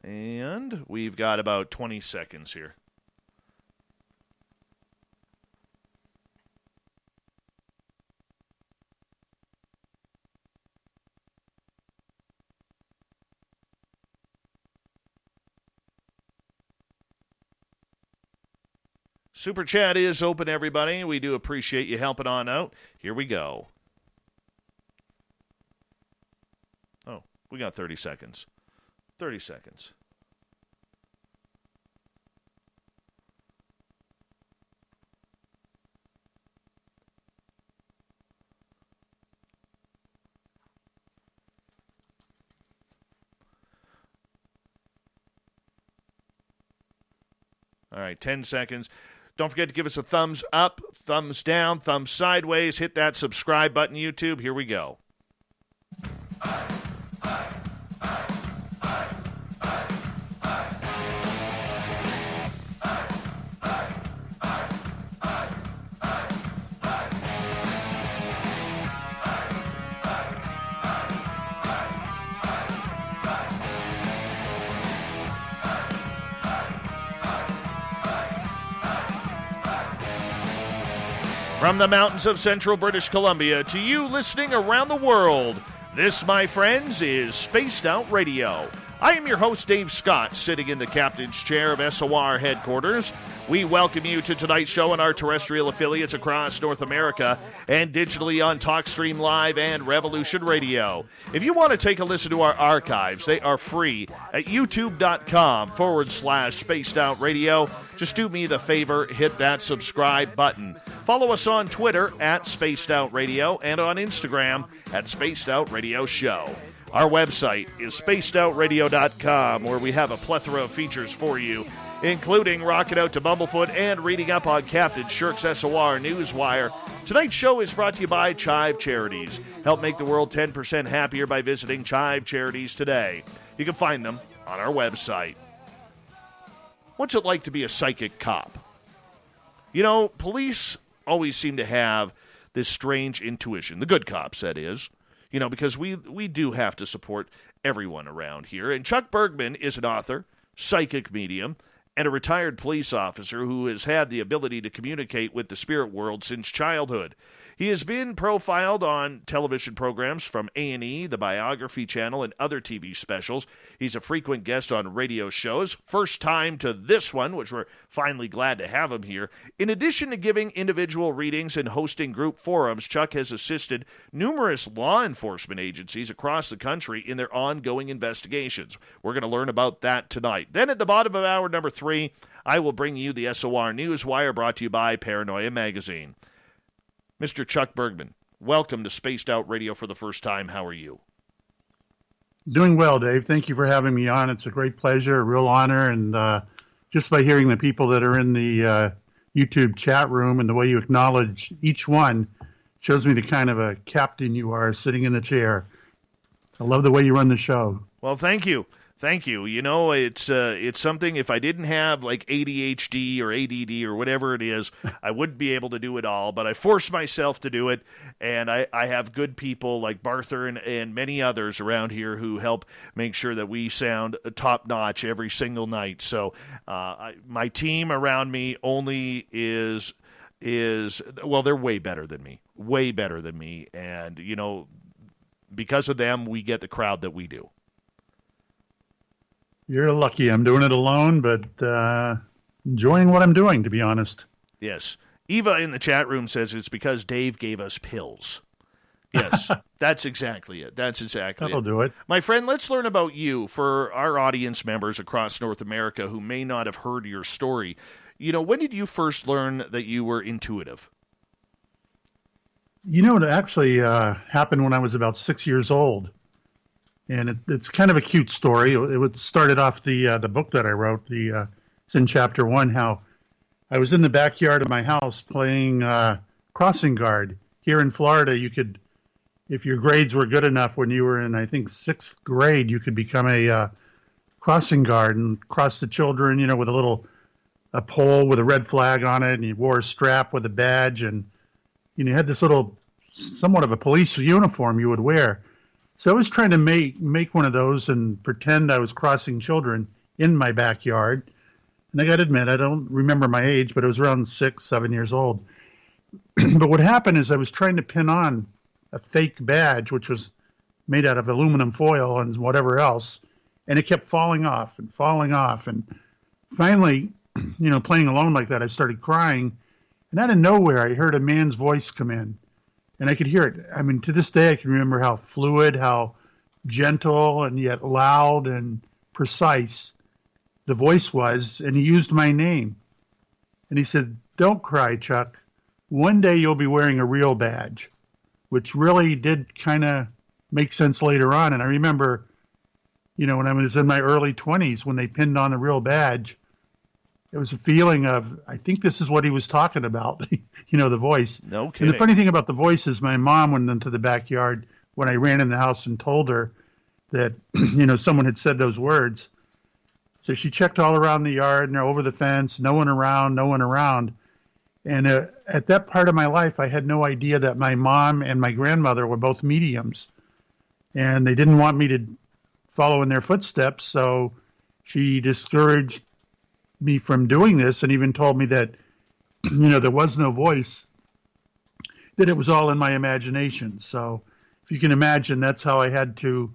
And we've got about 20 seconds here. Super Chat is open, everybody. We do appreciate you helping on out. Here we go. Oh, we got 30 seconds. 30 seconds. All right, 10 seconds. Don't forget to give us a thumbs up, thumbs down, thumbs sideways. Hit that subscribe button, YouTube. Here we go. From the mountains of central British Columbia to you listening around the world, this, my friends, is Spaced Out Radio. I am your host, Dave Scott, sitting in the captain's chair of SOR headquarters. We welcome you to tonight's show on our terrestrial affiliates across North America and digitally on TalkStream Live and Revolution Radio. If you want to take a listen to our archives, they are free at youtube.com/Spaced Out Radio. Just do me the favor, hit that subscribe button. Follow us on Twitter at Spaced Out Radio and on Instagram at Spaced Out Radio Show. Our website is spacedoutradio.com, where we have a plethora of features for you, including rocking out to Bumblefoot and reading up on Captain Shirk's SOR Newswire. Tonight's show is brought to you by Chive Charities. Help make the world 10% happier by visiting Chive Charities today. You can find them on our website. What's it like to be a psychic cop? You know, police always seem to have this strange intuition, the good cops, that is. You know, because we do have to support everyone around here. And Chuck Bergman is an author, psychic medium, and a retired police officer who has had the ability to communicate with the spirit world since childhood. He has been profiled on television programs from A&E, the Biography Channel, and other TV specials. He's a frequent guest on radio shows. First time to this one, which we're finally glad to have him here. In addition to giving individual readings and hosting group forums, Chuck has assisted numerous law enforcement agencies across the country in their ongoing investigations. We're going to learn about that tonight. Then at the bottom of hour number 3, I will bring you the SOR Newswire, brought to you by Paranoia Magazine. Mr. Chuck Bergman, welcome to Spaced Out Radio for the first time. How are you? Doing well, Dave. Thank you for having me on. It's a great pleasure, a real honor, and just by hearing the people that are in the YouTube chat room and the way you acknowledge each one shows me the kind of a captain you are sitting in the chair. I love the way you run the show. Well, thank you. Thank you. You know, it's something, if I didn't have like ADHD or ADD or whatever it is, I wouldn't be able to do it all, but I force myself to do it, and I have good people like Barther and many others around here who help make sure that we sound top-notch every single night. So my team around me only is well, they're way better than me, and, you know, because of them, we get the crowd that we do. You're lucky. I'm doing it alone, but enjoying what I'm doing, to be honest. Yes. Eva in the chat room says it's because Dave gave us pills. Yes, that's exactly it. That'll do it. My friend, let's learn about you for our audience members across North America who may not have heard your story. You know, when did you first learn that you were intuitive? You know, it actually happened when I was about 6 years old. And it's kind of a cute story. It started off the book that I wrote. It's in chapter 1, how I was in the backyard of my house playing crossing guard. Here in Florida, you could, if your grades were good enough when you were in, I think, 6th grade, you could become a crossing guard and cross the children, you know, with a pole with a red flag on it, and you wore a strap with a badge, and you had this little, somewhat of a police uniform you would wear. So I was trying to make one of those and pretend I was crossing children in my backyard. And I got to admit, I don't remember my age, but it was around 6, 7 years old. But what happened is I was trying to pin on a fake badge, which was made out of aluminum foil and whatever else, and it kept falling off and falling off. And finally, playing alone like that, I started crying. And out of nowhere, I heard a man's voice come in, and I could hear it. I mean, to this day, I can remember how fluid, how gentle, and yet loud and precise the voice was. And he used my name. And he said, "Don't cry, Chuck. One day you'll be wearing a real badge," which really did kind of make sense later on. And I remember, when I was in my early 20s, when they pinned on a real badge, it was a feeling of, I think this is what he was talking about, the voice. No kidding. And the funny thing about the voice is my mom went into the backyard when I ran in the house and told her that, someone had said those words. So she checked all around the yard and over the fence, no one around. And at that part of my life, I had no idea that my mom and my grandmother were both mediums. And they didn't want me to follow in their footsteps, so she discouraged me from doing this and even told me that, there was no voice, that it was all in my imagination. So if you can imagine, that's how I had to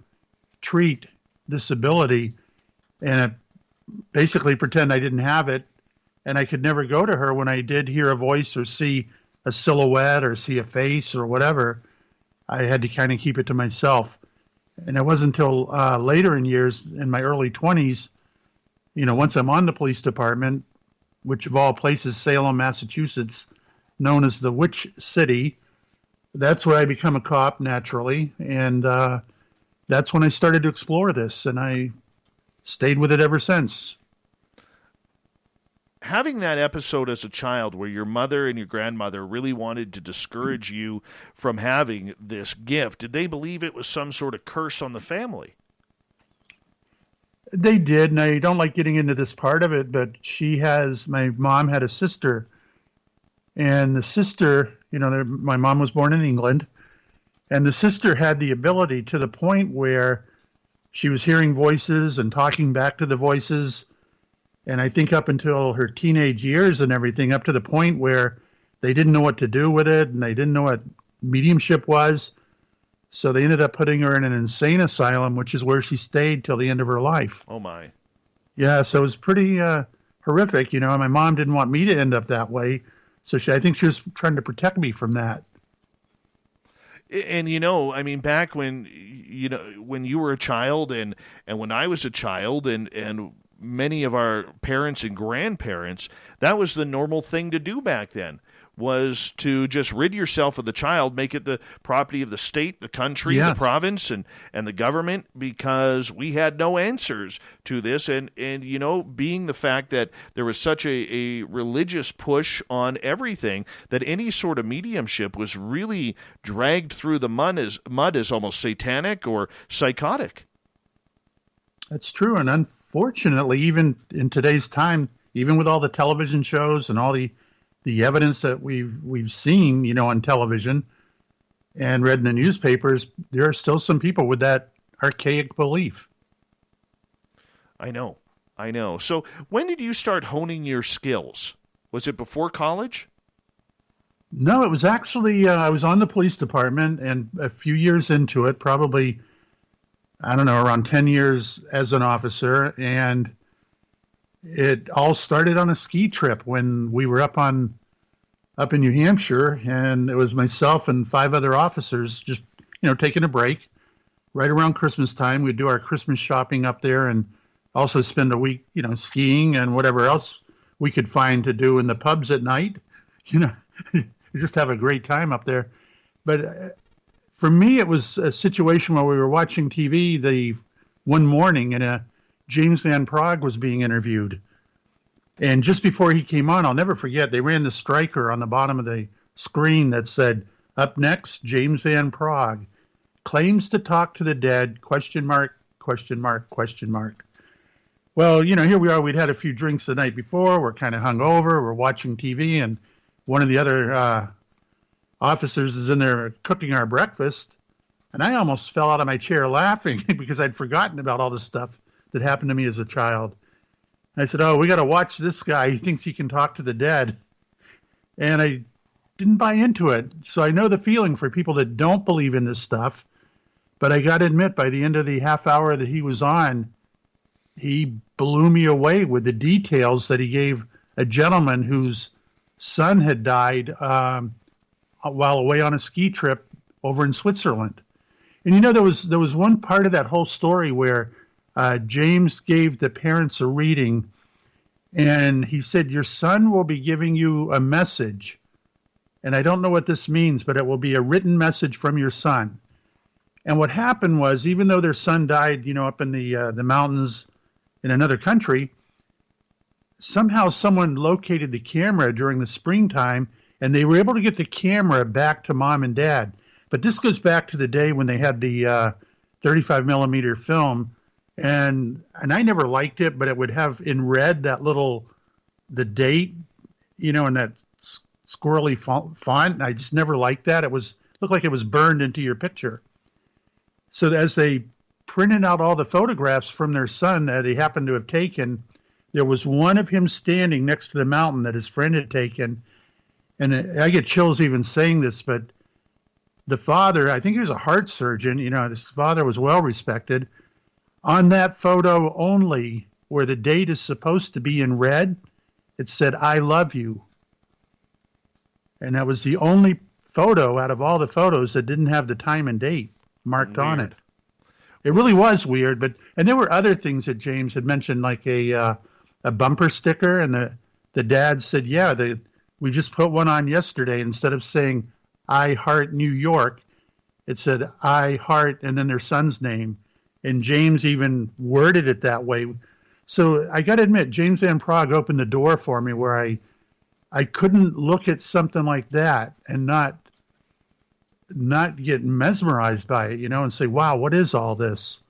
treat this ability and basically pretend I didn't have it. And I could never go to her when I did hear a voice or see a silhouette or see a face or whatever. I had to kind of keep it to myself. And it wasn't until later in years, in my early 20s, once I'm on the police department, which of all places, Salem, Massachusetts, known as the Witch City, that's where I become a cop naturally. And that's when I started to explore this, and I stayed with it ever since. Having that episode as a child where your mother and your grandmother really wanted to discourage you from having this gift, did they believe it was some sort of curse on the family? They did, and I don't like getting into this part of it, but my mom had a sister, and the sister, my mom was born in England, and the sister had the ability to the point where she was hearing voices and talking back to the voices. And I think up until her teenage years and everything, up to the point where they didn't know what to do with it and they didn't know what mediumship was. So they ended up putting her in an insane asylum, which is where she stayed till the end of her life. Oh, my. Yeah, so it was pretty horrific. My mom didn't want me to end up that way. So I think she was trying to protect me from that. And, back when, when you were a child and when I was a child and many of our parents and grandparents, that was the normal thing to do back then, was to just rid yourself of the child, make it the property of the state, the country, yes, the province, and the government, because we had no answers to this. And being the fact that there was such a religious push on everything, that any sort of mediumship was really dragged through the mud as almost satanic or psychotic. That's true. And unfortunately, even in today's time, even with all the television shows and all the evidence that we've seen, on television and read in the newspapers, there are still some people with that archaic belief. I know. So when did you start honing your skills? Was it before college? No, it was actually, I was on the police department, and a few years into it, probably, I don't know, around 10 years as an officer, and it all started on a ski trip when we were up in New Hampshire, and it was myself and 5 other officers just, taking a break. Right around Christmas time, we'd do our Christmas shopping up there and also spend a week, skiing and whatever else we could find to do in the pubs at night. Just have a great time up there. But for me, it was a situation where we were watching TV one morning, and James Van Praagh was being interviewed. And just before he came on, I'll never forget, they ran the striker on the bottom of the screen that said, "Up next, James Van Praagh claims to talk to the dead, question mark, question mark, question mark." Well, here we are. We'd had a few drinks the night before. We're kind of hungover. We're watching TV, and one of the other officers is in there cooking our breakfast. And I almost fell out of my chair laughing because I'd forgotten about all the stuff that happened to me as a child. I said, oh, we got to watch this guy. He thinks he can talk to the dead. And I didn't buy into it. So I know the feeling for people that don't believe in this stuff. But I got to admit, by the end of the half hour that he was on, he blew me away with the details that he gave a gentleman whose son had died while away on a ski trip over in Switzerland. And there was one part of that whole story where James gave the parents a reading, and he said, your son will be giving you a message. And I don't know what this means, but it will be a written message from your son. And what happened was, even though their son died, up in the mountains in another country, somehow someone located the camera during the springtime, and they were able to get the camera back to mom and dad. But this goes back to the day when they had the 35 millimeter film, and I never liked it, but it would have in red the date, in that squirrely font. I just never liked that. Looked like it was burned into your picture. So as they printed out all the photographs from their son that he happened to have taken, there was one of him standing next to the mountain that his friend had taken. And I get chills even saying this, but the father, I think he was a heart surgeon, his father was well respected. On that photo only, where the date is supposed to be in red, it said, I love you. And that was the only photo out of all the photos that didn't have the time and date marked on it. It really was weird, and there were other things that James had mentioned, like a bumper sticker, and the dad said, yeah, we just put one on yesterday. Instead of saying, I heart New York, it said, I heart, and then their son's name. And James even worded it that way. So I got to admit, James Van Praagh opened the door for me where I couldn't look at something like that and not get mesmerized by it, and say, wow, what is all this?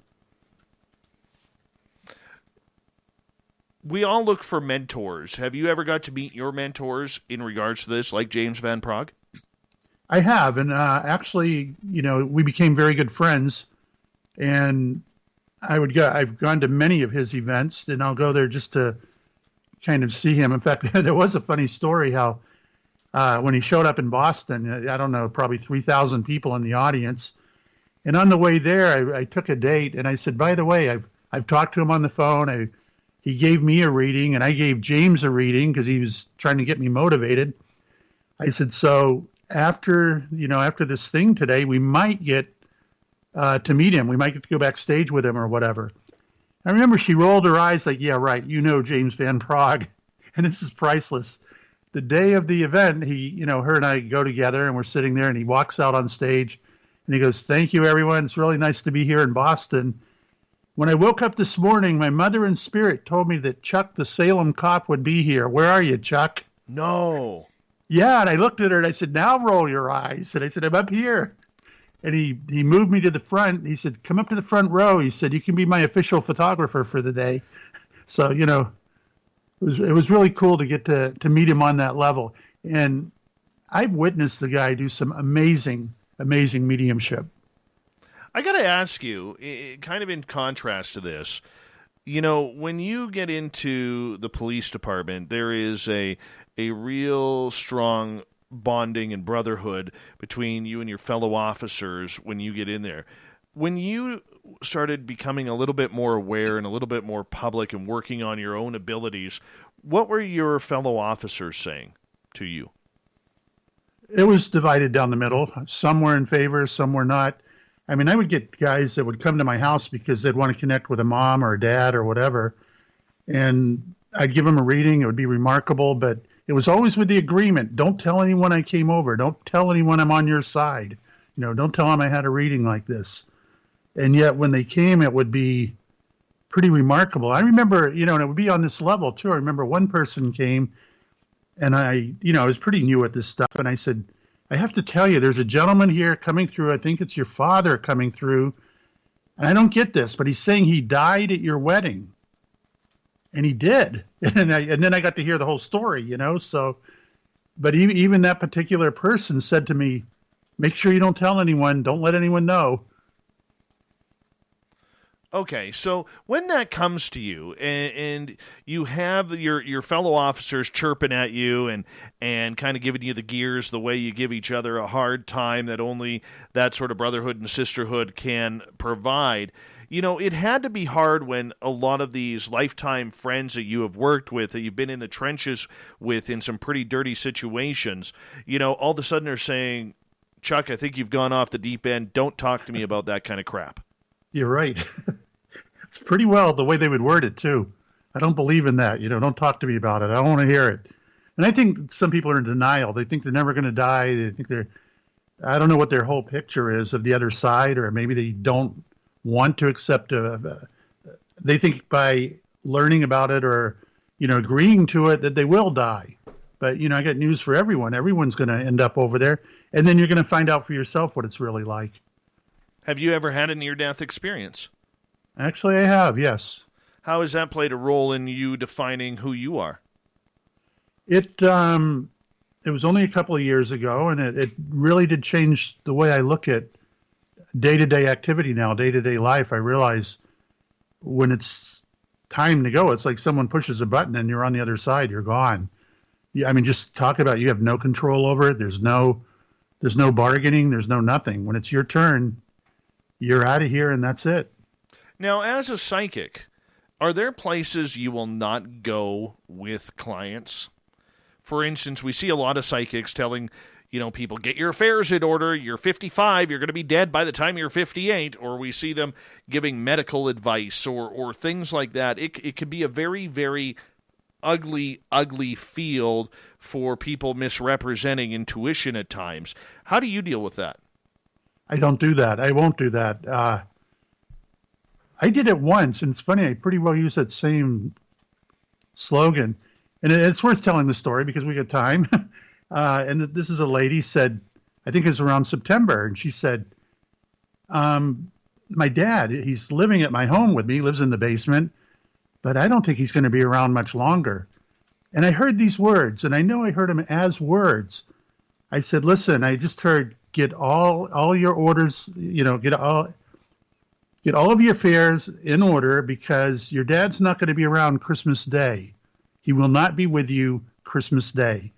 We all look for mentors. Have you ever got to meet your mentors in regards to this, like James Van Praagh? I have, and actually, we became very good friends, and I've gone to many of his events, and I'll go there just to kind of see him. In fact, there was a funny story how when he showed up in Boston, I don't know, probably 3,000 people in the audience. And on the way there, I took a date, and I said, by the way, I've talked to him on the phone. He gave me a reading, and I gave James a reading because he was trying to get me motivated. I said, so after this thing today, we might get to meet him. We might get to go backstage with him or whatever. I remember she rolled her eyes like, yeah, right, James Van Praagh. And this is priceless. The day of the event, her and I go together, and we're sitting there, and he walks out on stage, and he goes, thank you, everyone. It's really nice to be here in Boston. When I woke up this morning, my mother in spirit told me that Chuck, the Salem cop, would be here. Where are you, Chuck? No. Yeah, and I looked at her, and I said, now roll your eyes. And I said, I'm up here. And he moved me to the front. He said, come up to the front row. He said, you can be my official photographer for the day. So, it was really cool to get to meet him on that level. And I've witnessed the guy do some amazing, amazing mediumship. I got to ask you, kind of in contrast to this, when you get into the police department, there is a real strong bonding and brotherhood between you and your fellow officers when you get in there. When you started becoming a little bit more aware and a little bit more public and working on your own abilities, what were your fellow officers saying to you? It was divided down the middle. Some were in favor, some were not. I mean, I would get guys that would come to my house because they'd want to connect with a mom or a dad or whatever. And I'd give them a reading. It would be remarkable, but it was always with the agreement. Don't tell anyone I came over. Don't tell anyone I'm on your side. Don't tell them I had a reading like this. And yet when they came, it would be pretty remarkable. I remember, and it would be on this level too. I remember one person came, and I was pretty new at this stuff. And I said, I have to tell you, there's a gentleman here coming through. I think it's your father coming through. And I don't get this, but he's saying he died at your wedding. And he did. And then I got to hear the whole story, so, but even that particular person said to me, make sure you don't tell anyone. Don't let anyone know. Okay, so when that comes to you, and you have your fellow officers chirping at you and kind of giving you the gears the way you give each other a hard time that only that sort of brotherhood and sisterhood can provide, it had to be hard when a lot of these lifetime friends that you have worked with, that you've been in the trenches with in some pretty dirty situations, all of a sudden are saying, Chuck, I think you've gone off the deep end. Don't talk to me about that kind of crap. You're right. It's pretty well the way they would word it, too. I don't believe in that. Don't talk to me about it. I don't want to hear it. And I think some people are in denial. They think they're never going to die. They think I don't know what their whole picture is of the other side, or maybe they don't want to accept they think by learning about it or, agreeing to it that they will die. But, I got news for everyone. Everyone's going to end up over there. And then you're going to find out for yourself what it's really like. Have you ever had a near-death experience? Actually, I have, yes. How has that played a role in you defining who you are? It was only a couple of years ago, and it really did change the way I look at day-to-day activity now, day-to-day life. I realize when it's time to go, it's like someone pushes a button and you're on the other side, you're gone. Yeah, I mean, just talk about it. You have no control over it. There's no bargaining. There's no nothing. When it's your turn, you're out of here, and that's it. Now, as a psychic, are there places you will not go with clients? For instance, we see a lot of psychics telling, people, get your affairs in order. You're 55. You're going to be dead by the time you're 58. Or we see them giving medical advice or things like that. It can be a very, very ugly field for people misrepresenting intuition at times. How do you deal with that? I don't do that. I won't do that. I did it once, and it's funny, I pretty well used that same slogan. And it's worth telling the story because we got time. And this is a lady said, I think it was around September, and she said, my dad, he's living at my home with me, he lives in the basement, but I don't think he's going to be around much longer. And I heard these words, and I know I heard them as words. I said, listen, I just heard, get all your orders, get all of your affairs in order because your dad's not going to be around Christmas Day. He will not be with you Christmas Day.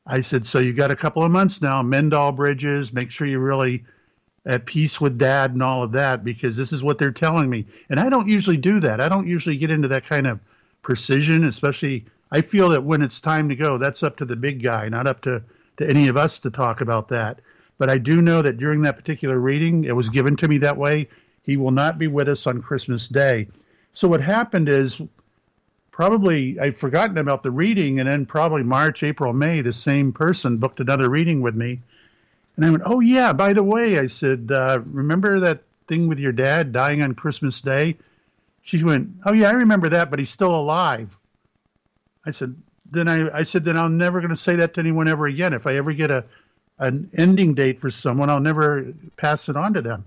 I said, so you got a couple of months now, mend all bridges, make sure you're really at peace with dad and all of that, because this is what they're telling me. And I don't usually do that. I don't usually get into that kind of precision, especially I feel that when it's time to go, that's up to the big guy, not up to any of us to talk about that. But I do know that during that particular reading, it was given to me that way. He will not be with us on Christmas Day. So what happened is probably I'd forgotten about the reading, and then probably March, April, May, the same person booked another reading with me. And I went, oh, yeah, by the way, I said, remember that thing with your dad dying on Christmas Day? She went, oh, yeah, I remember that, but he's still alive. I said, then I'm never going to say that to anyone ever again. If I ever get an ending date for someone, I'll never pass it on to them.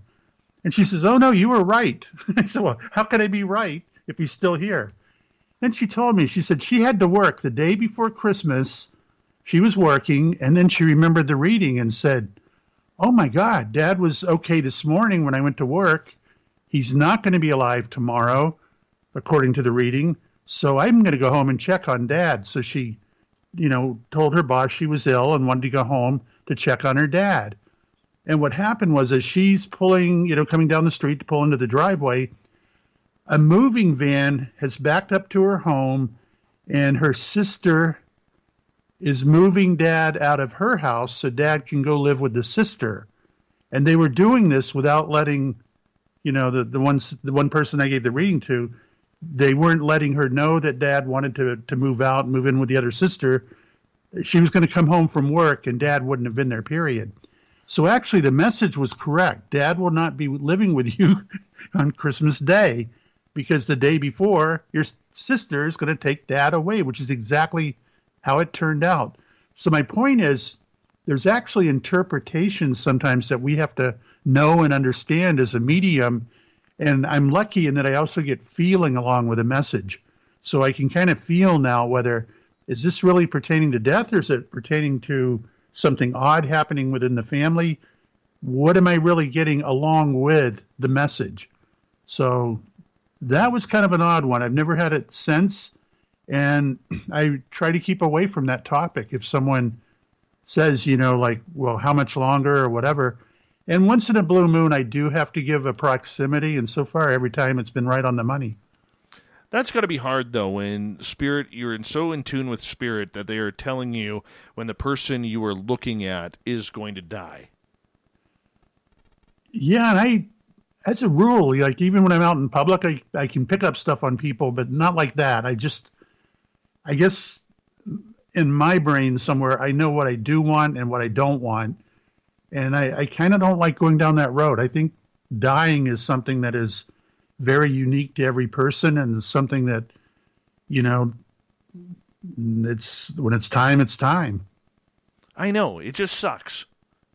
And she says, oh, no, you were right. I said, well, how can I be right if he's still here? Then she told me, she said she had to work the day before Christmas. She was working, and then she remembered the reading and said, oh, my God, Dad was okay this morning when I went to work. He's not going to be alive tomorrow, according to the reading. So I'm going to go home and check on Dad. So she, told her boss she was ill and wanted to go home to check on her dad. And what happened was, as she's pulling, coming down the street to pull into the driveway, a moving van has backed up to her home, and her sister is moving Dad out of her house so Dad can go live with the sister. And they were doing this without letting, the one person I gave the reading to, they weren't letting her know that Dad wanted to move out and move in with the other sister. She was going to come home from work, and Dad wouldn't have been there, period. So actually the message was correct. Dad will not be living with you on Christmas Day because the day before, your sister is going to take Dad away, which is exactly how it turned out. So my point is, there's actually interpretations sometimes that we have to know and understand as a medium. And I'm lucky in that I also get feeling along with a message. So I can kind of feel now whether, is this really pertaining to death, or is it pertaining to something odd happening within the family? What am I really getting along with the message? So that was kind of an odd one. I've never had it since, and I try to keep away from that topic. If someone says, like, well, how much longer or whatever, and once in a blue moon, I do have to give a proximity, and so far, every time it's been right on the money. That's got to be hard, though, when spirit, you're so in tune with spirit that they are telling you when the person you are looking at is going to die. Yeah, and as a rule, like even when I'm out in public, I can pick up stuff on people, but not like that. I guess in my brain somewhere, I know what I do want and what I don't want. And I kind of don't like going down that road. I think dying is something that is very unique to every person, and something that, it's when it's time, it's time. I know. It just sucks.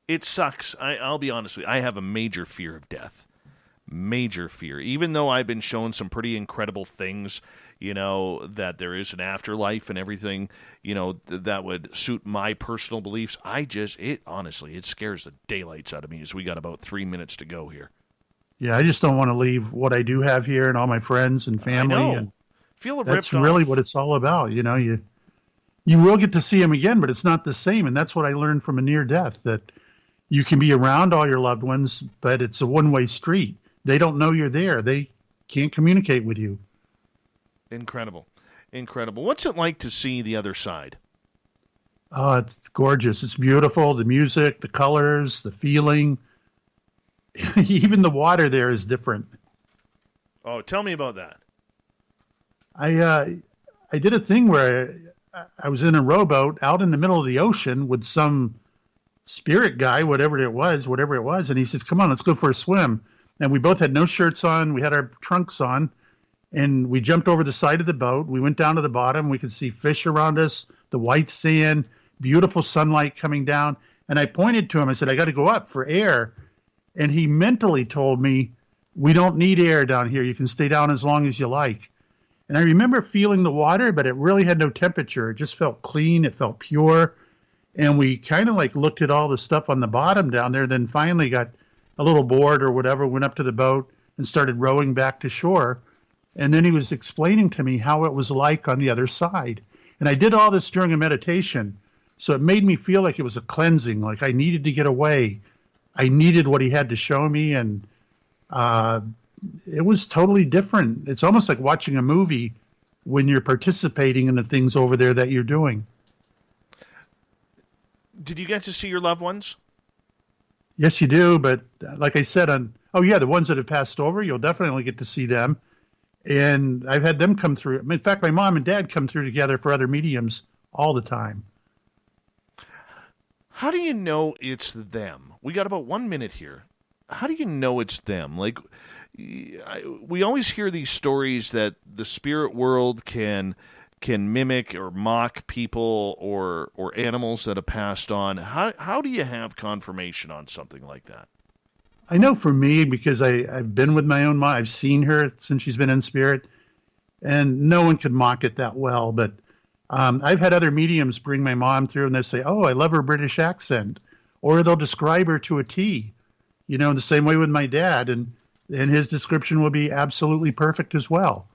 It sucks. I'll be honest with you. I have a major fear of death. Major fear. Even though I've been shown some pretty incredible things, that there is an afterlife and everything, that would suit my personal beliefs. Honestly, it scares the daylights out of me as we got about 3 minutes to go here. Yeah, I just don't want to leave what I do have here and all my friends and family. I know. And feel ripped that's really off. what it's all about. You will get to see them again, but it's not the same. And that's what I learned from a near death, that you can be around all your loved ones, but it's a one-way street. They don't know you're there. They can't communicate with you. Incredible. What's it like to see the other side? Oh, it's gorgeous. It's beautiful. The music, the colors, the feeling. Even the water there is different. Oh, tell me about that. I did a thing where I was in a rowboat out in the middle of the ocean with some spirit guy, whatever it was, and he says, "Come on, let's go for a swim." And we both had no shirts on. We had our trunks on, and we jumped over the side of the boat. We went down to the bottom. We could see fish around us, the white sand, beautiful sunlight coming down. And I pointed to him. I said, "I got to go up for air." And he mentally told me, "We don't need air down here. You can stay down as long as you like." And I remember feeling the water, but it really had no temperature. It just felt clean. It felt pure. And we kind of like looked at all the stuff on the bottom down there, then finally got a little board or whatever, went up to the boat and started rowing back to shore. And then he was explaining to me how it was like on the other side. And I did all this during a meditation. So it made me feel like it was a cleansing, like I needed to get away. I needed what he had to show me, and it was totally different. It's almost like watching a movie when you're participating in the things over there that you're doing. Did you get to see your loved ones? Yes, you do. But like I said, the ones that have passed over, you'll definitely get to see them. And I've had them come through. In fact, my mom and dad come through together for other mediums all the time. How do you know it's them? We got about 1 minute here. How do you know it's them? Like, we always hear these stories that the spirit world can mimic or mock people or animals that have passed on. How do you have confirmation on something like that? I know for me, because I've been with my own mom. I've seen her since she's been in spirit, and no one could mock it that well. But I've had other mediums bring my mom through, and they say, "Oh, I love her British accent," or they'll describe her to a T. The same way with my dad, and his description will be absolutely perfect as well.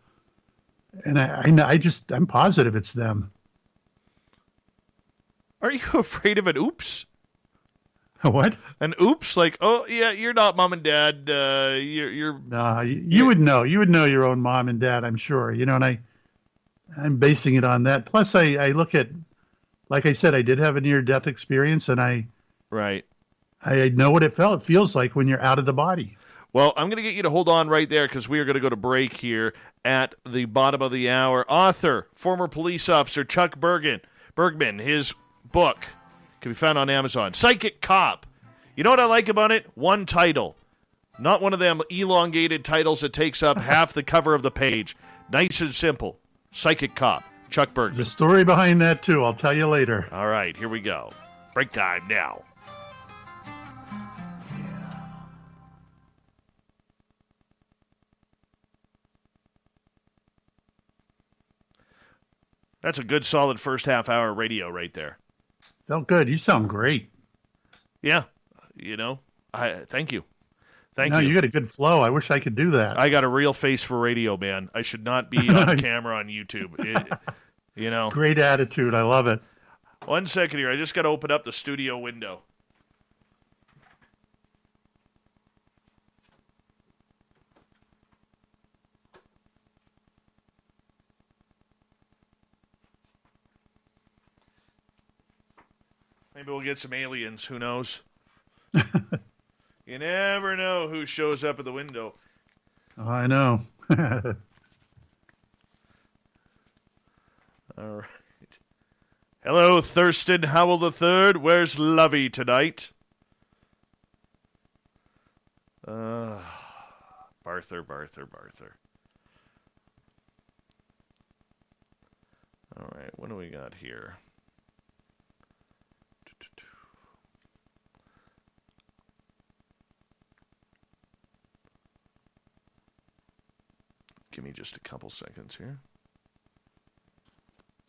And I'm positive it's them. Are you afraid of an oops? What? An oops? Like, oh yeah, you're not mom and dad. You're. You would know. You would know your own mom and dad, I'm sure. And I'm basing it on that. Plus, I look at, like I said, I did have a near-death experience, and I know what it feels like when you're out of the body. Well, I'm going to get you to hold on right there because we are going to go to break here at the bottom of the hour. Author, former police officer Chuck Bergman, his book can be found on Amazon. Psychic Cop. You know what I like about it? One title. Not one of them elongated titles that takes up half the cover of the page. Nice and simple. Psychic Cop, Chuck Bergman. There's a story behind that, too. I'll tell you later. All right, here we go. Break time now. That's a good, solid first half hour radio right there. Felt good. You sound great. Yeah. Thank you. Thank No, you. you got a good flow. I wish I could do that. I got a real face for radio, man. I should not be on camera on YouTube. Great attitude. I love it. 1 second here. I just got to open up the studio window. Maybe we'll get some aliens. Who knows? You never know who shows up at the window. Oh, I know. All right. Hello, Thurston Howell III. Where's Lovey tonight? Barther. All right, what do we got here? Give me just a couple seconds here.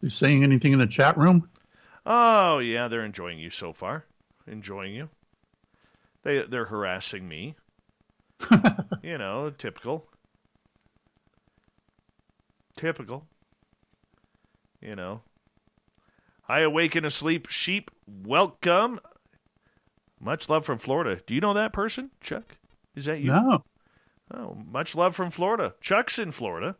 You saying anything in the chat room? Oh, yeah, they're enjoying you so far. Enjoying you. They're harassing me. Typical. I awaken asleep sheep. Welcome. Much love from Florida. Do you know that person, Chuck? Is that you? No. Oh, much love from Florida. Chuck's in Florida.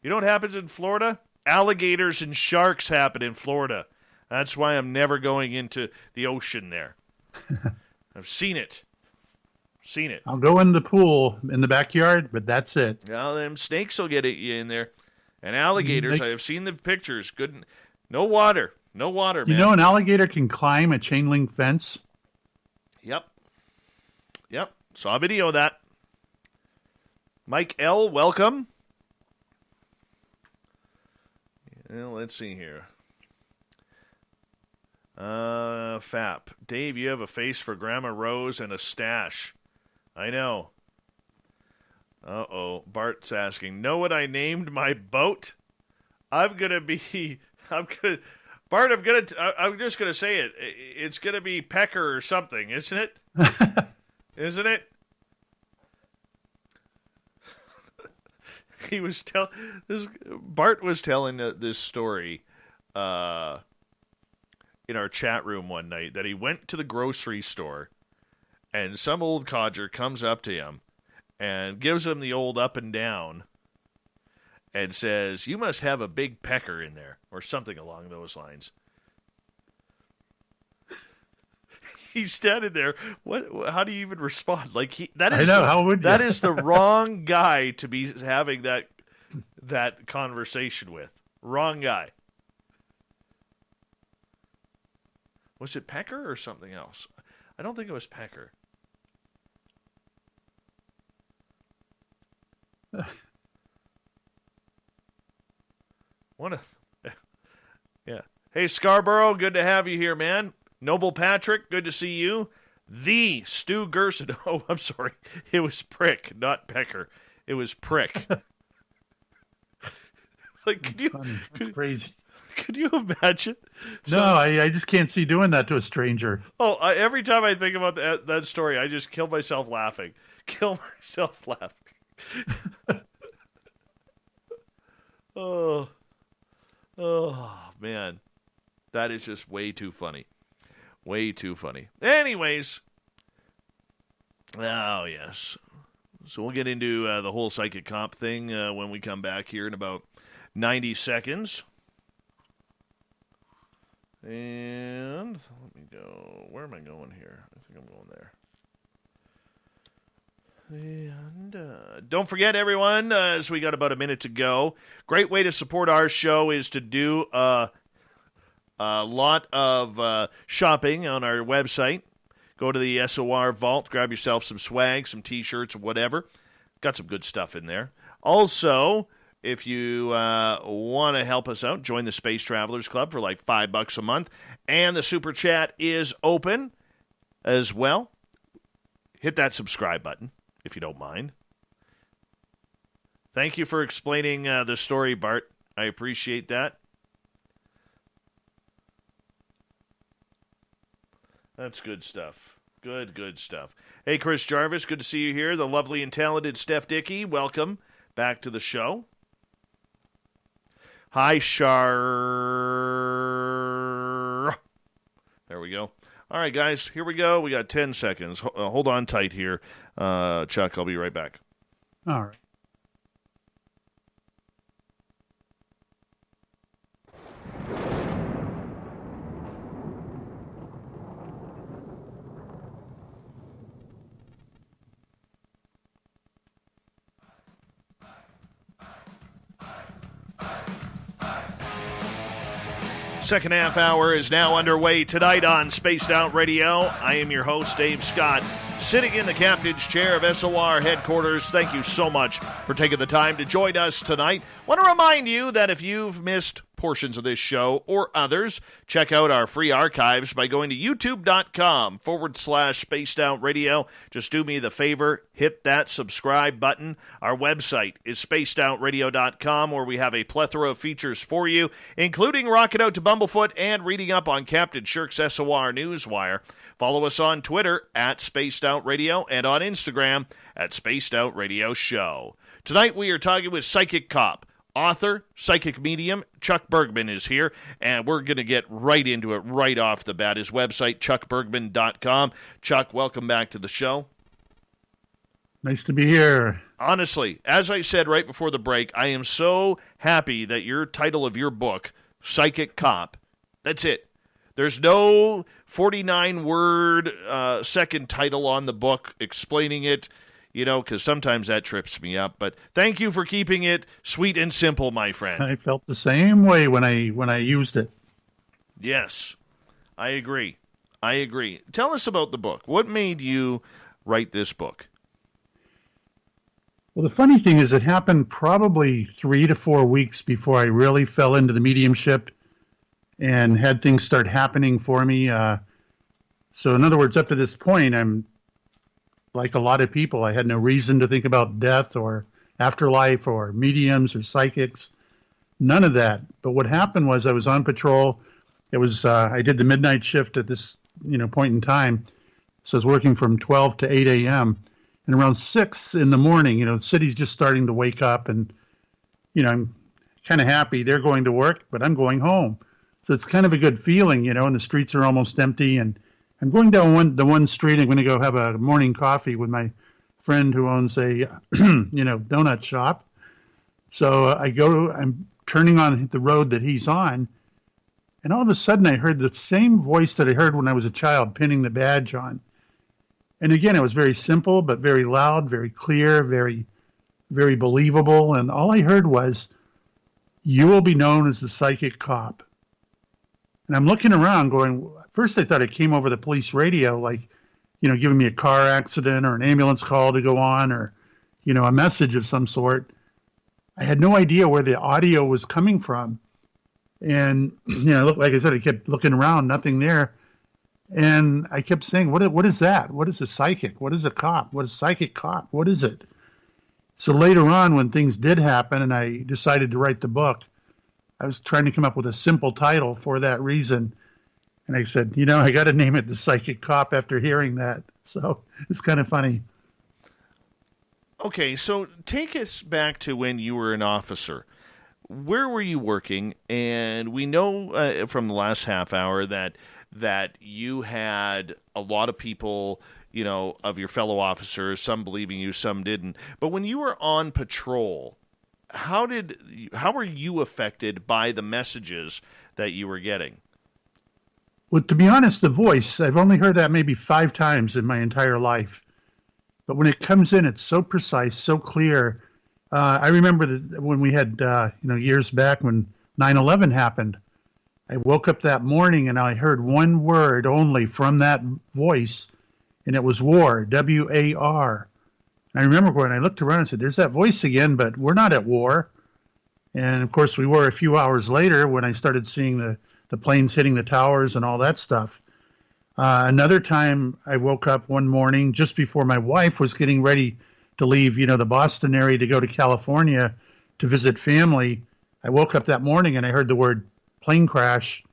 You know what happens in Florida? Alligators and sharks happen in Florida. That's why I'm never going into the ocean there. I've seen it. I'll go in the pool in the backyard, but that's it. Well, them snakes will get at you in there. And alligators, I have seen the pictures. Good. No water, man. You know an alligator can climb a chain link fence? Yep. Saw a video of that. Mike L., welcome. Well, let's see here. Fap. Dave, you have a face for Grandma Rose and a stash. I know. Uh-oh. Bart's asking, know what I named my boat? Bart, I'm just going to say it. It's going to be Pecker or something, isn't it? Isn't it? Bart was telling this story in our chat room one night that he went to the grocery store and some old codger comes up to him and gives him the old up and down and says, you must have a big pecker in there, or something along those lines. He's standing there. What? How do you even respond? How would you? That is the wrong guy to be having that conversation with. Wrong guy. Was it Pecker or something else? I don't think it was Pecker. Yeah. Hey, Scarborough, good to have you here, man. Noble Patrick, good to see you. The Stu Gerson. Oh, I'm sorry. It was Prick, not Pecker. It was Prick. That's crazy. Could you imagine? No, I just can't see doing that to a stranger. Oh, every time I think about that story, I just kill myself laughing. Oh, man. That is just way too funny. Way too funny. Anyways. Oh, yes. So we'll get into the whole psychic comp thing when we come back here in about 90 seconds. And let me go. Where am I going here? I think I'm going there. And don't forget, everyone, as we got about a minute to go, great way to support our show is to do a lot of shopping on our website. Go to the SOR Vault, grab yourself some swag, some T-shirts, or whatever. Got some good stuff in there. Also, if you want to help us out, join the Space Travelers Club for like $5 a month. And the Super Chat is open as well. Hit that subscribe button, if you don't mind. Thank you for explaining the story, Bart. I appreciate that. That's good stuff. Good stuff. Hey, Chris Jarvis, good to see you here. The lovely and talented Steph Dickey, welcome back to the show. Hi, Shar. There we go. All right, guys, here we go. We got 10 seconds. Hold on tight here. Chuck, I'll be right back. All right. Second half hour is now underway tonight on Spaced Out Radio. I am your host, Dave Scott, sitting in the captain's chair of SOR headquarters. Thank you so much for taking the time to join us tonight. Want to remind you that if you've missed portions of this show or others, check out our free archives by going to youtube.com/Spaced Out Radio. Just do me the favor, hit that subscribe button. Our website is spacedoutradio.com, where we have a plethora of features for you, including Rockin' Out to Bumblefoot and reading up on Captain Shirk's SOR Newswire. Follow us on Twitter at Spaced Out Radio and on Instagram at Spaced Out Radio Show. Tonight we are talking with Psychic Cop. Author, psychic medium, Chuck Bergman is here, and we're going to get right into it right off the bat. His website, chuckbergman.com. Chuck, welcome back to the show. Nice to be here. Honestly, as I said right before the break, I am so happy that your title of your book, Psychic Cop, that's it. There's no 49-word second title on the book explaining it. You know, because sometimes that trips me up. But thank you for keeping it sweet and simple, my friend. I felt the same way when I used it. Yes, I agree. Tell us about the book. What made you write this book? Well, the funny thing is it happened probably 3 to 4 weeks before I really fell into the mediumship and had things start happening for me. So in other words, up to this point, I'm like a lot of people. I had no reason to think about death or afterlife or mediums or psychics. None of that. But what happened was I was on patrol. It was I did the midnight shift at this point in time. So I was working from 12 to 8 a.m. And around 6 in the morning, the city's just starting to wake up. And, I'm kind of happy. They're going to work, but I'm going home. So it's kind of a good feeling, and the streets are almost empty. And I'm going down the one street. I'm going to go have a morning coffee with my friend who owns a, donut shop. So I'm turning on the road that he's on. And all of a sudden I heard the same voice that I heard when I was a child pinning the badge on. And again, it was very simple, but very loud, very clear, very, very believable. And all I heard was, "You will be known as the Psychic Cop." And I'm looking around going, first I thought it came over the police radio, like, giving me a car accident or an ambulance call to go on or, a message of some sort. I had no idea where the audio was coming from. And, like I said, I kept looking around, nothing there. And I kept saying, what is that? What is a psychic? What is a cop? What is a psychic cop? What is it? So later on, when things did happen and I decided to write the book, I was trying to come up with a simple title for that reason. And I said, I got to name it The Psychic Cop after hearing that. So it's kind of funny. Okay, so take us back to when you were an officer. Where were you working? And we know from the last half hour that you had a lot of people, of your fellow officers, some believing you, some didn't. But when you were on patrol, how were you affected by the messages that you were getting? Well, to be honest, the voice, I've only heard that maybe 5 times in my entire life. But when it comes in, it's so precise, so clear. I remember that when we had, years back when 9/11 happened, I woke up that morning and I heard one word only from that voice, and it was war, W-A-R. I remember when I looked around and said, there's that voice again, but we're not at war. And, of course, we were a few hours later when I started seeing the planes hitting the towers and all that stuff. Another time I woke up one morning just before my wife was getting ready to leave, the Boston area to go to California to visit family. I woke up that morning and I heard the word plane crash,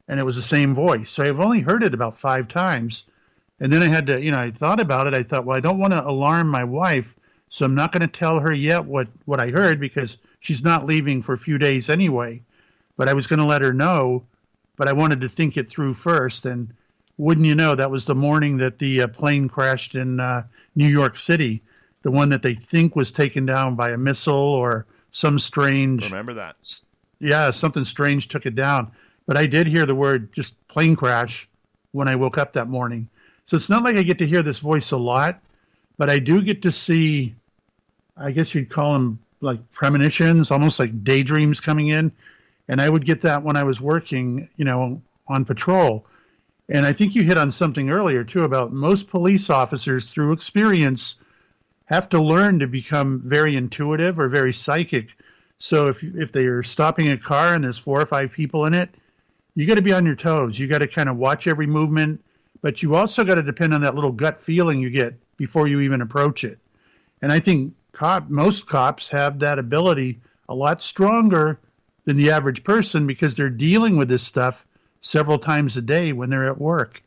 and it was the same voice. So I've only heard it about 5 times. And then I had to, I thought about it. I thought, well, I don't want to alarm my wife, so I'm not going to tell her yet what I heard because she's not leaving for a few days anyway. But I was going to let her know, but I wanted to think it through first. And wouldn't you know, that was the morning that the plane crashed in New York City, the one that they think was taken down by a missile or some strange. Remember that? Yeah, something strange took it down. But I did hear the word just plane crash when I woke up that morning. So it's not like I get to hear this voice a lot, but I do get to see, I guess you'd call them like premonitions, almost like daydreams coming in. And I would get that when I was working, on patrol. And I think you hit on something earlier, too, about most police officers, through experience, have to learn to become very intuitive or very psychic. So if they are stopping a car and there's 4 or 5 people in it, you got to be on your toes. You got to kind of watch every movement. But you also got to depend on that little gut feeling you get before you even approach it. And I think most cops have that ability a lot stronger than the average person because they're dealing with this stuff several times a day when they're at work.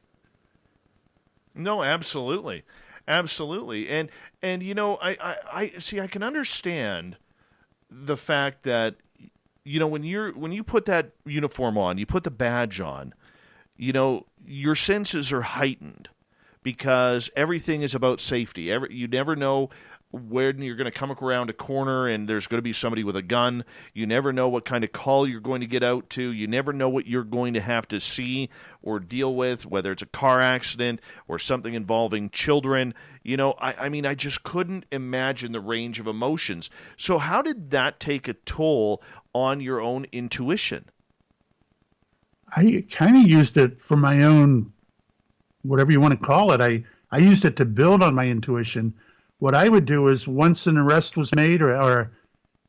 No, absolutely. Absolutely. And I see, I can understand the fact that, when you put that uniform on, you put the badge on, your senses are heightened because everything is about safety. You never know when you're going to come around a corner and there's going to be somebody with a gun. You never know what kind of call you're going to get out to. You never know what you're going to have to see or deal with, whether it's a car accident or something involving children. I just couldn't imagine the range of emotions. So how did that take a toll on your own intuition? I kind of used it for my own, whatever you want to call it. I used it to build on my intuition. What I would do is once an arrest was made or a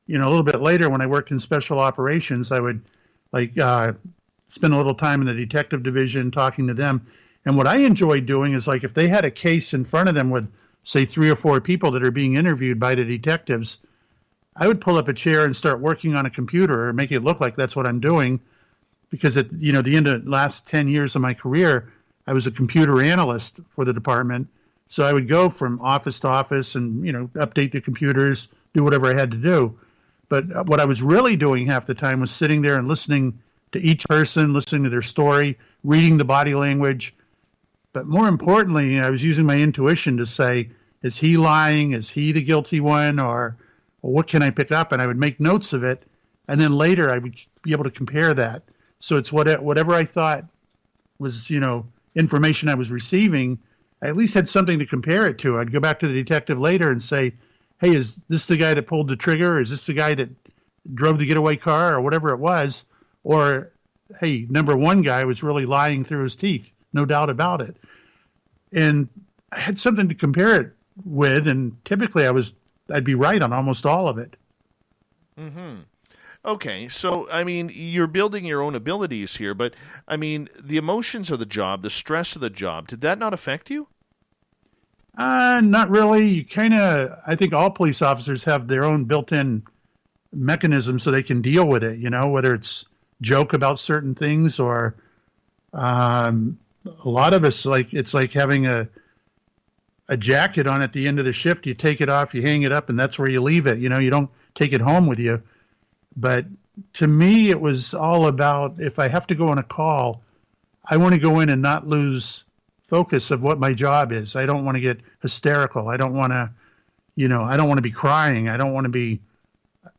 little bit later when I worked in special operations, I would spend a little time in the detective division talking to them. And what I enjoyed doing is if they had a case in front of them with, say, 3 or 4 people that are being interviewed by the detectives, I would pull up a chair and start working on a computer or make it look like that's what I'm doing. Because at the end of the last 10 years of my career, I was a computer analyst for the department. So I would go from office to office and, update the computers, do whatever I had to do. But what I was really doing half the time was sitting there and listening to each person, listening to their story, reading the body language. But more importantly, I was using my intuition to say, is he lying? Is he the guilty one? Or what can I pick up? And I would make notes of it. And then later I would be able to compare that. So it's whatever I thought was, information I was receiving, I at least had something to compare it to. I'd go back to the detective later and say, hey, is this the guy that pulled the trigger? Or is this the guy that drove the getaway car or whatever it was? Or, hey, number one guy was really lying through his teeth, no doubt about it. And I had something to compare it with, and typically I'd be right on almost all of it. Mm-hmm. Okay, so, you're building your own abilities here, but, the emotions of the job, the stress of the job, did that not affect you? Not really. You I think all police officers have their own built-in mechanism so they can deal with it, whether it's joke about certain things or a lot of us, it's like having a jacket on at the end of the shift. You take it off, you hang it up, and that's where you leave it. You don't take it home with you. But to me, it was all about, if I have to go on a call, I want to go in and not lose focus of what my job is. I don't want to get hysterical. I don't want to, I don't want to be crying. I don't want to be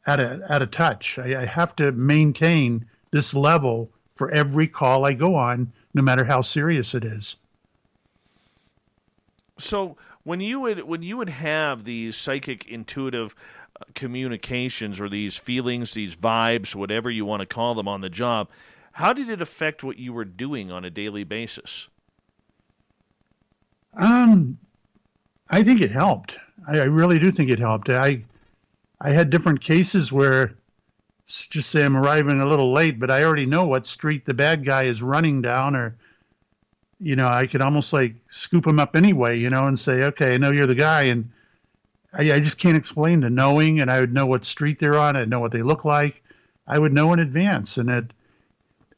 out of touch. I have to maintain this level for every call I go on, no matter how serious it is. So when you would have these psychic, intuitive communications or these feelings, these vibes, whatever you want to call them on the job, how did it affect what you were doing on a daily basis? I think it helped. I really do think it helped. I had different cases where, just say I'm arriving a little late, but I already know what street the bad guy is running down, or, I could almost scoop him up anyway, and say, okay, I know you're the guy. And I just can't explain the knowing, and I would know what street they're on. I'd know what they look like. I would know in advance. And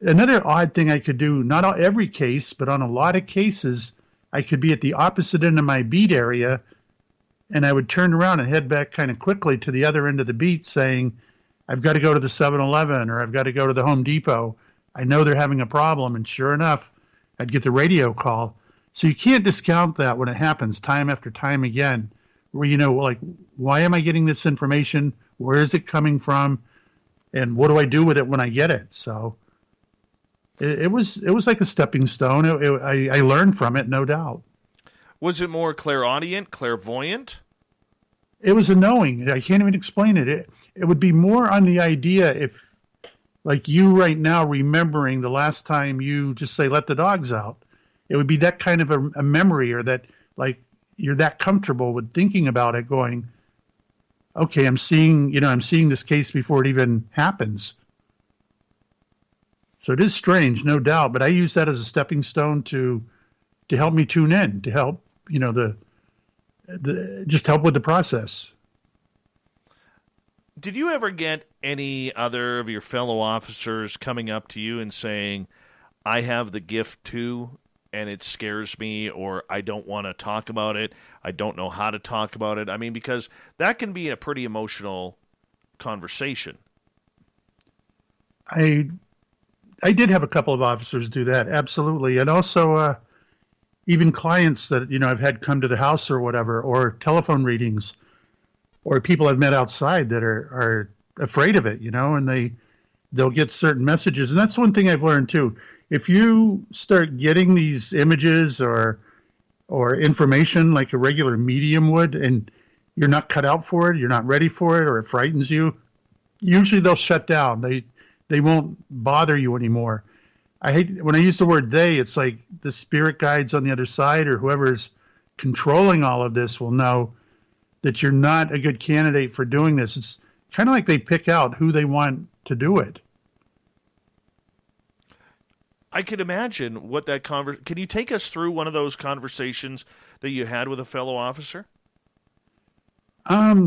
another odd thing I could do, not on every case, but on a lot of cases, I could be at the opposite end of my beat area, and I would turn around and head back kind of quickly to the other end of the beat saying, I've got to go to the 7-Eleven or I've got to go to the Home Depot. I know they're having a problem. And sure enough, I'd get the radio call. So you can't discount that when it happens time after time again, where, like, why am I getting this information? Where is it coming from? And what do I do with it when I get it? So it was like a stepping stone. I learned from it, no doubt. Was it more clairaudient, clairvoyant? It was a knowing. I can't even explain it. It would be more on the idea if, like you right now, remembering the last time you just say, let the dogs out. It would be that kind of a memory, or that, like, you're that comfortable with thinking about it going, okay, I'm seeing this case before it even happens. So it is strange, no doubt, but I use that as a stepping stone to help me tune in, to help, just help with the process. Did you ever get any other of your fellow officers coming up to you and saying, I have the gift too, and it scares me, or I don't want to talk about it, I don't know how to talk about it? I mean, because that can be a pretty emotional conversation. I did have a couple of officers do that, absolutely. And also even clients that, I've had come to the house or whatever, or telephone readings, or people I've met outside that are afraid of it, and they'll get certain messages. And that's one thing I've learned too. If you start getting these images or information like a regular medium would, and you're not cut out for it, you're not ready for it, or it frightens you, usually they'll shut down. They won't bother you anymore. I hate when I use the word they, it's like the spirit guides on the other side, or whoever's controlling all of this will know that you're not a good candidate for doing this. It's kind of like they pick out who they want to do it. I could imagine what that Can you take us through one of those conversations that you had with a fellow officer? I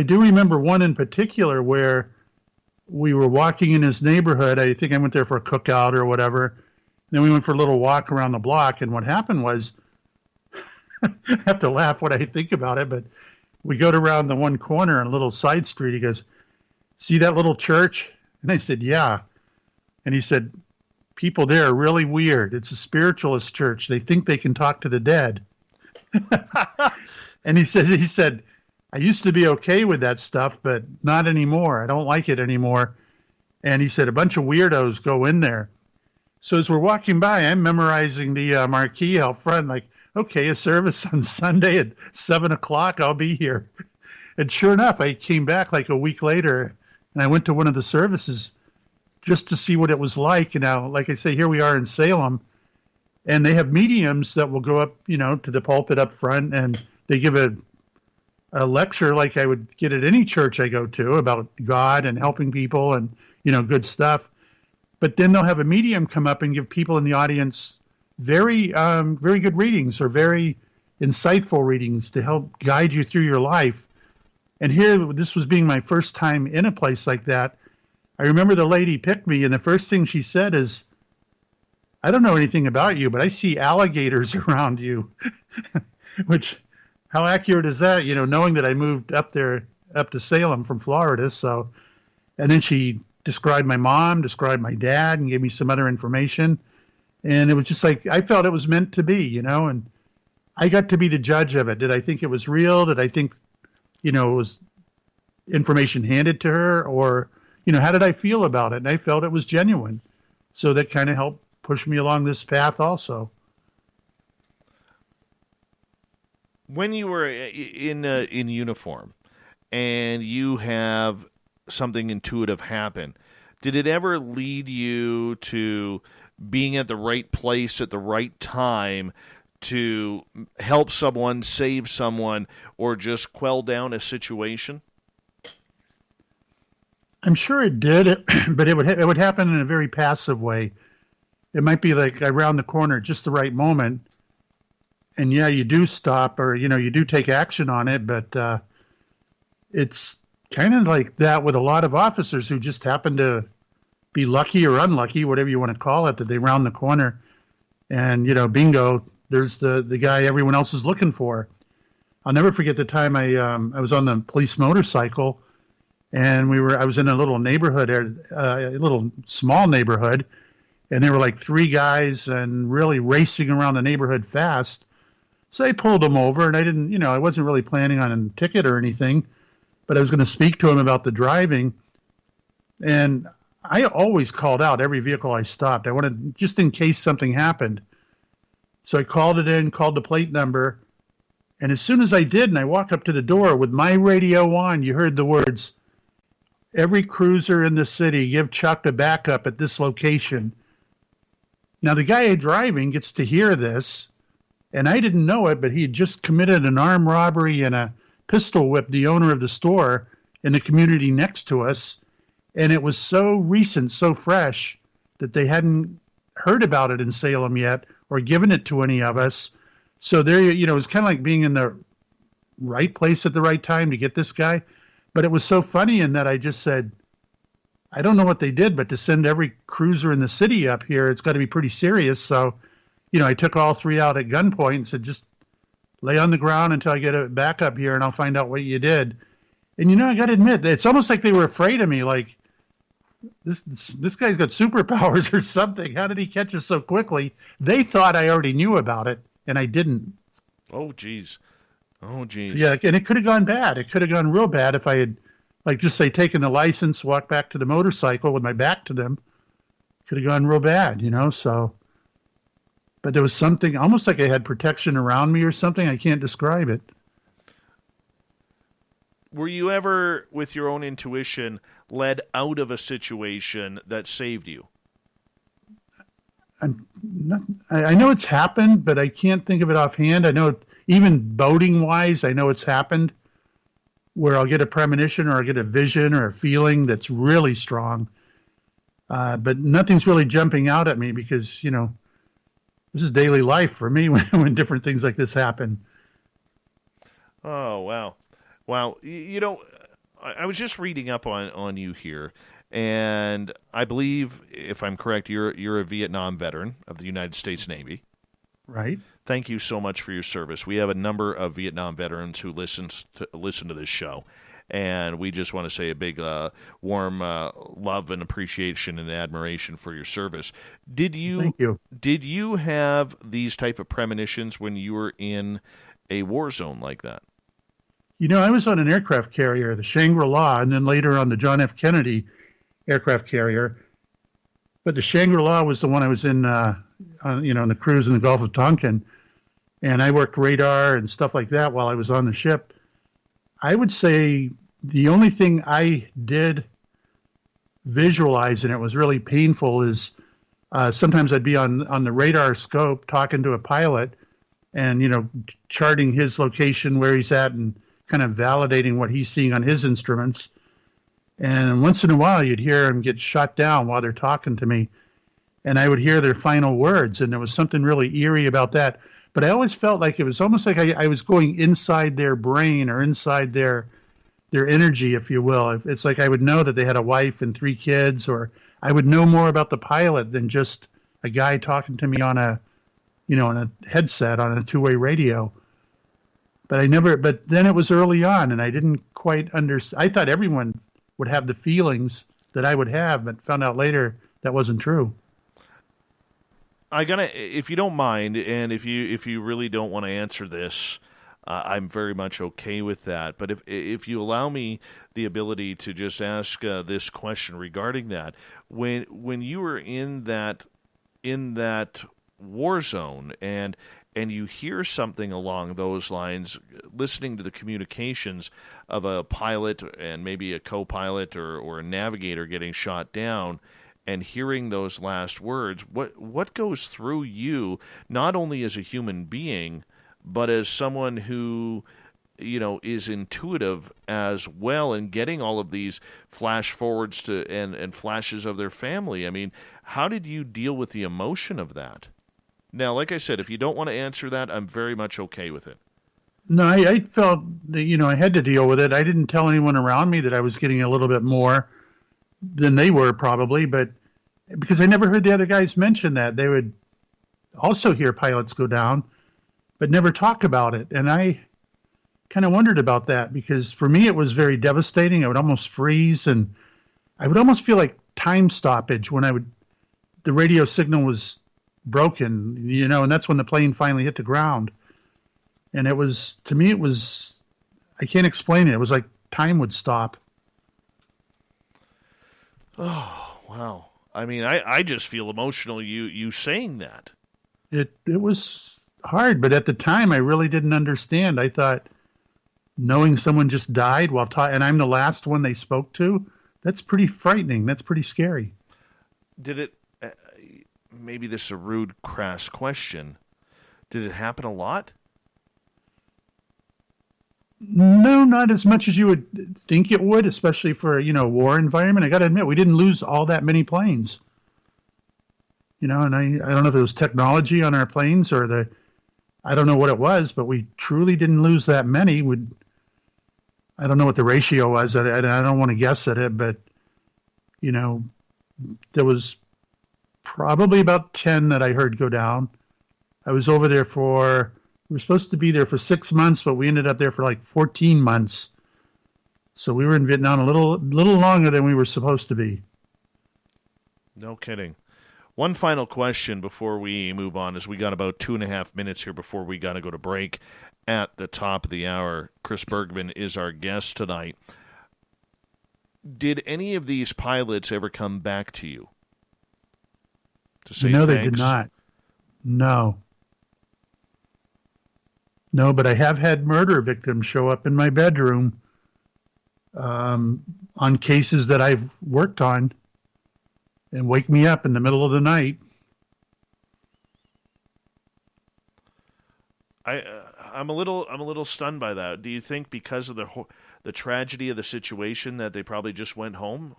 do remember one in particular where we were walking in his neighborhood. I think I went there for a cookout or whatever. Then we went for a little walk around the block. And what happened was, I have to laugh when I think about it, but we go around the one corner on a little side street. He goes, see that little church? And I said, yeah. And he said, people there are really weird. It's a spiritualist church. They think they can talk to the dead. And he said, I used to be okay with that stuff, but not anymore. I don't like it anymore. And he said, a bunch of weirdos go in there. So as we're walking by, I'm memorizing the marquee out front, like, okay, a service on Sunday at 7:00, I'll be here. And sure enough, I came back like a week later, and I went to one of the services just to see what it was like. And now, like I say, here we are in Salem, and they have mediums that will go up, to the pulpit up front, and they give a lecture like I would get at any church I go to about God and helping people and, good stuff. But then they'll have a medium come up and give people in the audience very good readings, or very insightful readings to help guide you through your life. And here, this was being my first time in a place like that. I remember the lady picked me, and the first thing she said is, I don't know anything about you, but I see alligators around you. Which, how accurate is that? Knowing that I moved up to Salem from Florida. So, and then she described my mom, described my dad, and gave me some other information. And it was just like, I felt it was meant to be, and I got to be the judge of it. Did I think it was real? Did I think, it was information handed to her? Or, how did I feel about it? And I felt it was genuine. So that kind of helped push me along this path also. When you were in uniform and you have something intuitive happen, did it ever lead you to being at the right place at the right time to help someone, save someone, or just quell down a situation? I'm sure it did, but it would happen in a very passive way. It might be like I round the corner at just the right moment, and yeah, you do stop, or you do take action on it, but it's kind of like that with a lot of officers who just happen to be lucky or unlucky, whatever you want to call it, that they round the corner. And, bingo, there's the guy everyone else is looking for. I'll never forget the time I was on the police motorcycle, and I was in a little neighborhood, a little small neighborhood, and there were like three guys and really racing around the neighborhood fast. So I pulled them over, and I wasn't really planning on a ticket or anything, but I was going to speak to him about the driving. And I always called out every vehicle I stopped. I wanted, just in case something happened. So I called the plate number. And as soon as I did, and I walked up to the door with my radio on, you heard the words, "Every cruiser in the city, give Chuck a backup at this location." Now, the guy driving gets to hear this, and I didn't know it, but he had just committed an armed robbery and a pistol whipped the owner of the store in the community next to us. And it was so recent, so fresh, that they hadn't heard about it in Salem yet or given it to any of us. So there, it was kind of like being in the right place at the right time to get this guy. But it was so funny in that I just said, I don't know what they did, but to send every cruiser in the city up here, it's got to be pretty serious. So, I took all three out at gunpoint and said, just lay on the ground until I get it back up here and I'll find out what you did. And, I got to admit, it's almost like they were afraid of me. Like, this guy's got superpowers or something. How did he catch us so quickly? They thought I already knew about it, and I didn't. Oh, geez. Yeah, and it could have gone bad. It could have gone real bad if I had, just say, taken the license, walked back to the motorcycle with my back to them. Could have gone real bad, so. But there was something, almost like I had protection around me or something. I can't describe it. Were you ever, with your own intuition, led out of a situation that saved you? I know it's happened, but I can't think of it offhand. I know, even boating-wise, I know it's happened, where I'll get a premonition or I'll get a vision or a feeling that's really strong. But nothing's really jumping out at me because, this is daily life for me when different things like this happen. Oh, wow. Wow. I was just reading up on you here, and I believe, if I'm correct, you're a Vietnam veteran of the United States Navy. Right. Thank you so much for your service. We have a number of Vietnam veterans who listen to this show, and we just want to say a big, warm love and appreciation and admiration for your service. Thank you. Did you have these type of premonitions when you were in a war zone like that? I was on an aircraft carrier, the Shangri-La, and then later on the John F. Kennedy aircraft carrier. But the Shangri-La was the one I was in, in the cruise in the Gulf of Tonkin. And I worked radar and stuff like that while I was on the ship. I would say the only thing I did visualize, and it was really painful, is sometimes I'd be on the radar scope talking to a pilot and, charting his location, where he's at, and kind of validating what he's seeing on his instruments. And once in a while, you'd hear him get shot down while they're talking to me. And I would hear their final words, and there was something really eerie about that. But I always felt like it was almost like I was going inside their brain or inside their energy, if you will. It's like I would know that they had a wife and 3 kids, or I would know more about the pilot than just a guy talking to me on a headset on a 2-way radio. But then it was early on, and I didn't quite understand. I thought everyone would have the feelings that I would have, but found out later that wasn't true. If you don't mind, and if you really don't want to answer this, I'm very much okay with that. But if you allow me the ability to just ask this question regarding that, when you were in that war zone and you hear something along those lines, listening to the communications of a pilot and maybe a co-pilot or a navigator getting shot down, and hearing those last words, what goes through you, not only as a human being, but as someone who, is intuitive as well, and getting all of these flash forwards to and flashes of their family? I mean, how did you deal with the emotion of that? Now, like I said, if you don't want to answer that, I'm very much okay with it. No, I felt that, I had to deal with it. I didn't tell anyone around me that I was getting a little bit more than they were, probably, but because I never heard the other guys mention that. They would, also hear pilots go down, but never talk about it. And I kind of wondered about that because for me it was very devastating. I would almost freeze, and I would almost feel like time stoppage when the radio signal was broken, and that's when the plane finally hit the ground. And to me, I can't explain it. It was like time would stop. Oh, wow. I mean, I just feel emotional you saying that. It was hard, but at the time I really didn't understand. I thought knowing someone just died while and I'm the last one they spoke to, that's pretty frightening. That's pretty scary. Did it, maybe this is a rude, crass question, did it happen a lot? No, not as much as you would think it would, especially for, a war environment. I got to admit, we didn't lose all that many planes. And I don't know if it was technology on our planes or I don't know what it was, but we truly didn't lose that many. I don't know what the ratio was. I don't want to guess at it, but, there was probably about 10 that I heard go down. I was over there we were supposed to be there for 6 months, but we ended up there for like 14 months. So we were in Vietnam a little longer than we were supposed to be. No kidding. One final question before we move on, as we got about 2.5 minutes here before we got to go to break at the top of the hour. Chris Bergman is our guest tonight. Did any of these pilots ever come back to you to say No, thanks? they did not. No, but I have had murder victims show up in my bedroom on cases that I've worked on and wake me up in the middle of the night. I'm a little stunned by that. Do you think because of the tragedy of the situation that they probably just went home?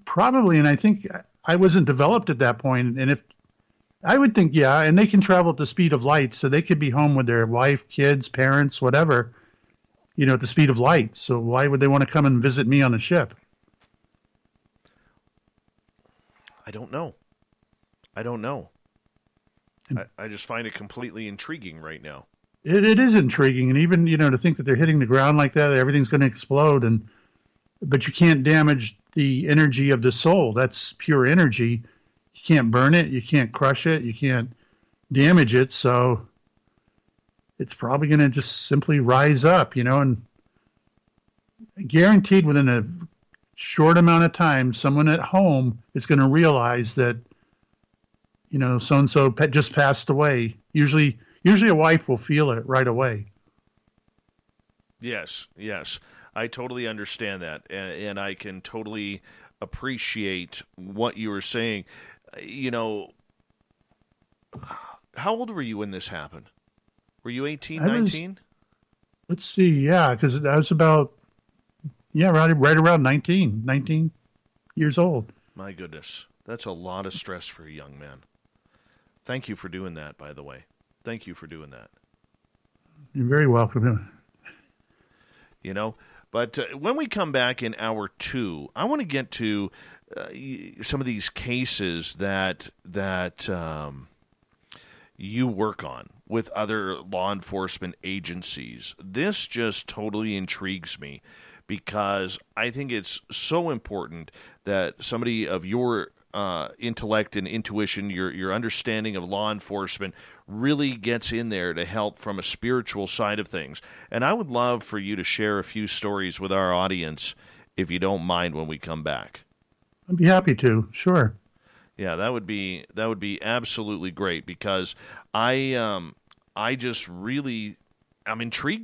Probably, and I think I wasn't developed at that point. And if I would think, yeah, and they can travel at the speed of light, so they could be home with their wife, kids, parents, whatever, at the speed of light. So why would they want to come and visit me on a ship? I don't know. I just find it completely intriguing right now. It is intriguing, and even to think that they're hitting the ground like that, everything's going to explode, but you can't damage the energy of the soul. That's pure energy. You can't burn it. You can't crush it. You can't damage it. So it's probably going to just simply rise up, and guaranteed within a short amount of time, someone at home is going to realize that, so-and-so just passed away. Usually a wife will feel it right away. Yes. I totally understand that, and I can totally appreciate what you were saying. How old were you when this happened? Were you 18, 19? Let's see, yeah, because I was about, right around 19 years old. My goodness, that's a lot of stress for a young man. Thank you for doing that, by the way. Thank you for doing that. You're very welcome. But when we come back in hour 2, I want to get to some of these cases that you work on with other law enforcement agencies. This just totally intrigues me because I think it's so important that somebody of your intellect and intuition, your understanding of law enforcement really gets in there to help from a spiritual side of things. And I would love for you to share a few stories with our audience, if you don't mind, when we come back. I'd be happy to, sure. Yeah, that would be absolutely great because I'm intrigued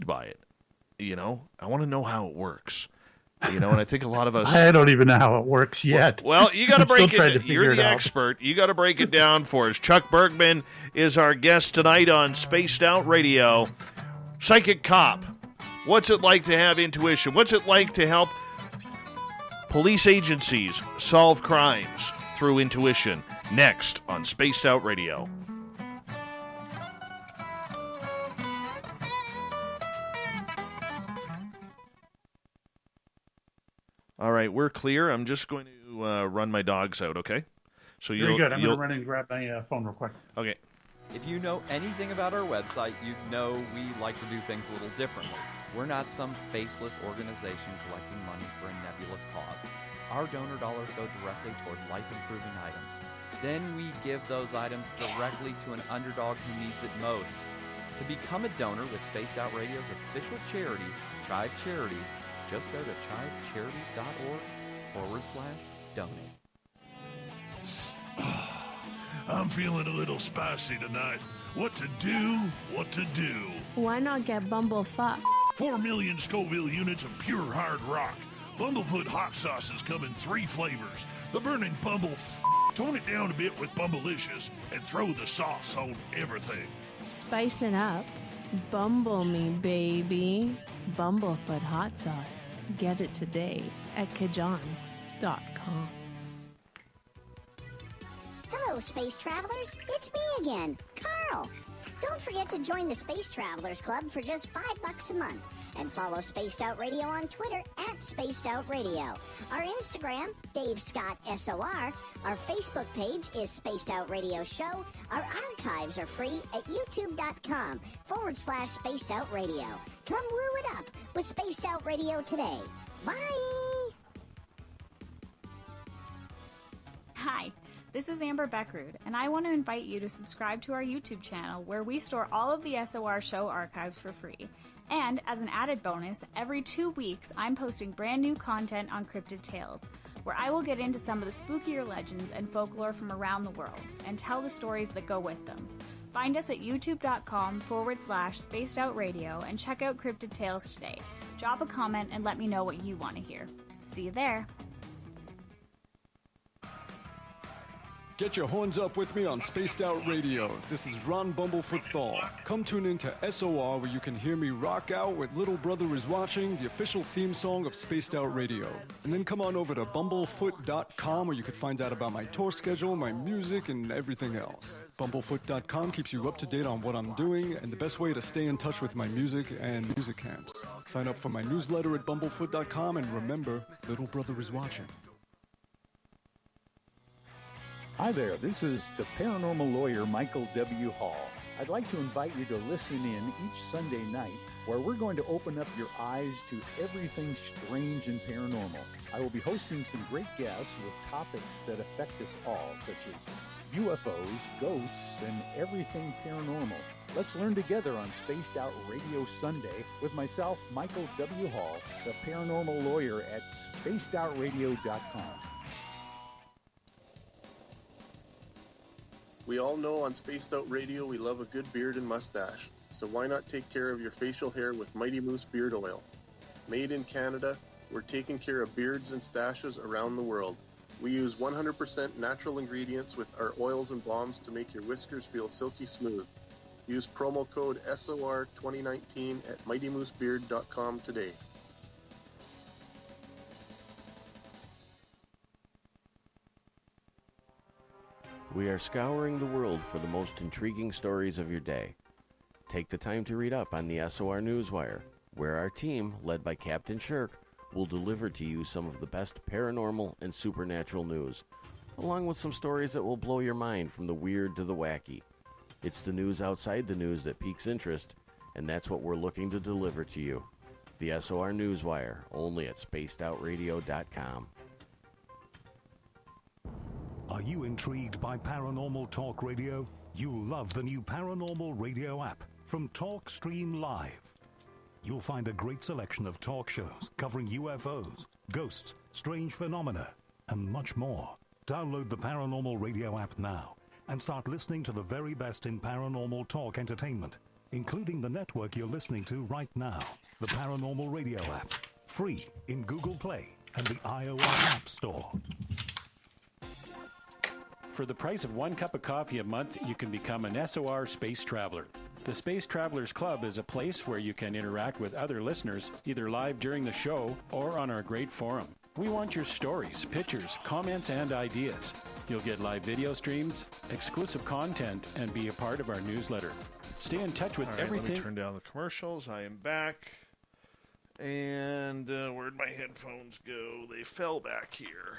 by it. I want to know how it works. And I think a lot of us... I don't even know how it works yet. Well, you got to break it. You're the expert. You got to break it down for us. Chuck Bergman is our guest tonight on Spaced Out Radio. Psychic Cop. What's it like to have intuition? What's it like to help police agencies solve crimes through intuition? Next on Spaced Out Radio. All right, we're clear. I'm just going to run my dogs out, okay? So Very good. I'm going to run and grab my phone real quick. Okay. If you know anything about our website, you'd know we like to do things a little differently. We're not some faceless organization collecting money for a nebulous cause. Our donor dollars go directly toward life-improving items. Then we give those items directly to an underdog who needs it most. To become a donor with Spaced Out Radio's official charity, Chive Charities, just go to chivecharities.org/donate. I'm feeling a little spicy tonight. What to do? Why not get Bumblefuck? 4 million Scoville units of pure hard rock. Bumblefoot hot sauces come in 3 flavors. The burning Bumble. Tone it down a bit with Bumblicious and throw the sauce on everything. Spice it up. Bumble me, baby. Bumblefoot hot sauce. Get it today at kajans.com. Hello, space travelers. It's me again, Carl. Don't forget to join the Space Travelers Club for just $5 a month. And follow Spaced Out Radio on Twitter at Spaced Out Radio. Our Instagram, Dave Scott SOR. Our Facebook page is Spaced Out Radio Show. Our archives are free at youtube.com/Spaced Out Radio. Come woo it up with Spaced Out Radio today. Bye! Hi. This is Amber Beckrud, and I want to invite you to subscribe to our YouTube channel where we store all of the SOR show archives for free. And as an added bonus, every 2 weeks I'm posting brand new content on Cryptid Tales, where I will get into some of the spookier legends and folklore from around the world and tell the stories that go with them. Find us at youtube.com/Spaced Out Radio and check out Cryptid Tales today. Drop a comment and let me know what you want to hear. See you there. Get your horns up with me on Spaced Out Radio. This is Ron Bumblefoot Thal. Come tune in to SOR where you can hear me rock out with Little Brother Is Watching, the official theme song of Spaced Out Radio. And then come on over to bumblefoot.com where you can find out about my tour schedule, my music, and everything else. Bumblefoot.com keeps you up to date on what I'm doing and the best way to stay in touch with my music and music camps. Sign up for my newsletter at bumblefoot.com and remember, Little Brother Is Watching. Hi there, this is the paranormal lawyer Michael W. Hall. I'd like to invite you to listen in each Sunday night where we're going to open up your eyes to everything strange and paranormal. I will be hosting some great guests with topics that affect us all, such as UFOs, ghosts, and everything paranormal. Let's learn together on Spaced Out Radio Sunday with myself, Michael W. Hall, the paranormal lawyer at spacedoutradio.com. We all know on Spaced Out Radio we love a good beard and mustache, so why not take care of your facial hair with Mighty Moose Beard Oil? Made in Canada, we're taking care of beards and stashes around the world. We use 100% natural ingredients with our oils and balms to make your whiskers feel silky smooth. Use promo code SOR2019 at MightyMooseBeard.com today. We are scouring the world for the most intriguing stories of your day. Take the time to read up on the SOR Newswire, where our team, led by Captain Shirk, will deliver to you some of the best paranormal and supernatural news, along with some stories that will blow your mind from the weird to the wacky. It's the news outside the news that piques interest, and that's what we're looking to deliver to you. The SOR Newswire, only at spacedoutradio.com. Are you intrigued by Paranormal Talk Radio? You'll love the new Paranormal Radio app from TalkStream Live. You'll find a great selection of talk shows covering UFOs, ghosts, strange phenomena, and much more. Download the Paranormal Radio app now and start listening to the very best in paranormal talk entertainment, including the network you're listening to right now, the Paranormal Radio app. Free in Google Play and the iOS App Store. For the price of 1 cup of coffee a month, you can become an SOR Space Traveler. The Space Travelers Club is a place where you can interact with other listeners, either live during the show or on our great forum. We want your stories, pictures, comments, and ideas. You'll get live video streams, exclusive content, and be a part of our newsletter. Stay in touch with everything. Let me turn down the commercials. I am back. And where'd my headphones go? They fell back here.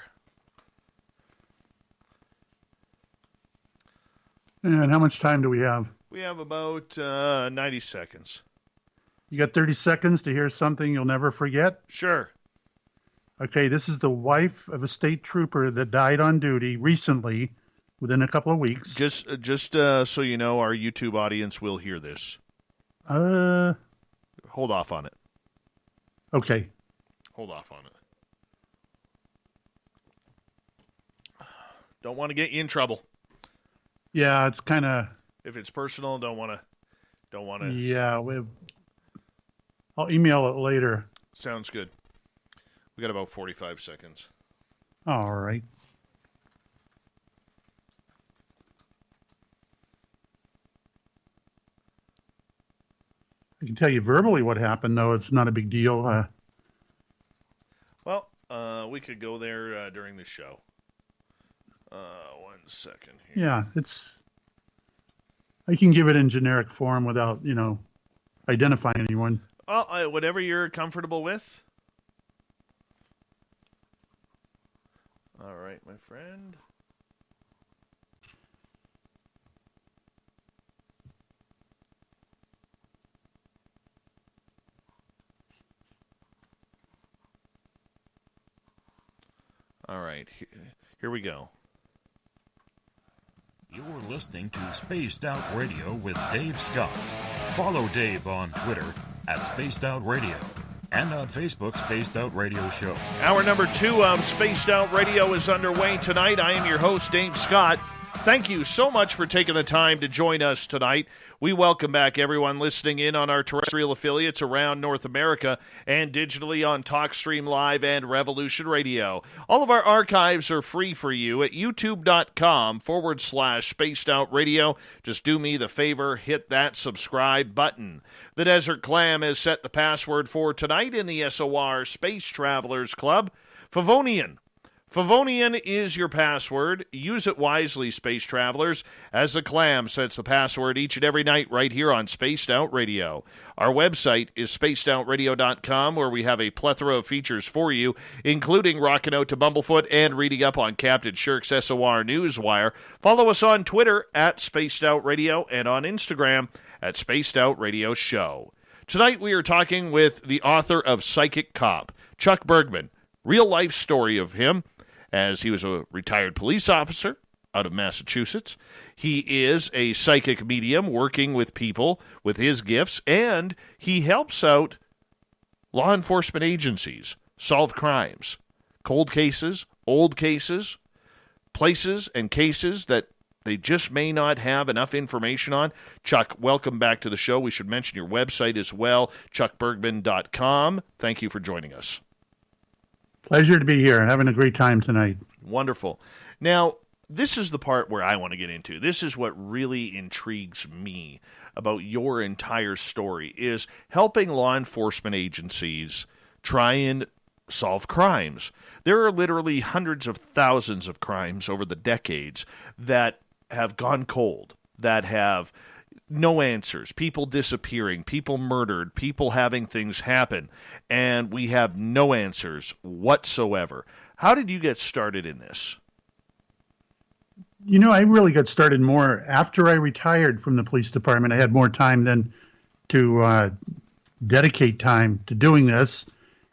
And how much time do we have? We have about 90 seconds. You got 30 seconds to hear something you'll never forget? Sure. Okay, this is the wife of a state trooper that died on duty recently, within a couple of weeks. Just so you know, our YouTube audience will hear this. Hold off on it. Okay. Hold off on it. Don't want to get you in trouble. Yeah, it's kind of... If it's personal, don't want to... Yeah, I'll email it later. Sounds good. We got about 45 seconds. All right. I can tell you verbally what happened, though. It's not a big deal. Well, we could go there during the show. 1 second here. Yeah, I can give it in generic form without, identifying anyone. Well, whatever you're comfortable with. All right, my friend. All right, here we go. You're listening to Spaced Out Radio with Dave Scott. Follow Dave on Twitter at Spaced Out Radio and on Facebook, Spaced Out Radio Show. Hour number 2 of Spaced Out Radio is underway tonight. I am your host, Dave Scott. Thank you so much for taking the time to join us tonight. We welcome back everyone listening in on our terrestrial affiliates around North America and digitally on TalkStream Live and Revolution Radio. All of our archives are free for you at youtube.com/Spaced Out Radio. Just do me the favor, hit that subscribe button. The Desert Clam has set the password for tonight in the SOR Space Travelers Club. Favonian. Favonian is your password. Use it wisely, space travelers, as the Clam sets the password each and every night right here on Spaced Out Radio. Our website is spacedoutradio.com, where we have a plethora of features for you, including rocking out to Bumblefoot and reading up on Captain Shirk's SOR Newswire. Follow us on Twitter at Spaced Out Radio and on Instagram at Spaced Out Radio Show. Tonight we are talking with the author of Psychic Cop, Chuck Bergman. Real-life story of him, as he was a retired police officer out of Massachusetts. He is a psychic medium working with people with his gifts, and he helps out law enforcement agencies solve crimes, cold cases, old cases, places and cases that they just may not have enough information on. Chuck, welcome back to the show. We should mention your website as well, chuckbergman.com. Thank you for joining us. Pleasure to be here and having a great time tonight. Wonderful. Now, this is the part where I want to get into. This is what really intrigues me about your entire story, is helping law enforcement agencies try and solve crimes. There are literally hundreds of thousands of crimes over the decades that have gone cold, that have no answers, people disappearing, people murdered, people having things happen, and we have no answers whatsoever. How did you get started in this? I really got started more after I retired from the police department. I had more time then to dedicate time to doing this,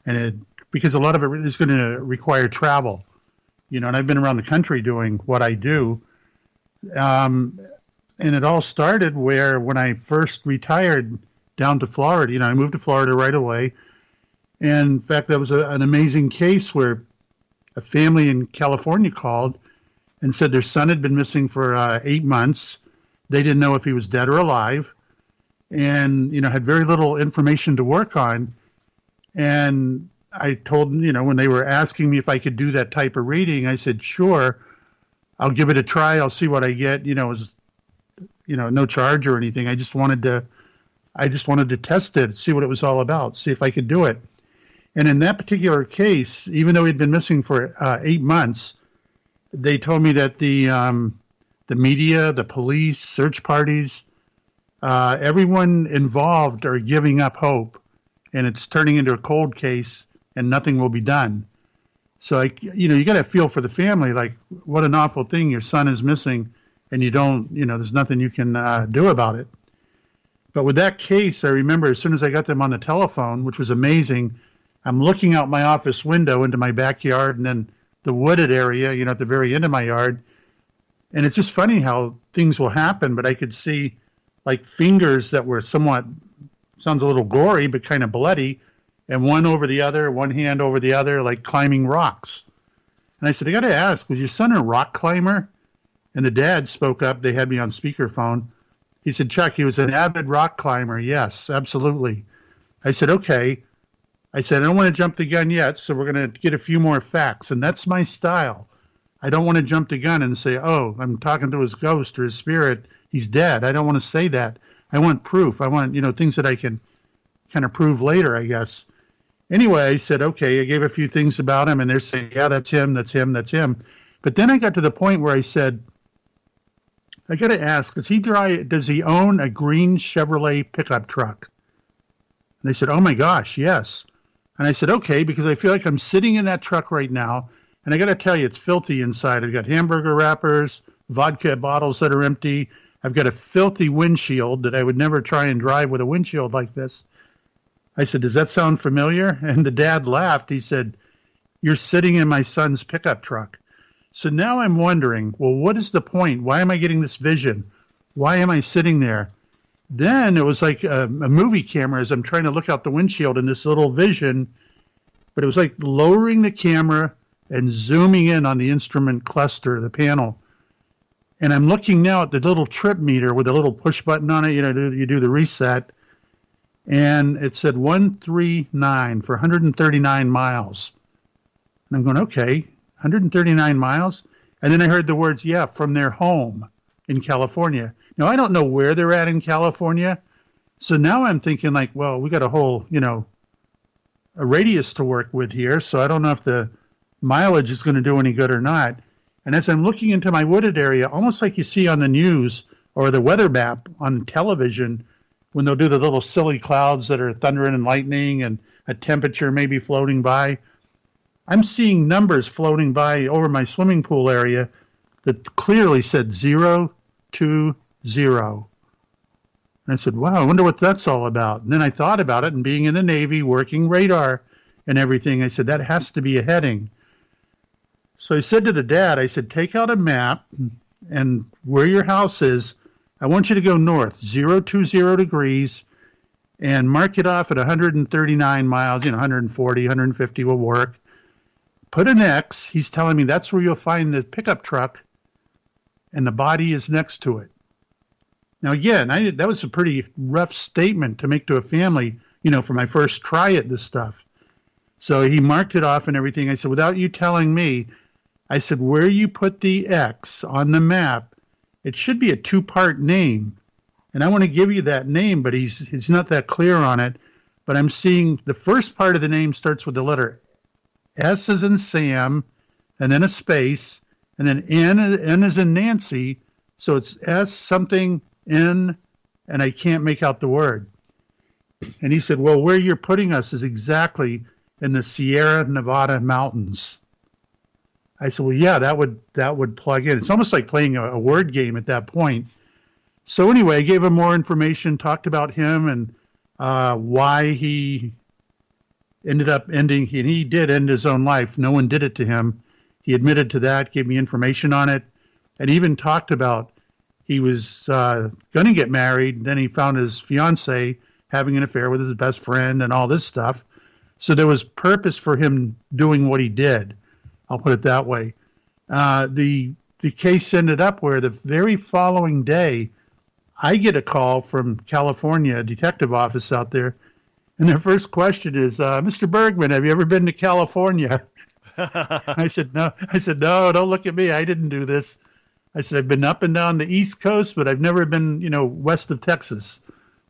and because a lot of it is going to require travel, and I've been around the country doing what I do. And it all started when I first retired down to Florida. I moved to Florida right away. And in fact, that was an amazing case where a family in California called and said their son had been missing for 8 months. They didn't know if he was dead or alive, and had very little information to work on. And I told them, when they were asking me if I could do that type of reading, I said, sure, I'll give it a try. I'll see what I get. It was no charge or anything. I just wanted to test it, see what it was all about, see if I could do it. And in that particular case, even though he'd been missing for 8 months, they told me that the media, the police, search parties, everyone involved are giving up hope, and it's turning into a cold case, and nothing will be done. So, you got to feel for the family, like, what an awful thing. Your son is missing, and you don't, there's nothing you can do about it. But with that case, I remember as soon as I got them on the telephone, which was amazing, I'm looking out my office window into my backyard and then the wooded area, at the very end of my yard. And it's just funny how things will happen, but I could see like fingers that were somewhat, sounds a little gory, but kind of bloody, and one over the other, one hand over the other, like climbing rocks. And I said, I got to ask, was your son a rock climber? And the dad spoke up. They had me on speakerphone. He said, Chuck, he was an avid rock climber. Yes, absolutely. I said, okay. I said, I don't want to jump the gun yet, so we're going to get a few more facts. And that's my style. I don't want to jump the gun and say, oh, I'm talking to his ghost or his spirit. He's dead. I don't want to say that. I want proof. I want, things that I can kind of prove later, I guess. Anyway, I said, okay, I gave a few things about him, and they're saying, yeah, that's him, that's him, that's him. But then I got to the point where I said, I got to ask, does he own a green Chevrolet pickup truck? And they said, oh my gosh, yes. And I said, okay, because I feel like I'm sitting in that truck right now, and I got to tell you, it's filthy inside. I've got hamburger wrappers, vodka bottles that are empty. I've got a filthy windshield that I would never try and drive with a windshield like this. I said, does that sound familiar? And the dad laughed. He said, you're sitting in my son's pickup truck. So now I'm wondering, well, what is the point? Why am I getting this vision? Why am I sitting there? Then it was like a movie camera as I'm trying to look out the windshield in this little vision, but it was like lowering the camera and zooming in on the instrument cluster, the panel. And I'm looking now at the little trip meter with a little push button on it. You do the reset. And it said 139 for 139 miles. And I'm going, okay, 139 miles? And then I heard the words, yeah, from their home in California. Now, I don't know where they're at in California. So now I'm thinking like, well, we got a whole, a radius to work with here. So I don't know if the mileage is going to do any good or not. And as I'm looking into my wooded area, almost like you see on the news or the weather map on television, when they'll do the little silly clouds that are thundering and lightning and a temperature maybe floating by, I'm seeing numbers floating by over my swimming pool area that clearly said 020. And I said, wow, I wonder what that's all about. And then I thought about it, and being in the Navy, working radar and everything, I said, that has to be a heading. So I said to the dad, I said, take out a map, and where your house is, I want you to go north, 020 degrees, and mark it off at 139 miles, 140, 150 will work. Put an X. He's telling me that's where you'll find the pickup truck, and the body is next to it. Now, again, that was a pretty rough statement to make to a family, for my first try at this stuff. So he marked it off and everything. I said, without you telling me, I said, where you put the X on the map, it should be a two-part name. And I want to give you that name, but he's not that clear on it. But I'm seeing the first part of the name starts with the letter S as in Sam, and then a space, and then N as in Nancy. So it's S something N, and I can't make out the word. And he said, well, where you're putting us is exactly in the Sierra Nevada mountains. I said, well, yeah, that would plug in. It's almost like playing a word game at that point. So anyway, I gave him more information, talked about him and why he ended up ending, and he did end his own life. No one did it to him. He admitted to that, gave me information on it, and even talked about he was going to get married. Then he found his fiance having an affair with his best friend and all this stuff. So there was purpose for him doing what he did. I'll put it that way. The case ended up where the very following day, I get a call from California, a detective office out there, and their first question is, Mr. Bergman, have you ever been to California? I said, no. I said, no, don't look at me. I didn't do this. I said, I've been up and down the East Coast, but I've never been, west of Texas.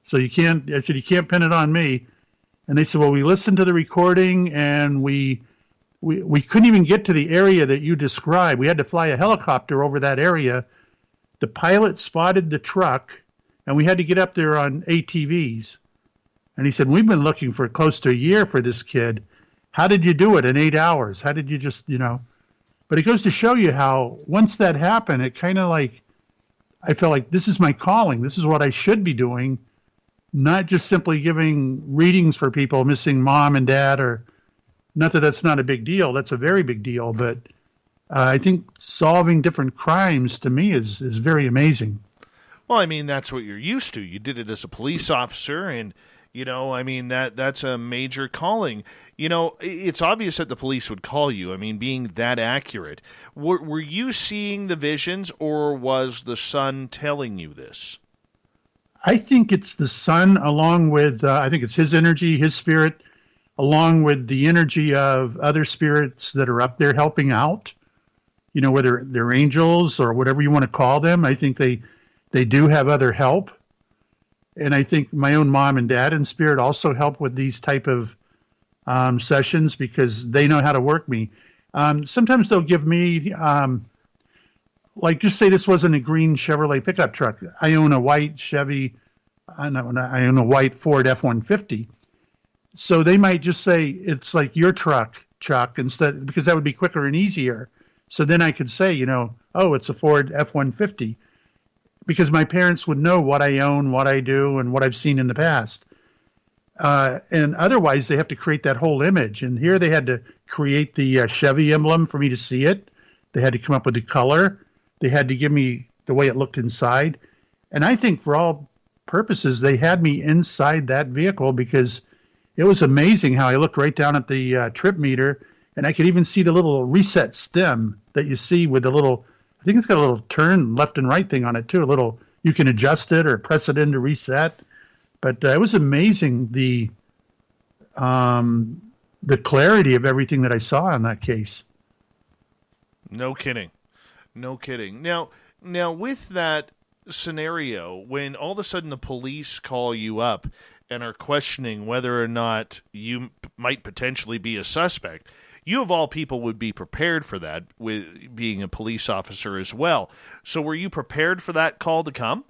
So you can't pin it on me. And they said, well, we listened to the recording, and we couldn't even get to the area that you described. We had to fly a helicopter over that area. The pilot spotted the truck, and we had to get up there on ATVs. And he said, we've been looking for close to a year for this kid. How did you do it in 8 hours? How did you just, But it goes to show you how once that happened, it kind of like I felt like this is my calling. This is what I should be doing, not just simply giving readings for people missing mom and dad, or not that that's not a big deal. That's a very big deal. But I think solving different crimes to me is very amazing. Well, I mean, that's what you're used to. You did it as a police officer, and, I mean, that's a major calling. It's obvious that the police would call you. I mean, being that accurate. Were you seeing the visions, or was the son telling you this? I think it's the son, along with, I think it's his energy, his spirit, along with the energy of other spirits that are up there helping out, whether they're angels or whatever you want to call them. I think they do have other help. And I think my own mom and dad in spirit also help with these type of sessions, because they know how to work me. Sometimes they'll give me, like, just say this wasn't a green Chevrolet pickup truck. I own a white Chevy, I own a white Ford F-150. So they might just say, it's like your truck, Chuck, instead, because that would be quicker and easier. So then I could say, oh, it's a Ford F-150. Because my parents would know what I own, what I do, and what I've seen in the past. And otherwise, they have to create that whole image. And here they had to create the Chevy emblem for me to see it. They had to come up with the color. They had to give me the way it looked inside. And I think for all purposes, they had me inside that vehicle, because it was amazing how I looked right down at the trip meter, and I could even see the little reset stem that you see with the little, I think it's got a little turn left and right thing on it too. You can adjust it or press it in to reset. But it was amazing the clarity of everything that I saw in that case. No kidding. Now with that scenario, when all of a sudden the police call you up and are questioning whether or not you might potentially be a suspect, you of all people would be prepared for that, with being a police officer as well. So were you prepared for that call to come?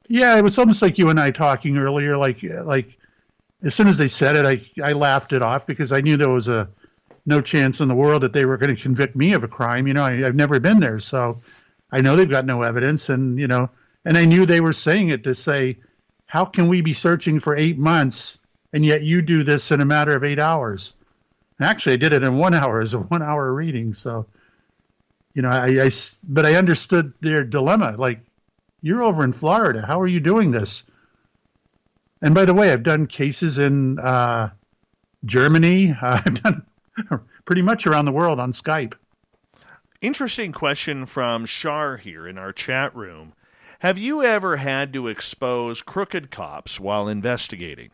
Yeah, it was almost like you and I talking earlier. Like as soon as they said it, I laughed it off, because I knew there was no chance in the world that they were going to convict me of a crime. I've never been there, so I know they've got no evidence. And, and I knew they were saying it to say, how can we be searching for 8 months and yet you do this in a matter of 8 hours? Actually, I did it in 1 hour as a 1 hour reading. So, but I understood their dilemma. Like, you're over in Florida. How are you doing this? And by the way, I've done cases in Germany. I've done pretty much around the world on Skype. Interesting question from Shar here in our chat room. Have you ever had to expose crooked cops while investigating?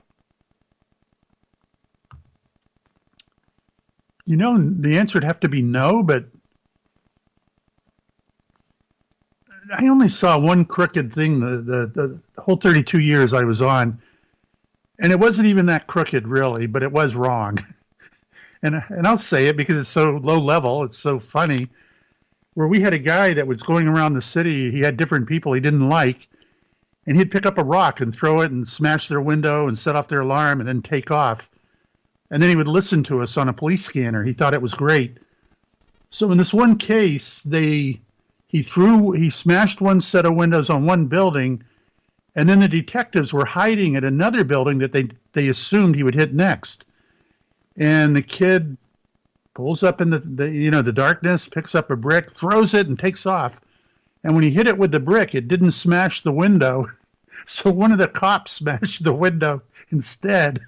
The answer would have to be no, but I only saw one crooked thing the whole 32 years I was on, and it wasn't even that crooked, really, but it was wrong. And I'll say it because it's so low level, it's so funny, where we had a guy that was going around the city. He had different people he didn't like, and he'd pick up a rock and throw it and smash their window and set off their alarm and then take off. And then he would listen to us on a police scanner. He thought it was great. So in this one case, he smashed one set of windows on one building, and then the detectives were hiding at another building that they assumed he would hit next. And the kid pulls up in the darkness, picks up a brick, throws it, and takes off. And when he hit it with the brick, it didn't smash the window. So one of the cops smashed the window instead.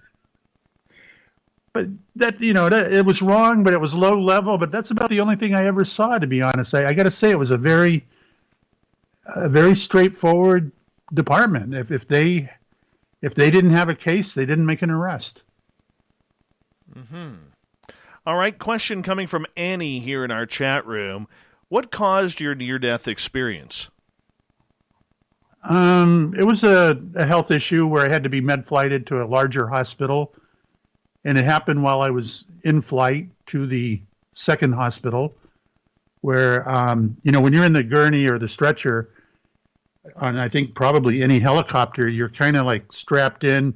But that, it was wrong, but it was low level. But that's about the only thing I ever saw, to be honest. I got to say, it was a very straightforward department. If they didn't have a case, they didn't make an arrest. Mm-hmm. All right, question coming from Annie here in our chat room. What caused your near-death experience? It was a health issue where I had to be med-flighted to a larger hospital. And it happened while I was in flight to the second hospital, where, when you're in the gurney or the stretcher, on I think probably any helicopter, you're kind of like strapped in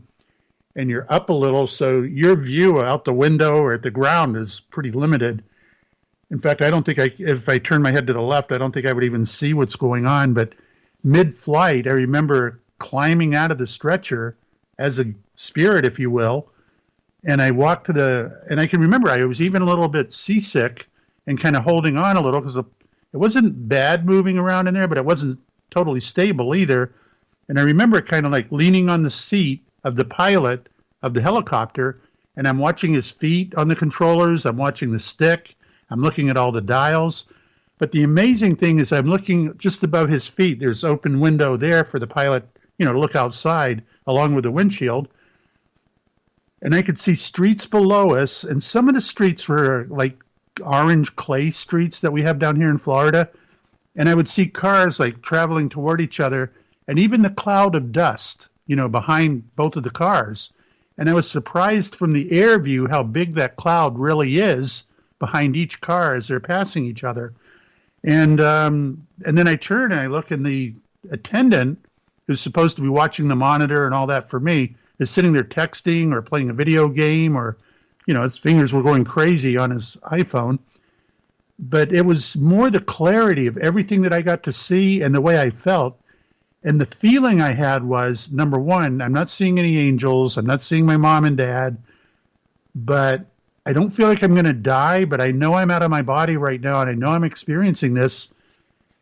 and you're up a little. So your view out the window or at the ground is pretty limited. In fact, I don't think if I turn my head to the left, I don't think I would even see what's going on. But mid-flight, I remember climbing out of the stretcher as a spirit, if you will, and I walked and I can remember I was even a little bit seasick and kind of holding on a little because it wasn't bad moving around in there, but it wasn't totally stable either. And I remember kind of like leaning on the seat of the pilot of the helicopter, and I'm watching his feet on the controllers. I'm watching the stick. I'm looking at all the dials. But the amazing thing is I'm looking just above his feet. There's open window there for the pilot, to look outside along with the windshield. And I could see streets below us, and some of the streets were like orange clay streets that we have down here in Florida. And I would see cars like traveling toward each other, and even the cloud of dust, behind both of the cars. And I was surprised from the air view how big that cloud really is behind each car as they're passing each other. And then I turn and I look, and the attendant, who's supposed to be watching the monitor and all that for me, is sitting there texting or playing a video game, or, his fingers were going crazy on his iPhone. But it was more the clarity of everything that I got to see and the way I felt. And the feeling I had was, number one, I'm not seeing any angels. I'm not seeing my mom and dad. But I don't feel like I'm going to die, but I know I'm out of my body right now, and I know I'm experiencing this.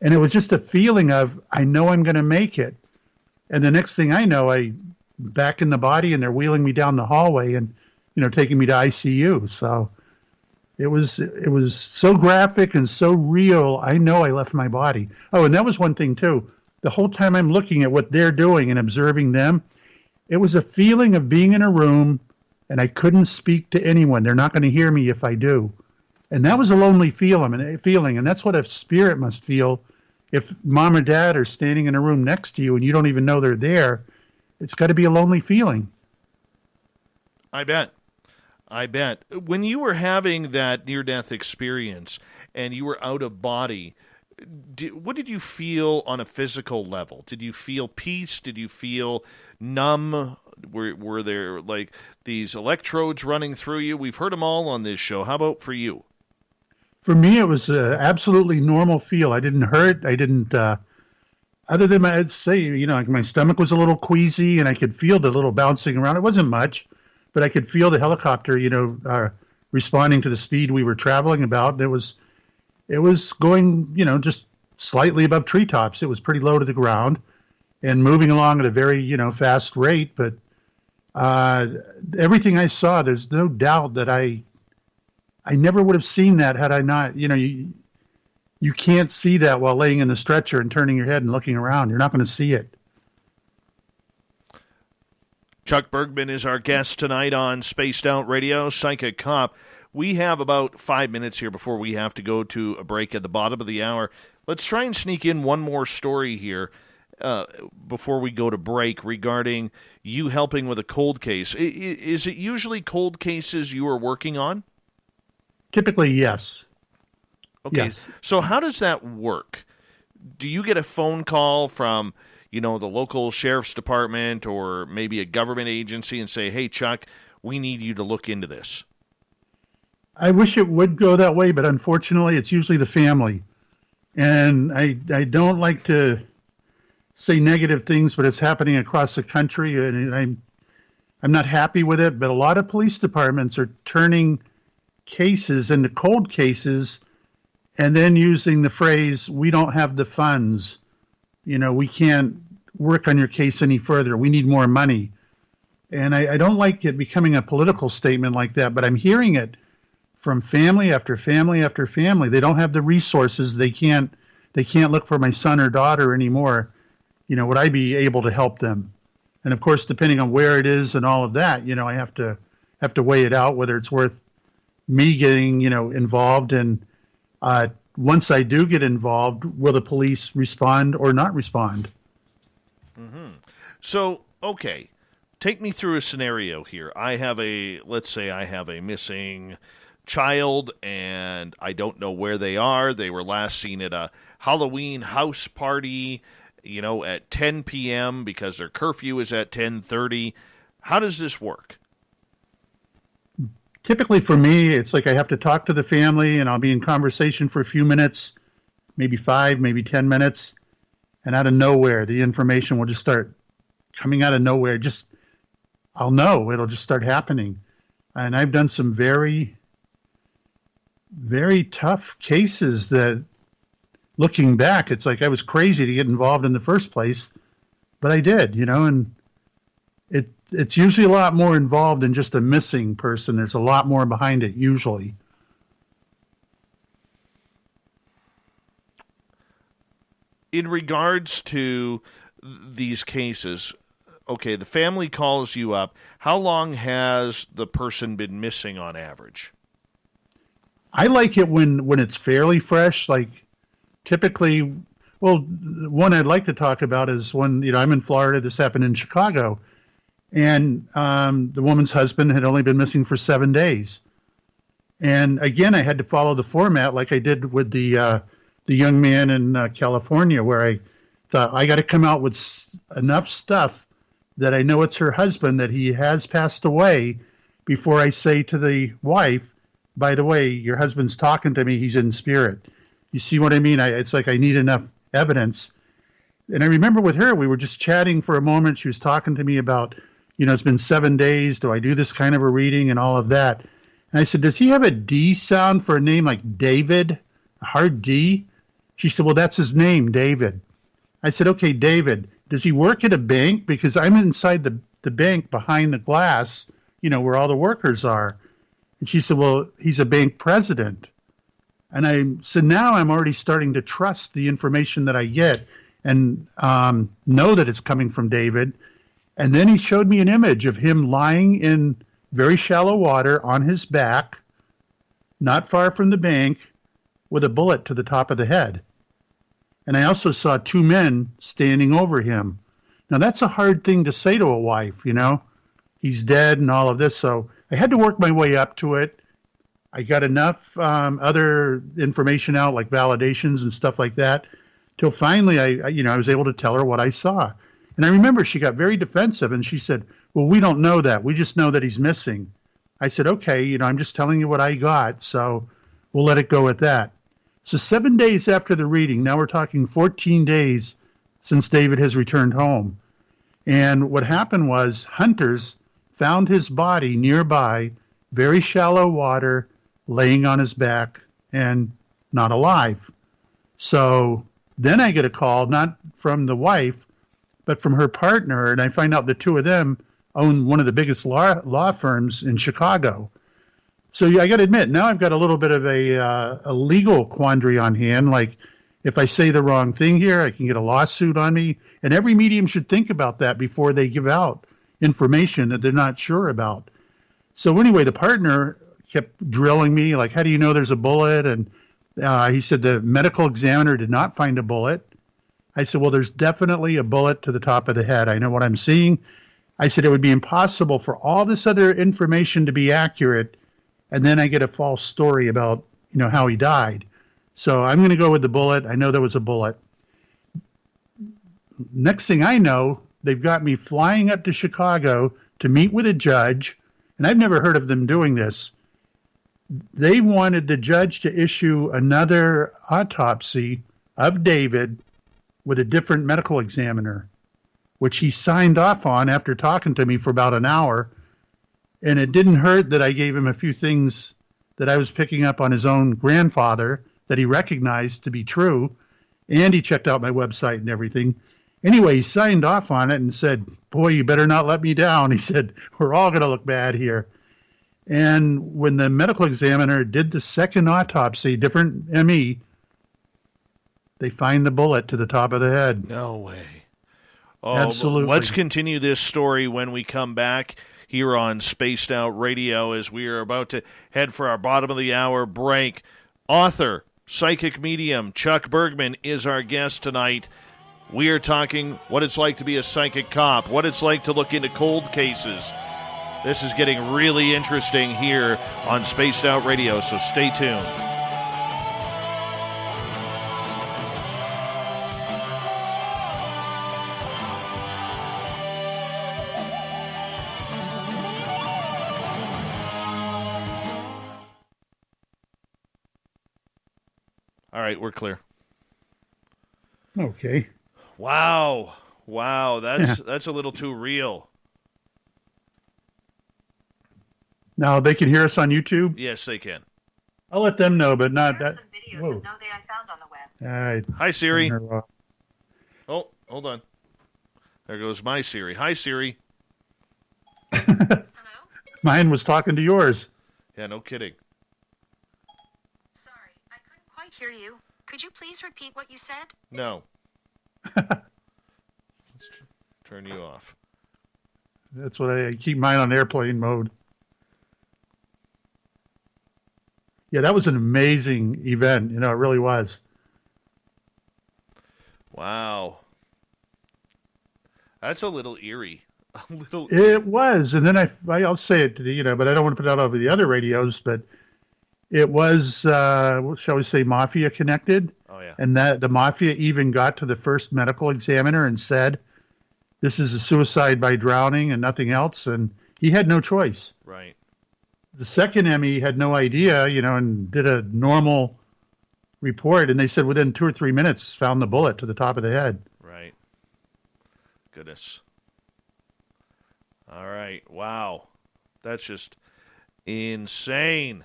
And it was just a feeling of, I know I'm going to make it. And the next thing I know, I'm back in the body, and they're wheeling me down the hallway and, taking me to ICU. So it was so graphic and so real. I know I left my body. Oh, and that was one thing too. The whole time I'm looking at what they're doing and observing them, it was a feeling of being in a room and I couldn't speak to anyone. They're not going to hear me if I do. And that was a lonely feeling. And that's what a spirit must feel if mom or dad are standing in a room next to you and you don't even know they're there. It's got to be a lonely feeling. I bet. When you were having that near-death experience and you were out of body, what did you feel on a physical level? Did you feel peace? Did you feel numb? Were there like these electrodes running through you? We've heard them all on this show. How about for you? For me, it was an absolutely normal feel. I didn't hurt. I didn't, other than I'd say, like my stomach was a little queasy and I could feel the little bouncing around. It wasn't much, but I could feel the helicopter, responding to the speed we were traveling about. It was going, just slightly above treetops. It was pretty low to the ground and moving along at a very, fast rate. But everything I saw, there's no doubt that I never would have seen that had I not, you can't see that while laying in the stretcher and turning your head and looking around. You're not going to see it. Chuck Bergman is our guest tonight on Spaced Out Radio, Psychic Cop. We have about 5 minutes here before we have to go to a break at the bottom of the hour. Let's try and sneak in one more story here before we go to break regarding you helping with a cold case. Is it usually cold cases you are working on? Typically, yes. Okay, yes. So how does that work? Do you get a phone call from the local sheriff's department or maybe a government agency and say, hey, Chuck, we need you to look into this? I wish it would go that way, but unfortunately, it's usually the family. And I don't like to say negative things, but it's happening across the country, and I'm not happy with it. But a lot of police departments are turning cases into cold cases and then using the phrase, we don't have the funds. We can't work on your case any further. We need more money. And I don't like it becoming a political statement like that, but I'm hearing it from family after family after family. They don't have the resources. They can't look for my son or daughter anymore. Would I be able to help them? And of course, depending on where it is and all of that, I have to weigh it out, whether it's worth me getting, involved. And once I do get involved, will the police respond or not respond? Mm-hmm. So, okay, take me through a scenario here. Let's say I have a missing child and I don't know where they are. They were last seen at a Halloween house party, at 10 p.m. because their curfew is at 10:30. How does this work? Typically for me, it's like I have to talk to the family and I'll be in conversation for a few minutes, maybe 5, maybe 10 minutes. and out of nowhere, the information will just start coming out of nowhere. I'll know. It'll just start happening. And I've done some very, very tough cases that, looking back, it's like I was crazy to get involved in the first place, but I did, and it's usually a lot more involved than just a missing person. There's a lot more behind it, usually. In regards to these cases, okay, the family calls you up. How long has the person been missing on average? I like it when it's fairly fresh. Like typically, well, one I'd like to talk about is when, I'm in Florida. This happened in Chicago. And the woman's husband had only been missing for 7 days. And again, I had to follow the format like I did with the young man in California, where I thought I got to come out with enough stuff that I know it's her husband, that he has passed away, before I say to the wife, by the way, your husband's talking to me, he's in spirit. You see what I mean? It's like I need enough evidence. And I remember with her, we were just chatting for a moment. She was talking to me about, it's been 7 days. Do I do this kind of a reading and all of that? And I said, does he have a D sound for a name like David? A hard D? She said, well, that's his name, David. I said, okay, David, does he work at a bank? Because I'm inside the bank behind the glass, where all the workers are. And she said, well, he's a bank president. And I said, now I'm already starting to trust the information that I get and know that it's coming from David. And then he showed me an image of him lying in very shallow water on his back, not far from the bank, with a bullet to the top of the head. And I also saw 2 men standing over him. Now, that's a hard thing to say to a wife, He's dead and all of this. So I had to work my way up to it. I got enough other information out, like validations and stuff like that, till finally I was able to tell her what I saw. And I remember she got very defensive, and she said, well, we don't know that. We just know that he's missing. I said, okay, I'm just telling you what I got, so we'll let it go at that. So 7 days after the reading, now we're talking 14 days since David has returned home. And what happened was hunters found his body nearby, very shallow water, laying on his back and not alive. So then I get a call, not from the wife, but from her partner, and I find out the 2 of them own one of the biggest law firms in Chicago. So I got to admit, now I've got a little bit of a legal quandary on hand. Like, if I say the wrong thing here, I can get a lawsuit on me. And every medium should think about that before they give out information that they're not sure about. So anyway, the partner kept drilling me, like, how do you know there's a bullet? And he said the medical examiner did not find a bullet. I said, well, there's definitely a bullet to the top of the head. I know what I'm seeing. I said it would be impossible for all this other information to be accurate, and then I get a false story about, how he died. So I'm going to go with the bullet. I know there was a bullet. Next thing I know, they've got me flying up to Chicago to meet with a judge, and I've never heard of them doing this. They wanted the judge to issue another autopsy of David with a different medical examiner, which he signed off on after talking to me for about an hour. And it didn't hurt that I gave him a few things that I was picking up on his own grandfather that he recognized to be true. And he checked out my website and everything. Anyway, he signed off on it and said, boy, you better not let me down. He said, we're all going to look bad here. And when the medical examiner did the second autopsy, different ME, they find the bullet to the top of the head. No way. Oh, absolutely. Let's continue this story when we come back here on Spaced Out Radio, as we are about to head for our bottom of the hour break. Author, psychic medium Chuck Bergman is our guest tonight. We are talking what it's like to be a psychic cop, what it's like to look into cold cases. This is getting really interesting here on Spaced Out Radio, so stay tuned. All right, we're clear. Okay. Wow. That's a little too real. Now they can hear us on YouTube? Yes, they can. I'll let them know, but not that. Videos Whoa. of No Day I Found on the web. All right. Hi, Siri. Oh, hold on. There goes my Siri. Hi, Siri. Mine was talking to yours. Yeah, no kidding. Sorry, I couldn't quite hear you. Could you please repeat what you said? No. Let's turn you off. That's what I keep mine on airplane mode. Yeah, that was an amazing event. It really was. Wow. That's a little eerie. It was, and then I'll say it, but I don't want to put it out over the other radios, but it was, shall we say, mafia connected. Oh, yeah. And that the mafia even got to the first medical examiner and said, this is a suicide by drowning and nothing else, and he had no choice. Right. The second ME had no idea, and did a normal report, and they said within 2 or 3 minutes found the bullet to the top of the head. Right. Goodness. All right. Wow. That's just insane.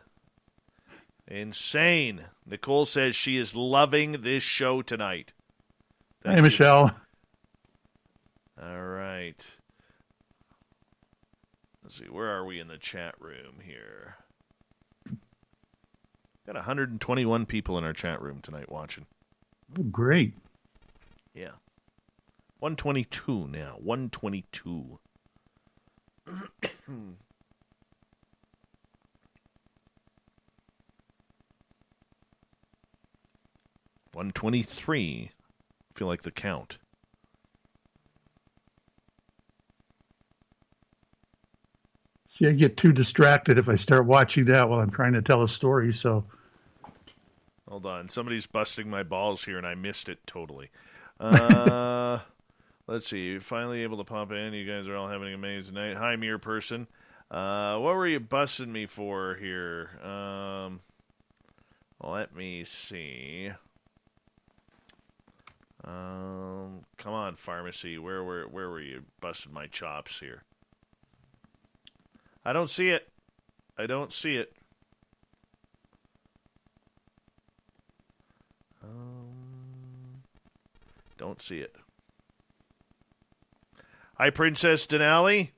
Insane. Nicole says she is loving this show tonight. Hey, Michelle. All right. Let's see. Where are we in the chat room here? Got 121 people in our chat room tonight watching. Oh, great. Yeah. 122 now. 122. 123. I feel like the count. See, I get too distracted if I start watching that while I'm trying to tell a story, so... Hold on. Somebody's busting my balls here, and I missed it totally. Let's see. You're finally able to pop in. You guys are all having an amazing night. Hi, Mere Person. What were you busting me for here? Let me see. Come on, Pharmacy. Where were you busting my chops here? I don't see it. Don't see it. Hi, Princess Denali.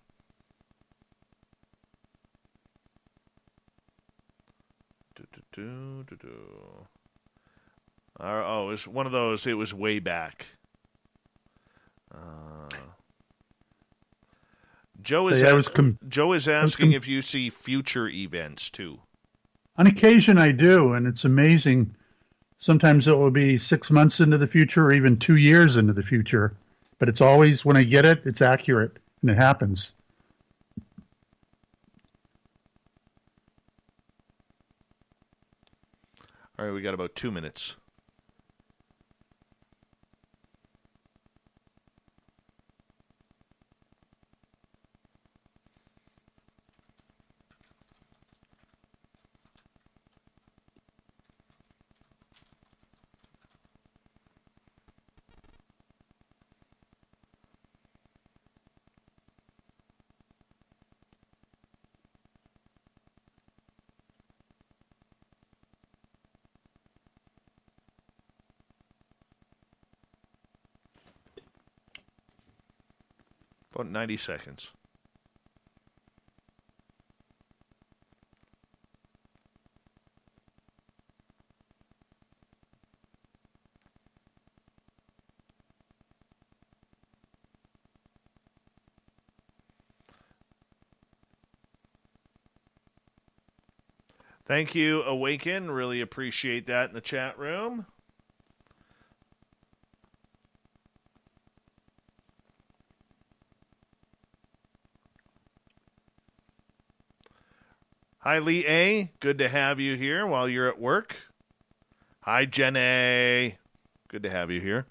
Oh, it was one of those. It was way back. Joe is asking if you see future events too. On occasion, I do, and it's amazing. Sometimes it will be 6 months into the future or even 2 years into the future. But it's always, when I get it, it's accurate, and it happens. All right, we got about 2 minutes. About 90 seconds. Thank you, Awaken. Really appreciate that in the chat room. Hi, Lee A. Good to have you here while you're at work. Hi, Jenny. Good to have you here.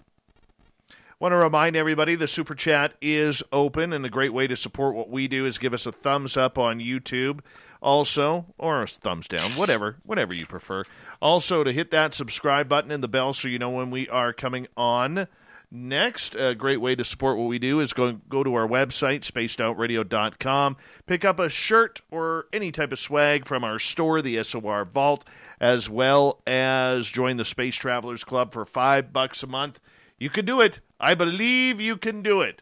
Want to remind everybody the Super Chat is open, and a great way to support what we do is give us a thumbs up on YouTube also, or a thumbs down, whatever you prefer. Also, to hit that subscribe button and the bell so you know when we are coming on. Next, a great way to support what we do is go to our website, spacedoutradio.com, pick up a shirt or any type of swag from our store, the SOR Vault, as well as join the Space Travelers Club for $5 a month. You can do it. I believe you can do it.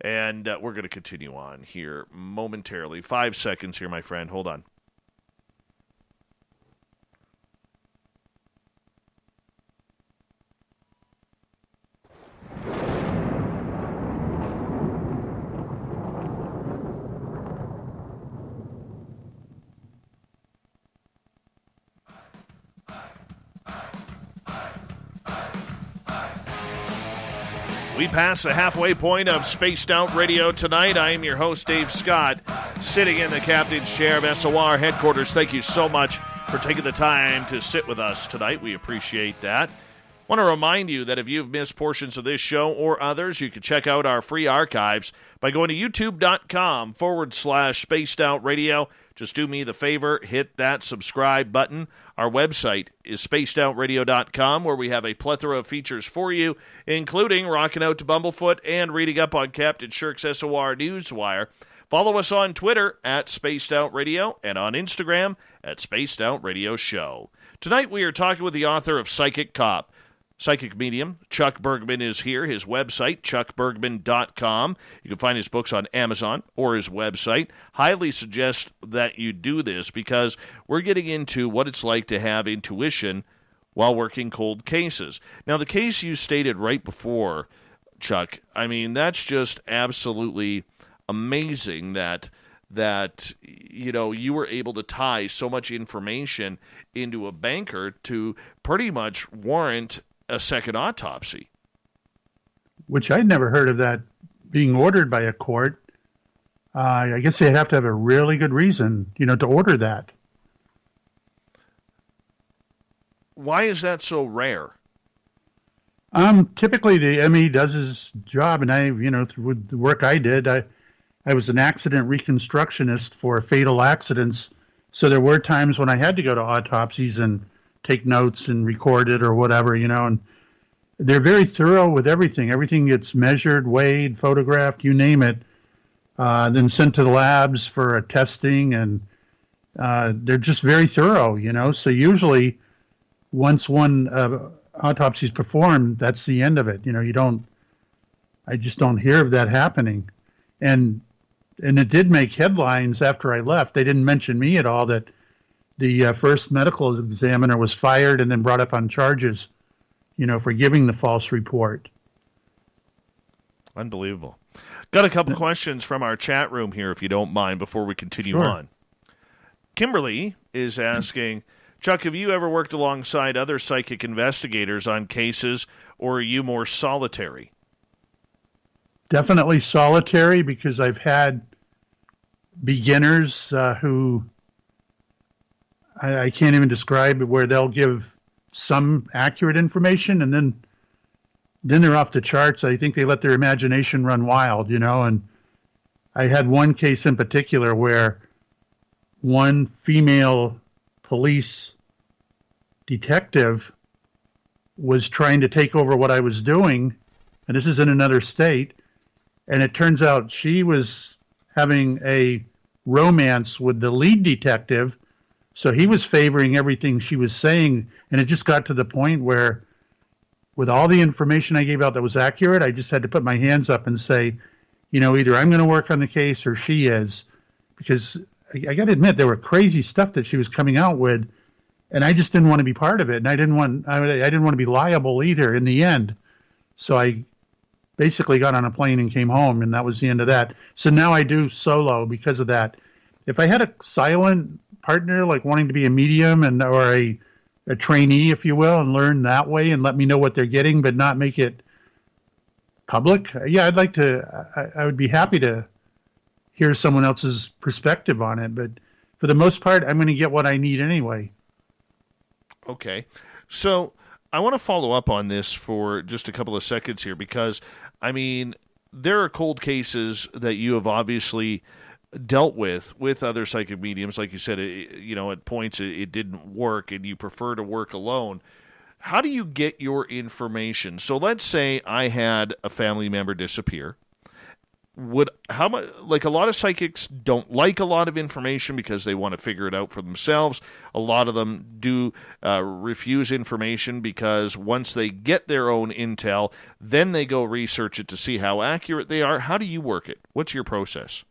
And we're going to continue on here momentarily. 5 seconds here, my friend. Hold on. We pass the halfway point of Spaced Out Radio tonight. I am your host, Dave Scott, sitting in the captain's chair of SOR headquarters. Thank you so much for taking the time to sit with us tonight. We appreciate that. I want to remind you that if you've missed portions of this show or others, you can check out our free archives by going to youtube.com/Spaced Out Radio. Just do me the favor, hit that subscribe button. Our website is spacedoutradio.com, where we have a plethora of features for you, including rocking out to Bumblefoot and reading up on Captain Shirk's SOR Newswire. Follow us on Twitter at Spaced Out Radio and on Instagram at Spaced Out Radio Show. Tonight we are talking with the author of Psychic Cop. Psychic medium Chuck Bergman is here. His website, chuckbergman.com. You can find his books on Amazon or his website. Highly suggest that you do this because we're getting into what it's like to have intuition while working cold cases. Now, the case you stated right before, Chuck, I mean, that's just absolutely amazing that you were able to tie so much information into a banker to pretty much warrant a second autopsy. Which I'd never heard of that being ordered by a court. I guess they'd have to have a really good reason, to order that. Why is that so rare? Typically the ME does his job, and I, through the work I did, I was an accident reconstructionist for fatal accidents. So there were times when I had to go to autopsies and take notes and record it or whatever, and they're very thorough with everything. Everything gets measured, weighed, photographed, you name it, then sent to the labs for a testing, and they're just very thorough, So usually once one autopsy is performed, that's the end of it. I just don't hear of that happening. And it did make headlines after I left. They didn't mention me at all, that the first medical examiner was fired and then brought up on charges, for giving the false report. Unbelievable. Got a couple questions from our chat room here, if you don't mind, before we continue on. Kimberly is asking, Chuck, have you ever worked alongside other psychic investigators on cases, or are you more solitary? Definitely solitary, because I've had beginners who I can't even describe, where they'll give some accurate information and then they're off the charts. I think they let their imagination run wild, and I had one case in particular where one female police detective was trying to take over what I was doing, and this is in another state, and it turns out she was having a romance with the lead detective. So he was favoring everything she was saying, and it just got to the point where, with all the information I gave out that was accurate, I just had to put my hands up and say, either I'm going to work on the case or she is, because I got to admit there were crazy stuff that she was coming out with, and I just didn't want to be part of it, and I didn't want to be liable either in the end. So I basically got on a plane and came home, and that was the end of that. So now I do solo because of that. If I had a silent partner, like wanting to be a medium or a trainee, if you will, and learn that way and let me know what they're getting, but not make it public, I'd like to. I would be happy to hear someone else's perspective on it. But for the most part, I'm going to get what I need anyway. Okay. So I want to follow up on this for just a couple of seconds here, because, there are cold cases that you have obviously dealt with other psychic mediums. Like you said, at points it didn't work and you prefer to work alone. how do you get your information? So let's say I had a family member disappear. Like a lot of psychics don't like a lot of information because they want to figure it out for themselves. A lot of them do refuse information because once they get their own intel, then they go research it to see how accurate they are. How do you work it? What's your process?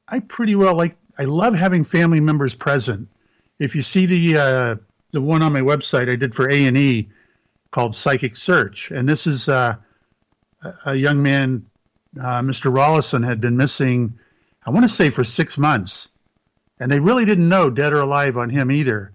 I pretty well I love having family members present. If you see the one on my website I did for A&E called Psychic Search, and this is a young man, Mr. Rollison, had been missing, I want to say, for 6 months, and they really didn't know, dead or alive, on him either.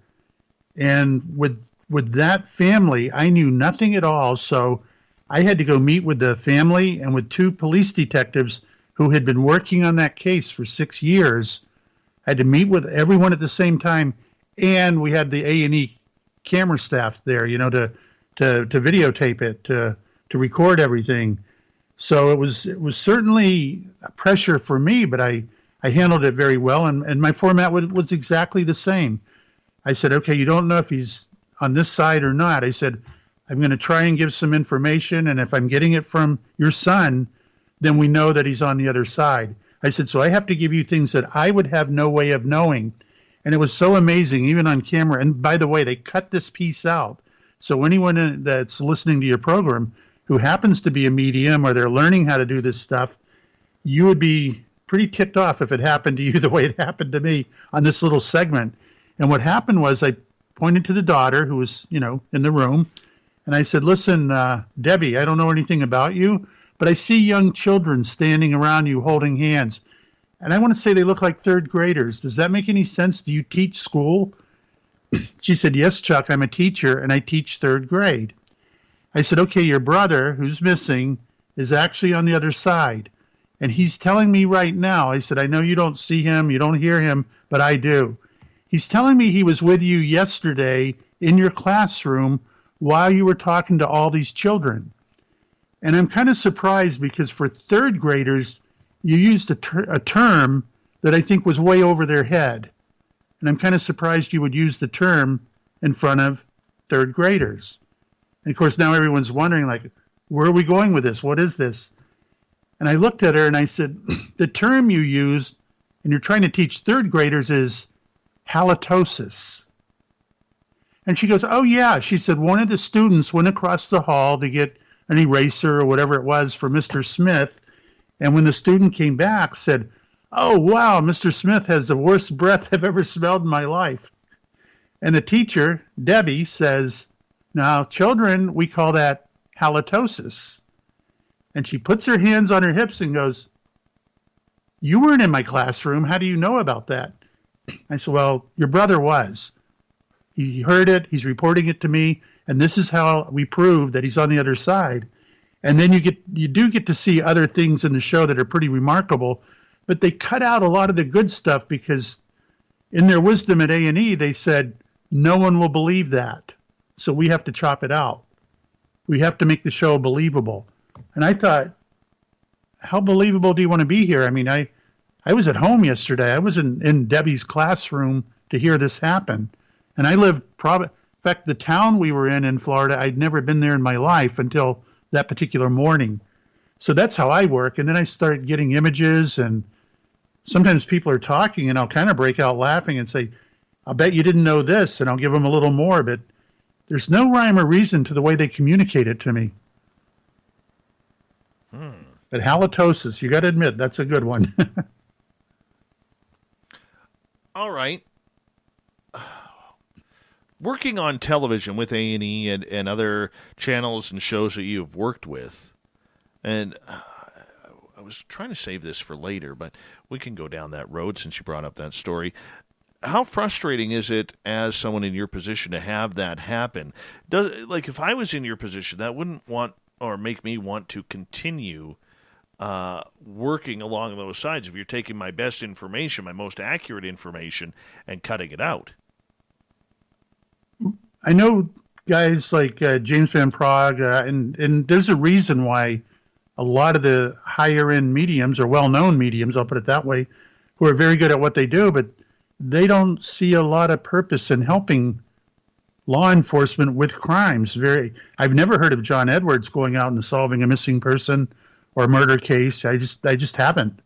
And with that family, I knew nothing at all, so I had to go meet with the family and with 2 police detectives who had been working on that case for 6 years. I had to meet with everyone at the same time, and we had the A&E camera staff there, to videotape it, to record everything. So it was certainly a pressure for me, but I handled it very well, and my format was exactly the same. I said, okay, you don't know if he's on this side or not. I said, I'm going to try and give some information, and if I'm getting it from your son, then we know that he's on the other side. I said, so I have to give you things that I would have no way of knowing. And it was so amazing, even on camera. And by the way, they cut this piece out. So anyone that's listening to your program who happens to be a medium or they're learning how to do this stuff, you would be pretty ticked off if it happened to you the way it happened to me on this little segment. And what happened was I pointed to the daughter who was, in the room. And I said, listen, Debbie, I don't know anything about you, but I see young children standing around you holding hands. And I want to say they look like 3rd graders. Does that make any sense? Do you teach school? She said, yes, Chuck, I'm a teacher, and I teach 3rd grade. I said, okay, your brother, who's missing, is actually on the other side. And he's telling me right now, I said, I know you don't see him, you don't hear him, but I do. He's telling me he was with you yesterday in your classroom while you were talking to all these children. And I'm kind of surprised because for 3rd graders, you used a term that I think was way over their head. And I'm kind of surprised you would use the term in front of 3rd graders. And of course, now everyone's wondering, where are we going with this? What is this? And I looked at her and I said, the term you use, and you're trying to teach 3rd graders, is halitosis. And she goes, oh, yeah. She said, one of the students went across the hall to get an eraser or whatever it was for Mr. Smith. And when the student came back, said, oh, wow, Mr. Smith has the worst breath I've ever smelled in my life. And the teacher, Debbie, says, now, children, we call that halitosis. And she puts her hands on her hips and goes, you weren't in my classroom. How do you know about that? I said, well, your brother was. He heard it. He's reporting it to me. And this is how we prove that he's on the other side. And then you do get to see other things in the show that are pretty remarkable, but they cut out a lot of the good stuff because in their wisdom at A&E, they said, no one will believe that. So we have to chop it out. We have to make the show believable. And I thought, how believable do you want to be here? I mean, I was at home yesterday. I was in Debbie's classroom to hear this happen. And I lived in fact, the town we were in Florida, I'd never been there in my life until that particular morning. So that's how I work. And then I start getting images, and sometimes people are talking and I'll kind of break out laughing and say, I'll bet you didn't know this, and I'll give them a little more, but there's no rhyme or reason to the way they communicate it to me. But halitosis, you got to admit, that's a good one. All right. Working on television with A&E and other channels and shows that you've worked with, and I was trying to save this for later, but we can go down that road since you brought up that story. How frustrating is it as someone in your position to have that happen? If I was in your position, that wouldn't make me want to continue working along those sides if you're taking my best information, my most accurate information, and cutting it out. I know guys like James Van Praagh, and there's a reason why a lot of the higher-end mediums, or well-known mediums, I'll put it that way, who are very good at what they do, but they don't see a lot of purpose in helping law enforcement with crimes. I've never heard of John Edwards going out and solving a missing person or murder case. I just haven't.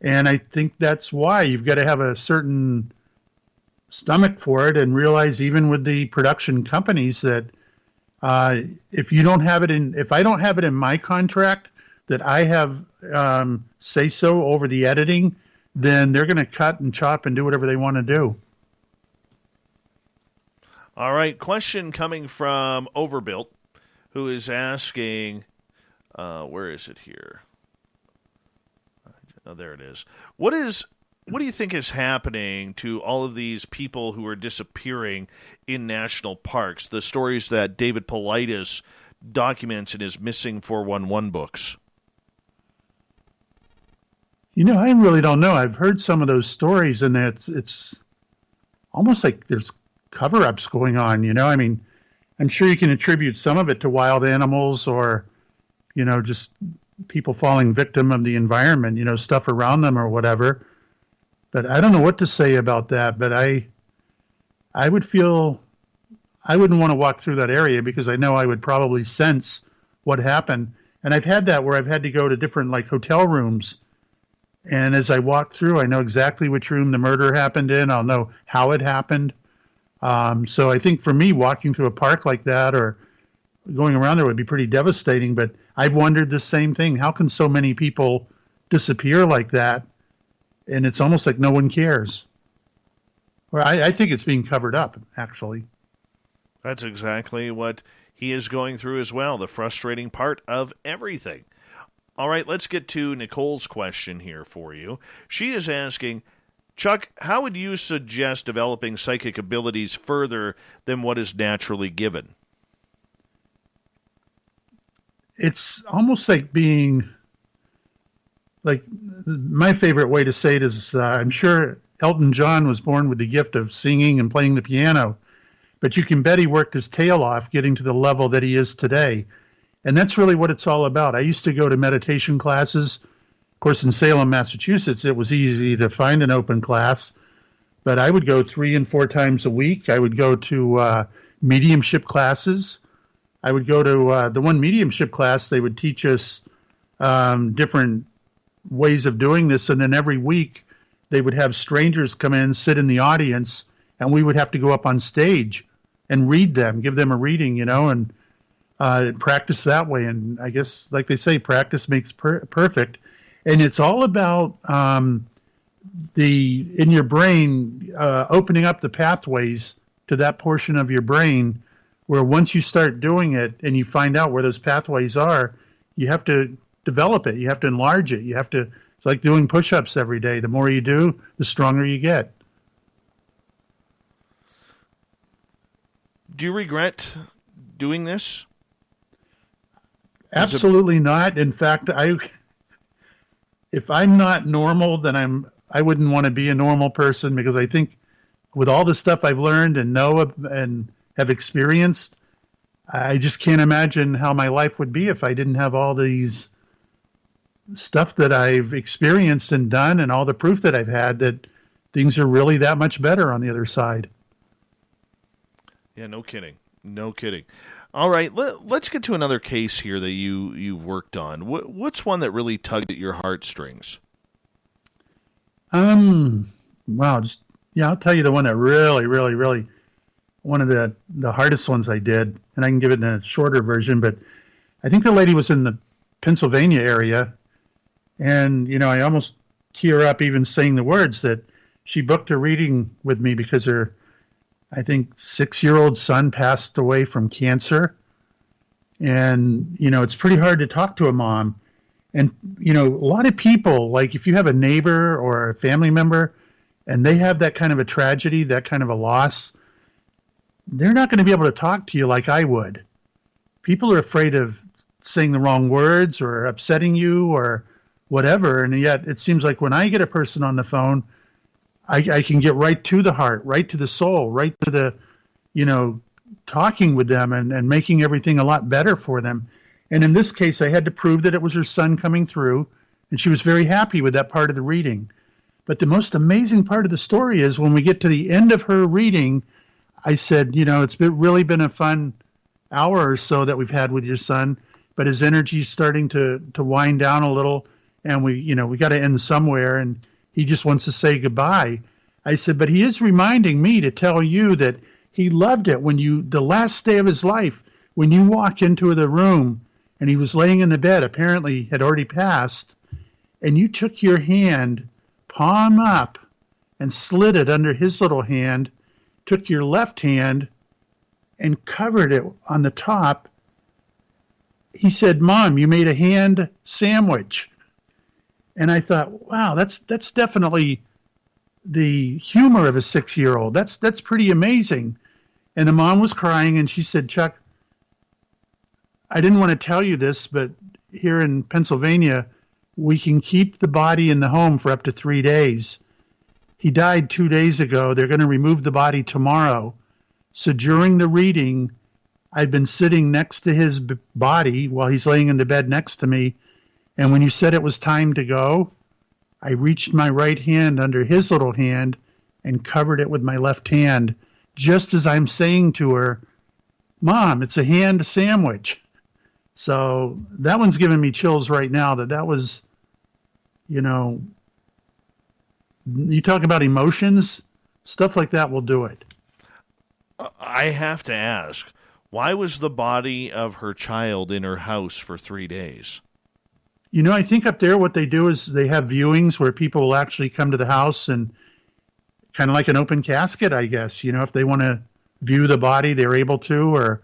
And I think that's why you've got to have a certain stomach for it and realize, even with the production companies, that if I don't have it in my contract that I have say so over the editing, then they're going to cut and chop and do whatever they want to do. All right, question coming from Overbuilt, who is asking, where is it here? Oh, there it is. What do you think is happening to all of these people who are disappearing in national parks? The stories that David Paulides documents in his Missing 411 books. I really don't know. I've heard some of those stories, and it's almost like there's cover-ups going on. I mean, I'm sure you can attribute some of it to wild animals or, just people falling victim of the environment, stuff around them or whatever. But I don't know what to say about that. But I would feel I wouldn't want to walk through that area because I know I would probably sense what happened. And I've had that where I've had to go to different hotel rooms. And as I walk through, I know exactly which room the murder happened in. I'll know how it happened. So I think for me, walking through a park like that or going around there would be pretty devastating. But I've wondered the same thing. How can so many people disappear like that? And it's almost like no one cares. Or I think it's being covered up, actually. That's exactly what he is going through as well, the frustrating part of everything. All right, let's get to Nicole's question here for you. She is asking, Chuck, how would you suggest developing psychic abilities further than what is naturally given? It's almost like being, my favorite way to say it is, I'm sure Elton John was born with the gift of singing and playing the piano, but you can bet he worked his tail off getting to the level that he is today. And that's really what it's all about. I used to go to meditation classes. Of course, in Salem, Massachusetts, it was easy to find an open class, but I would go 3 and 4 times a week. I would go to mediumship classes. I would go to the one mediumship class. They would teach us different ways of doing this. And then every week they would have strangers come in, sit in the audience, and we would have to go up on stage and read them, give them a reading, and practice that way. And I guess, like they say, practice makes perfect. And it's all about in your brain, opening up the pathways to that portion of your brain where once you start doing it and you find out where those pathways are, you have to develop it. You have to enlarge it. It's like doing push-ups every day. The more you do, the stronger you get. Do you regret doing this? Absolutely not. In fact, if I'm not normal, then I wouldn't want to be a normal person, because I think with all the stuff I've learned and know and have experienced, I just can't imagine how my life would be if I didn't have all these stuff that I've experienced and done and all the proof that I've had that things are really that much better on the other side. Yeah, no kidding. No kidding. All right, let's get to another case here that you've worked on. What's one that really tugged at your heartstrings? Wow, I'll tell you the one that really, really, really, one of the hardest ones I did, and I can give it in a shorter version, but I think the lady was in the Pennsylvania area, and, I almost tear up even saying the words that she booked a reading with me because her, I think, 6-year-old son passed away from cancer. And, it's pretty hard to talk to a mom. And, a lot of people, like if you have a neighbor or a family member and they have that kind of a tragedy, that kind of a loss, they're not going to be able to talk to you like I would. People are afraid of saying the wrong words or upsetting you or whatever. And yet it seems like when I get a person on the phone, I can get right to the heart, right to the soul, right to the, talking with them and making everything a lot better for them. And in this case, I had to prove that it was her son coming through, and she was very happy with that part of the reading. But the most amazing part of the story is when we get to the end of her reading, I said, it's really been a fun hour or so that we've had with your son, but his energy's starting to wind down a little, and we got to end somewhere, and he just wants to say goodbye. I said, but he is reminding me to tell you that he loved it when the last day of his life, when you walk into the room and he was laying in the bed, apparently had already passed, and you took your hand, palm up, and slid it under his little hand, took your left hand and covered it on the top. He said, Mom, you made a hand sandwich. And I thought, wow, that's definitely the humor of a 6-year-old. That's pretty amazing. And the mom was crying, and she said, Chuck, I didn't want to tell you this, but here in Pennsylvania, we can keep the body in the home for up to 3 days. He died 2 days ago. They're going to remove the body tomorrow. So during the reading, I've been sitting next to his body while he's laying in the bed next to me. And when you said it was time to go, I reached my right hand under his little hand and covered it with my left hand, just as I'm saying to her, Mom, it's a hand sandwich. So that one's giving me chills right now that was, you talk about emotions, stuff like that will do it. I have to ask, why was the body of her child in her house for 3 days? I think up there what they do is they have viewings where people will actually come to the house and kind of like an open casket, I guess. If they want to view the body, they're able to.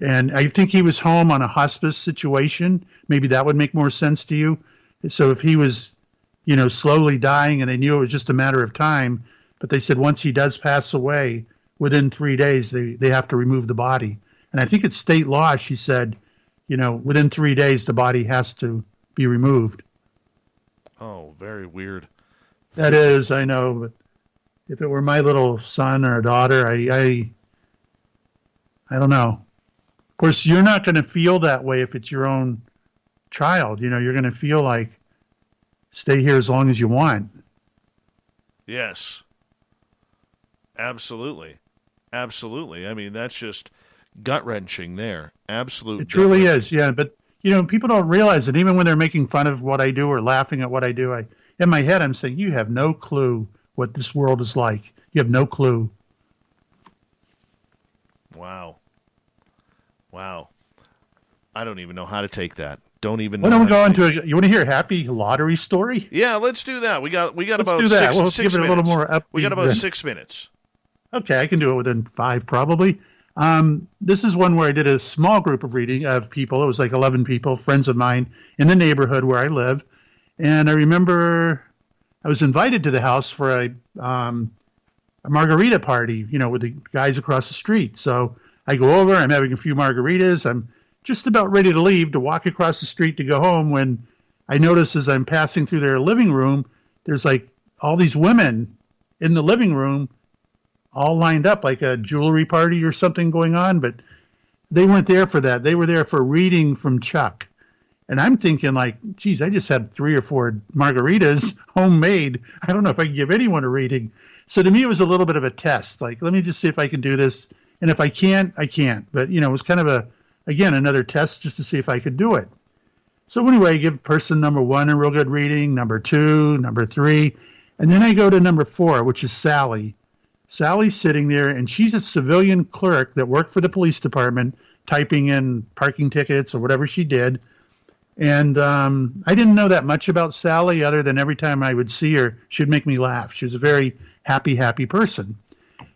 And I think he was home on a hospice situation. Maybe that would make more sense to you. So if he was, slowly dying and they knew it was just a matter of time, but they said once he does pass away, within 3 days, they have to remove the body. And I think it's state law, she said, within 3 days, the body has to be removed. Oh, very weird. That is, I know. But if it were my little son or daughter, I don't know. Of course, you're not going to feel that way if it's your own child. You're going to feel like stay here as long as you want. Yes. Absolutely. Absolutely. I mean, that's just gut-wrenching there. Absolute. It truly is, yeah. But, people don't realize that even when they're making fun of what I do or laughing at what I do, in my head, I'm saying, you have no clue what this world is like. You have no clue. Wow. I don't even know how to take that. Don't even know. Why don't we go into you want to hear a happy lottery story? Yeah, let's do that. We got let's about do that. 6 We'll minutes. give it a little more upbeat. We got about 6 minutes. Okay, I can do it within 5 probably. This is one where I did a small group of reading of people. It was like 11 people, friends of mine in the neighborhood where I live. And I remember I was invited to the house for a margarita party, with the guys across the street. So I go over, I'm having a few margaritas. I'm just about ready to leave to walk across the street to go home when I notice as I'm passing through their living room, there's like all these women in the living room all lined up like a jewelry party or something going on, but they weren't there for that. They were there for a reading from Chuck. And I'm thinking like, geez, I just had 3 or 4 margaritas, homemade. I don't know if I can give anyone a reading. So to me, it was a little bit of a test. Like, let me just see if I can do this. And if I can't, I can't. But, it was kind of again, another test just to see if I could do it. So anyway, I give person number 1 a real good reading, number 2, number 3. And then I go to number 4, which is Sally. Sally's sitting there, and she's a civilian clerk that worked for the police department, typing in parking tickets or whatever she did. And I didn't know that much about Sally other than every time I would see her, she'd make me laugh. She was a very happy person.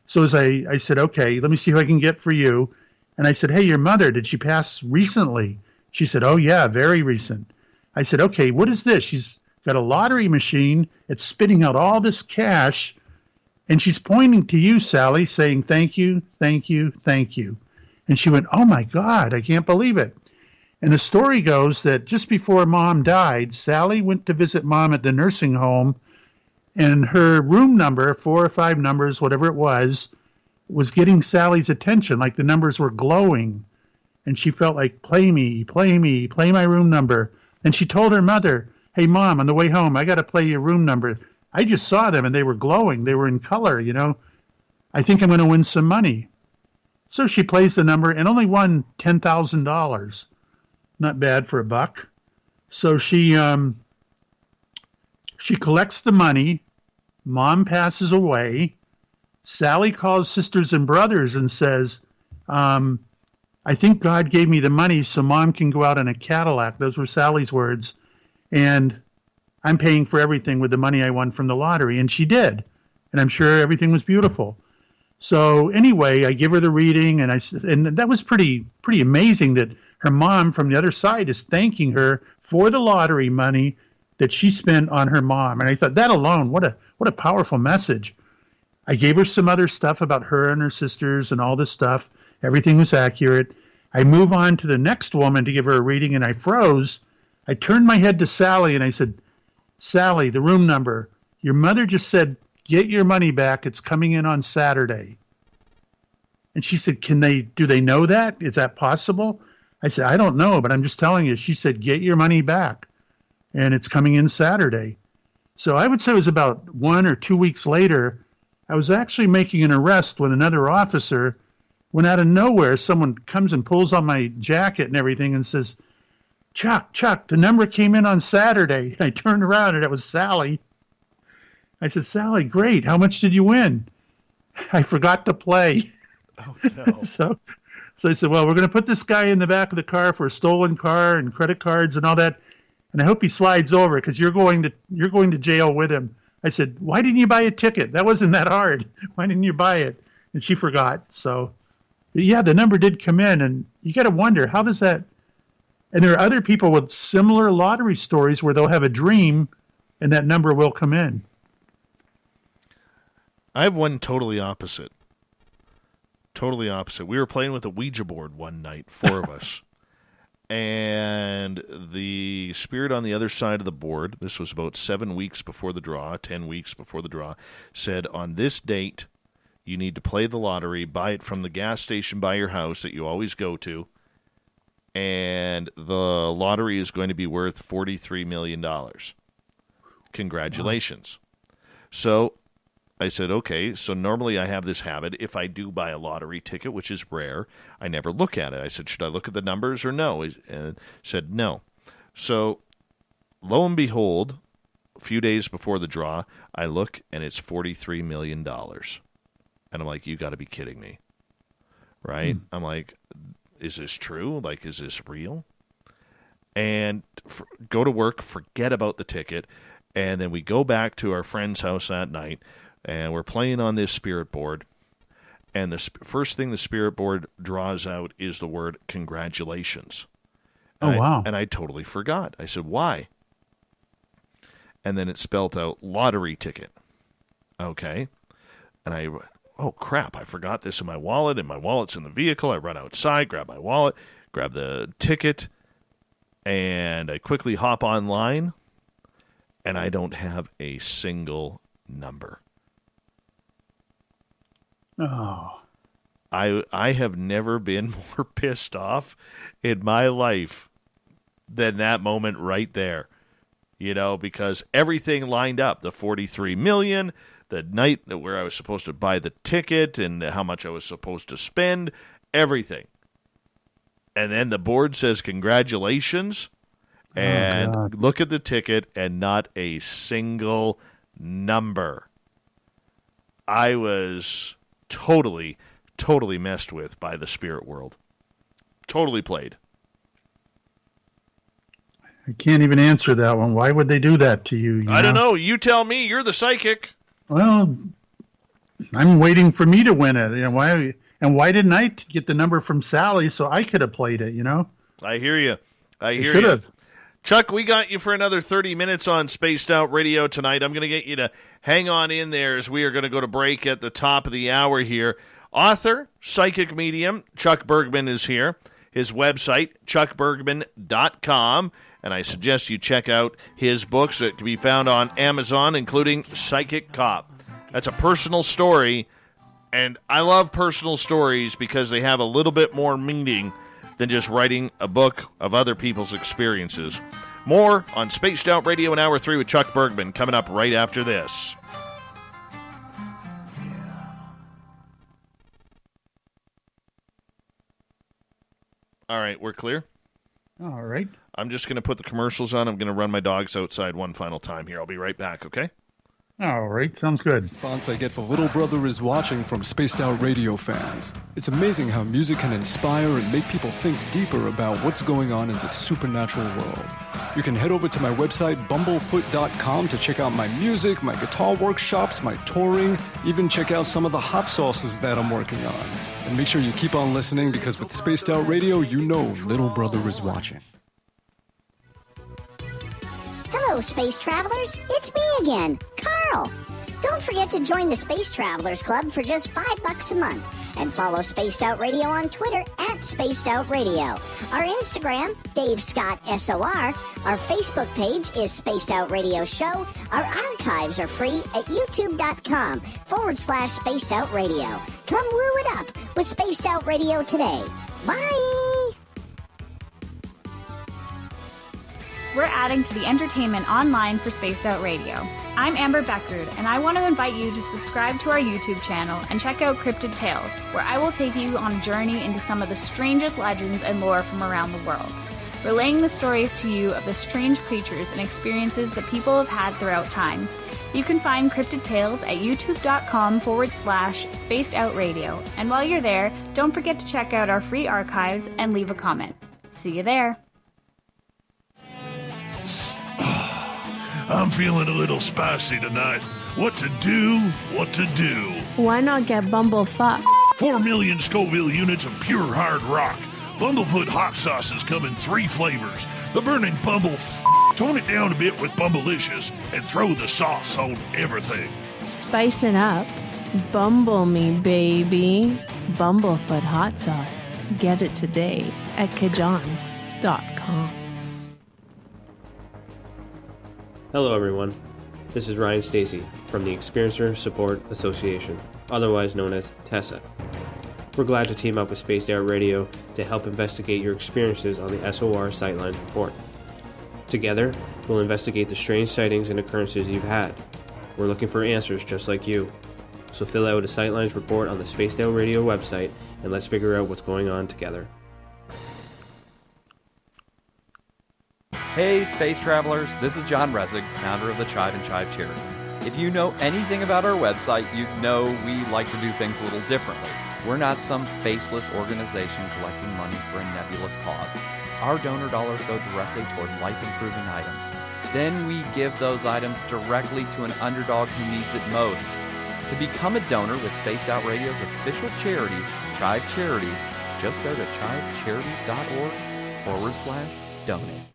So as I said, okay, let me see who I can get for you. And I said, hey, your mother, did she pass recently? She said, oh, yeah, very recent. I said, okay, what is this? She's got a lottery machine. It's spitting out all this cash. And she's pointing to you, Sally, saying, thank you, thank you, thank you. And she went, oh, my God, I can't believe it. And the story goes that just before Mom died, Sally went to visit Mom at the nursing home, and her room number, 4 or 5 numbers, whatever it was getting Sally's attention, like the numbers were glowing. And she felt like, play me, play my room number. And she told her mother, hey, Mom, on the way home, I got to play your room number. I just saw them, and they were glowing. They were in color, I think I'm going to win some money. So she plays the number and only won $10,000. Not bad for a buck. So she collects the money. Mom passes away. Sally calls sisters and brothers and says, I think God gave me the money so Mom can go out in a Cadillac. Those were Sally's words. And I'm paying for everything with the money I won from the lottery. And she did. And I'm sure everything was beautiful. So anyway, I give her the reading, and that was pretty amazing that her mom from the other side is thanking her for the lottery money that she spent on her mom. And I thought, that alone, what a powerful message. I gave her some other stuff about her and her sisters and all this stuff. Everything was accurate. I move on to the next woman to give her a reading, and I froze. I turned my head to Sally, and I said, Sally, the room number, your mother just said, get your money back. It's coming in on Saturday. And she said, do they know that? Is that possible? I said, I don't know, but I'm just telling you. She said, get your money back. And it's coming in Saturday. So I would say it was about 1 or 2 weeks later, I was actually making an arrest when another officer, when out of nowhere, someone comes and pulls on my jacket and everything and says, Chuck, the number came in on Saturday. And I turned around and it was Sally. I said, Sally, great. How much did you win? I forgot to play. Oh, no. So I said, well, we're going to put this guy in the back of the car for a stolen car and credit cards and all that. And I hope he slides over because you're going to jail with him. I said, why didn't you buy a ticket? That wasn't that hard. Why didn't you buy it? And she forgot. So, yeah, the number did come in. And you got to wonder, how does that... And there are other people with similar lottery stories where they'll have a dream and that number will come in. I have one totally opposite. Totally opposite. We were playing with a Ouija board one night, 4 of us. And the spirit on the other side of the board, this was about 7 weeks before the draw, 10 weeks before the draw, said, on this date, you need to play the lottery, buy it from the gas station by your house that you always go to, and the lottery is going to be worth $43 million. Congratulations. Wow. So I said, okay, so normally I have this habit. If I do buy a lottery ticket, which is rare, I never look at it. I said, should I look at the numbers or no? And said no. So lo and behold, a few days before the draw, I look and it's $43 million. And I'm like, you got to be kidding me. Right? I'm like, is this true? Like, is this real? And go to work, forget about the ticket. And then we go back to our friend's house that night. And we're playing on this spirit board, and the first thing the spirit board draws out is the word congratulations. And wow. And I totally forgot. I said, why? And then it spelled out lottery ticket. Okay. And oh, crap, I forgot this in my wallet, and my wallet's in the vehicle. I run outside, grab my wallet, grab the ticket, and I quickly hop online, and I don't have a single number. Oh, I have never been more pissed off in my life than that moment right there. Because everything lined up. The $43 million, the night where I was supposed to buy the ticket and how much I was supposed to spend, everything. And then the board says congratulations, and look at the ticket and not a single number. I was totally messed with by the spirit world. Totally played. I can't even answer that one. Why would they do that to you? I don't know. You tell me. You're the psychic. Well, I'm waiting for me to win it. Why didn't I get the number from Sally so I could have played it, I hear you. I hear you. Should have. Chuck, we got you for another 30 minutes on Spaced Out Radio tonight. I'm going to get you to hang on in there as we are going to go to break at the top of the hour here. Author, psychic medium, Chuck Bergman is here. His website, chuckbergman.com. And I suggest you check out his books that can be found on Amazon, including Psychic Cop. That's a personal story, and I love personal stories because they have a little bit more meaning than just writing a book of other people's experiences. More on Spaced Out Radio in Hour 3 with Chuck Bergman coming up right after this. All right, we're clear? All right. I'm just going to put the commercials on. I'm going to run my dogs outside one final time here. I'll be right back, okay? All right, sounds good. Response I get for Little Brother is Watching from Spaced Out Radio fans. It's amazing how music can inspire and make people think deeper about what's going on in the supernatural world. You can head over to my website, bumblefoot.com, to check out my music, my guitar workshops, my touring, even check out some of the hot sauces that I'm working on. And make sure you keep on listening, because with Spaced Out Radio, you know Little Brother is watching. Hello, space travelers. It's me again, Carl. Don't forget to join the Space Travelers Club for just $5 a month. And follow Spaced Out Radio on Twitter at Spaced Out Radio. Our Instagram, Dave Scott SOR. Our Facebook page is Spaced Out Radio Show. Our archives are free at youtube.com/Spaced Out Radio. Come woo it up with Spaced Out Radio today. Bye! We're adding to the entertainment online for Spaced Out Radio. I'm Amber Beckrud, and I want to invite you to subscribe to our YouTube channel and check out Cryptid Tales, where I will take you on a journey into some of the strangest legends and lore from around the world, relaying the stories to you of the strange creatures and experiences that people have had throughout time. You can find Cryptid Tales at youtube.com/Spaced Out Radio, and while you're there, don't forget to check out our free archives and leave a comment. See you there. I'm feeling a little spicy tonight. What to do? What to do? Why not get Bumblefuck? 4 million Scoville units of pure hard rock. Bumblefoot hot sauces come in 3 flavors. The burning Bumble. Tone it down a bit with Bumblicious and throw the sauce on everything. Spice it up. Bumble me, baby. Bumblefoot hot sauce. Get it today at kajans.com. Hello everyone, this is Ryan Stacy from the Experiencer Support Association, otherwise known as TESSA. We're glad to team up with Spaced Out Radio to help investigate your experiences on the SOR Sightlines Report. Together, we'll investigate the strange sightings and occurrences you've had. We're looking for answers just like you. So fill out a Sightlines report on the Spaced Out Radio website and let's figure out what's going on together. Hey, space travelers, this is John Resig, founder of the Chive and Chive Charities. If you know anything about our website, you know we like to do things a little differently. We're not some faceless organization collecting money for a nebulous cause. Our donor dollars go directly toward life-improving items. Then we give those items directly to an underdog who needs it most. To become a donor with Spaced Out Radio's official charity, Chive Charities, just go to chivecharities.org/donate.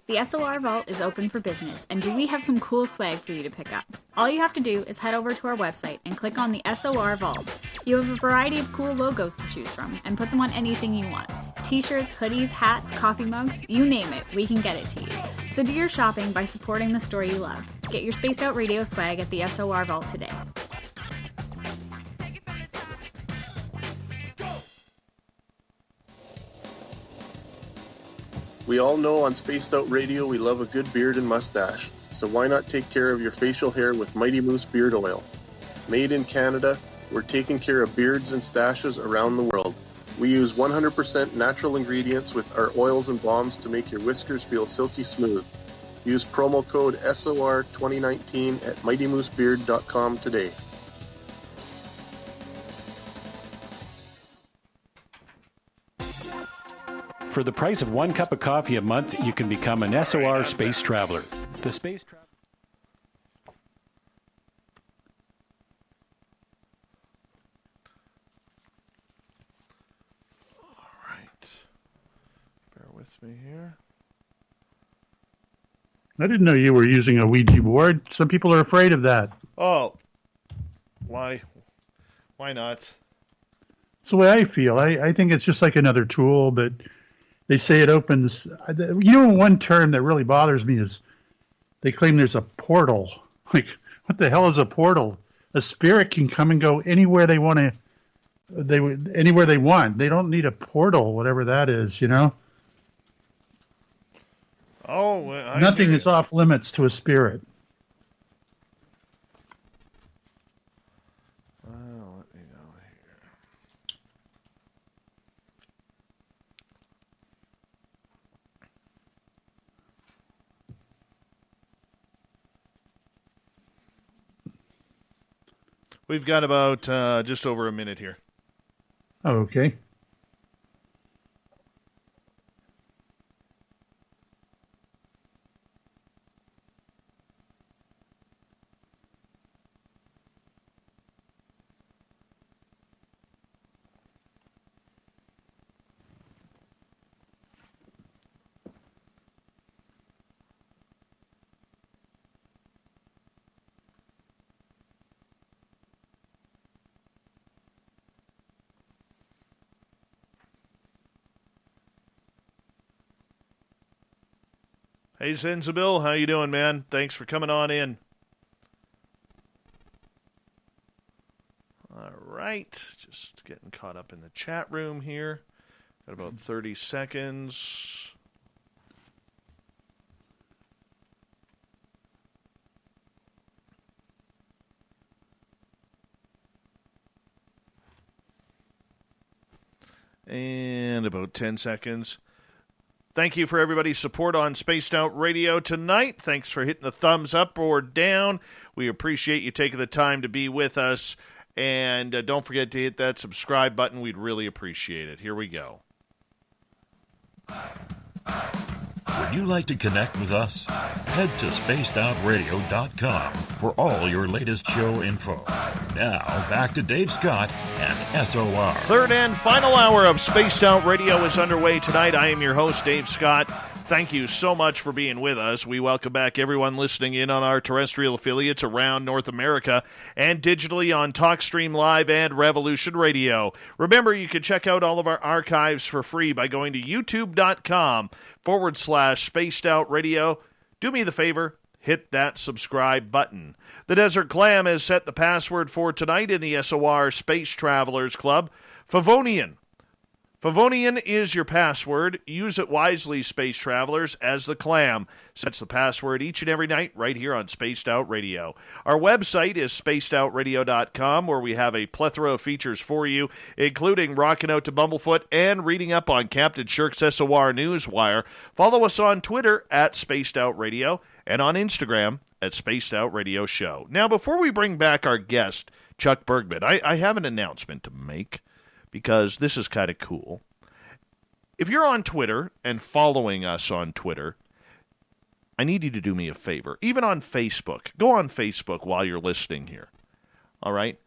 The SOR Vault is open for business, and do we have some cool swag for you to pick up? All you have to do is head over to our website and click on the SOR Vault. You have a variety of cool logos to choose from, and put them on anything you want. T-shirts, hoodies, hats, coffee mugs, you name it, we can get it to you. So do your shopping by supporting the story you love. Get your Spaced Out Radio swag at the SOR Vault today. We all know on Spaced Out Radio we love a good beard and mustache, so why not take care of your facial hair with Mighty Moose Beard Oil? Made in Canada, we're taking care of beards and stashes around the world. We use 100% natural ingredients with our oils and balms to make your whiskers feel silky smooth. Use promo code SOR2019 at MightyMooseBeard.com today. For the price of 1 cup of coffee a month, you can become an SOR Space Traveler. The Space Traveler. All right. Bear with me here. I didn't know you were using a Ouija board. Some people are afraid of that. Oh. Why? Why not? That's the way I feel. I think it's just like another tool, but they say it opens. One term that really bothers me is they claim there's a portal. Like, what the hell is a portal? A spirit can come and go anywhere they want to. Anywhere they want. They don't need a portal, whatever that is. Oh, nothing is off limits to a spirit. Well, let me go here. We've got about just over a minute here. Oh, okay. Hey, Sensibil, how you doing, man? Thanks for coming on in. All right, just getting caught up in the chat room here. Got about 30 seconds. And about 10 seconds. Thank you for everybody's support on Spaced Out Radio tonight. Thanks for hitting the thumbs up or down. We appreciate you taking the time to be with us. And don't forget to hit that subscribe button. We'd really appreciate it. Here we go. Would you like to connect with us? Head to spacedoutradio.com for all your latest show info. Now, back to Dave Scott and SOR. Third and final hour of Spaced Out Radio is underway tonight. I am your host, Dave Scott. Thank you so much for being with us. We welcome back everyone listening in on our terrestrial affiliates around North America and digitally on TalkStream Live and Revolution Radio. Remember, you can check out all of our archives for free by going to youtube.com/Spaced Out Radio. Do me the favor, hit that subscribe button. The Desert Clam has set the password for tonight in the SOR Space Travelers Club. Favonian. Favonian is your password. Use it wisely, Space Travelers, as the Clam sets the password each and every night right here on Spaced Out Radio. Our website is spacedoutradio.com, where we have a plethora of features for you, including rocking out to Bumblefoot and reading up on Captain Shirk's SOR Newswire. Follow us on Twitter at Spaced Out Radio and on Instagram at Spaced Out Radio Show. Now, before we bring back our guest, Chuck Bergman, I have an announcement to make, because this is kind of cool. If you're on Twitter and following us on Twitter, I need you to do me a favor. Even on Facebook. Go on Facebook while you're listening here. All right?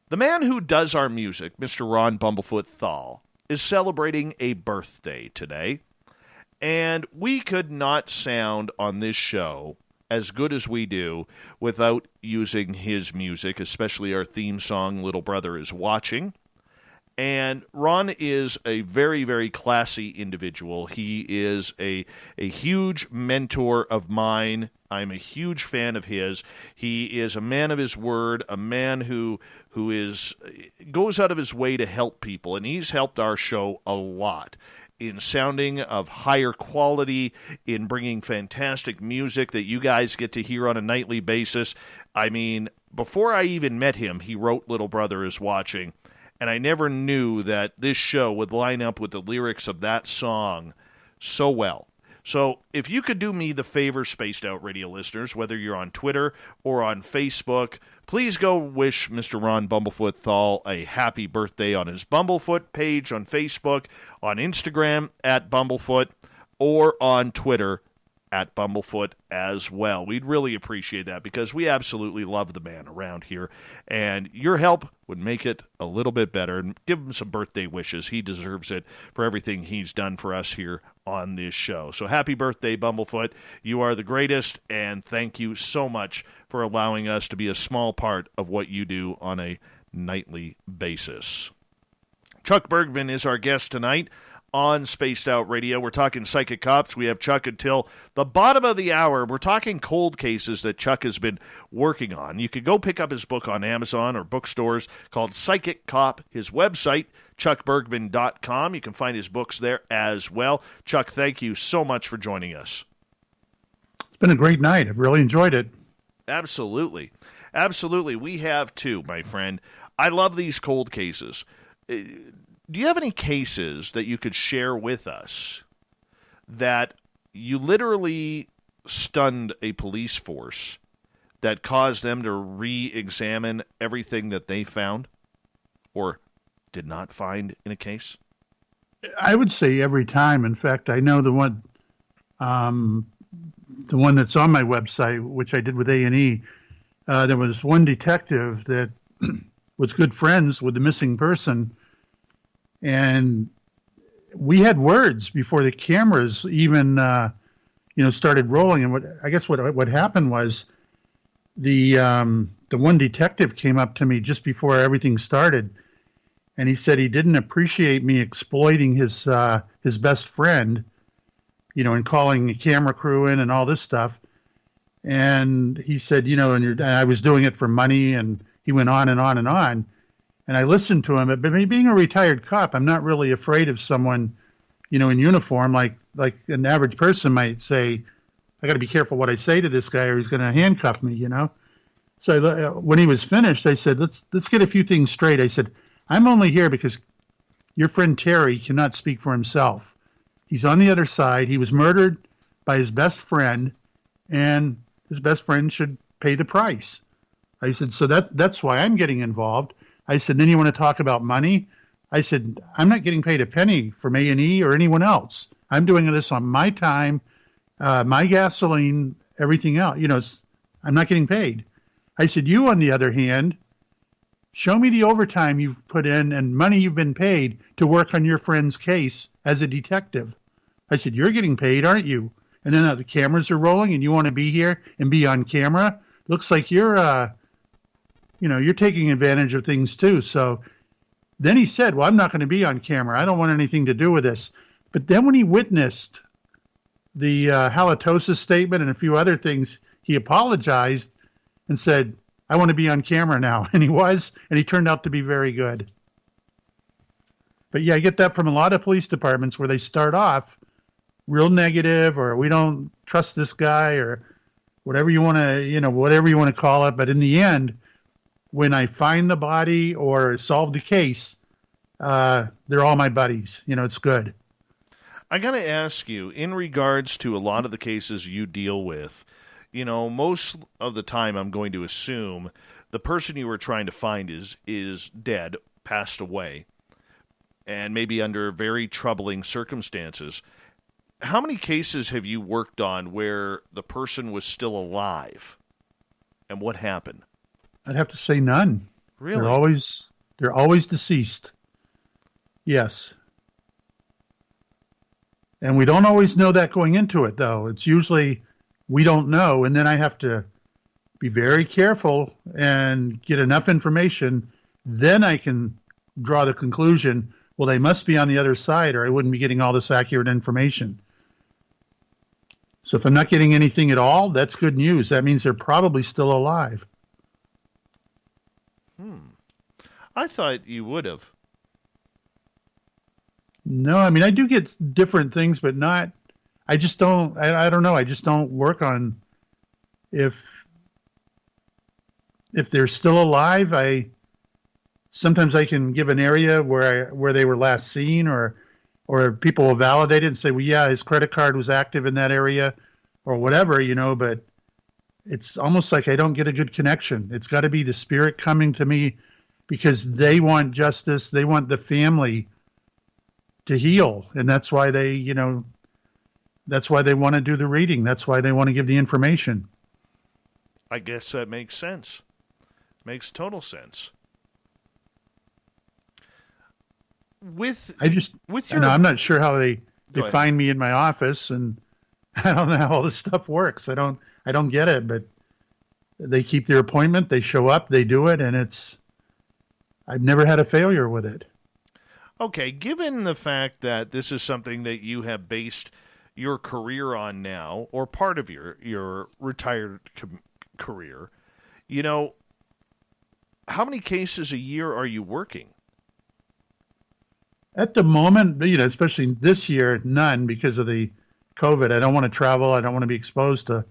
The man who does our music, Mr. Ron Bumblefoot Thal, is celebrating a birthday today. And we could not sound on this show as good as we do without using his music, especially our theme song, Little Brother is Watching. And Ron is a very, very classy individual. He is a huge mentor of mine. I'm a huge fan of his. He is a man of his word, a man who goes out of his way to help people, and he's helped our show a lot in sounding of higher quality, in bringing fantastic music that you guys get to hear on a nightly basis. I mean, before I even met him, he wrote Little Brother is Watching. And I never knew that this show would line up with the lyrics of that song so well. So if you could do me the favor, Spaced Out Radio listeners, whether you're on Twitter or on Facebook, please go wish Mr. Ron Bumblefoot Thal a happy birthday on his Bumblefoot page on Facebook, on Instagram at Bumblefoot, or on Twitter at Bumblefoot as well. We'd really appreciate that because we absolutely love the man around here, and your help would make it a little bit better. And give him some birthday wishes. He deserves it for everything he's done for us here on this show. So happy birthday, Bumblefoot. You are the greatest, and thank you so much for allowing us to be a small part of what you do on a nightly basis. Chuck Bergman is our guest tonight on Spaced Out Radio. We're talking psychic cops. We have Chuck until the bottom of the hour. We're talking cold cases that Chuck has been working on. You can go pick up his book on Amazon or bookstores called Psychic Cop. His website, chuckbergman.com. You can find his books there as well. Chuck, thank you so much for joining us. It's been a great night. I've really enjoyed it. Absolutely. Absolutely. We have too, my friend. I love these cold cases. Do you have any cases that you could share with us that you literally stunned a police force that caused them to re-examine everything that they found or did not find in a case? I would say every time. In fact, I know the one that's on my website, which I did with A&E. There was one detective that was good friends with the missing person, and we had words before the cameras even started rolling. And what happened was the one detective came up to me just before everything started, and he said he didn't appreciate me exploiting his best friend, and calling the camera crew in and all this stuff. And he said, and I was doing it for money, and he went on and on and on. And I listened to him. But me being a retired cop, I'm not really afraid of someone, in uniform, like an average person might say, I got to be careful what I say to this guy or he's going to handcuff me, So when he was finished, I said, let's get a few things straight. I said, I'm only here because your friend Terry cannot speak for himself. He's on the other side. He was murdered by his best friend, and his best friend should pay the price. I said, so that's why I'm getting involved. I said, then you want to talk about money? I said, I'm not getting paid a penny from A&E or anyone else. I'm doing this on my time, my gasoline, everything else. I'm not getting paid. I said, you, on the other hand, show me the overtime you've put in and money you've been paid to work on your friend's case as a detective. I said, you're getting paid, aren't you? And then the cameras are rolling and you want to be here and be on camera. Looks like you're taking advantage of things too. So then he said, well, I'm not going to be on camera. I don't want anything to do with this. But then when he witnessed the halitosis statement and a few other things, he apologized and said, I want to be on camera now. And he was, and he turned out to be very good. But yeah, I get that from a lot of police departments where they start off real negative, or we don't trust this guy, or whatever you want to call it. But in the end, when I find the body or solve the case, they're all my buddies. It's good. I got to ask you, in regards to a lot of the cases you deal with, most of the time I'm going to assume the person you were trying to find is dead, passed away, and maybe under very troubling circumstances. How many cases have you worked on where the person was still alive? And what happened? I'd have to say none. Really? They're always deceased. Yes. And we don't always know that going into it, though. It's usually we don't know, and then I have to be very careful and get enough information. Then I can draw the conclusion, well, they must be on the other side, or I wouldn't be getting all this accurate information. So if I'm not getting anything at all, that's good news. That means they're probably still alive. I thought you would have. No, I mean, I do get different things, but not, I just don't, I don't know. I just don't work on if they're still alive. Sometimes I can give an area where they were last seen, or people will validate it and say, well, yeah, his credit card was active in that area or whatever, but it's almost like I don't get a good connection. It's got to be the spirit coming to me because they want justice. They want the family to heal. And that's why they want to do the reading. That's why they want to give the information. I guess that makes sense. Makes total sense. I'm not sure how they find me in my office, and I don't know how all this stuff works. I don't get it, but they keep their appointment, they show up, they do it, and I've never had a failure with it. Okay, given the fact that this is something that you have based your career on now, or part of your retired career, how many cases a year are you working? At the moment, especially this year, none because of the COVID. I don't want to travel. I don't want to be exposed to,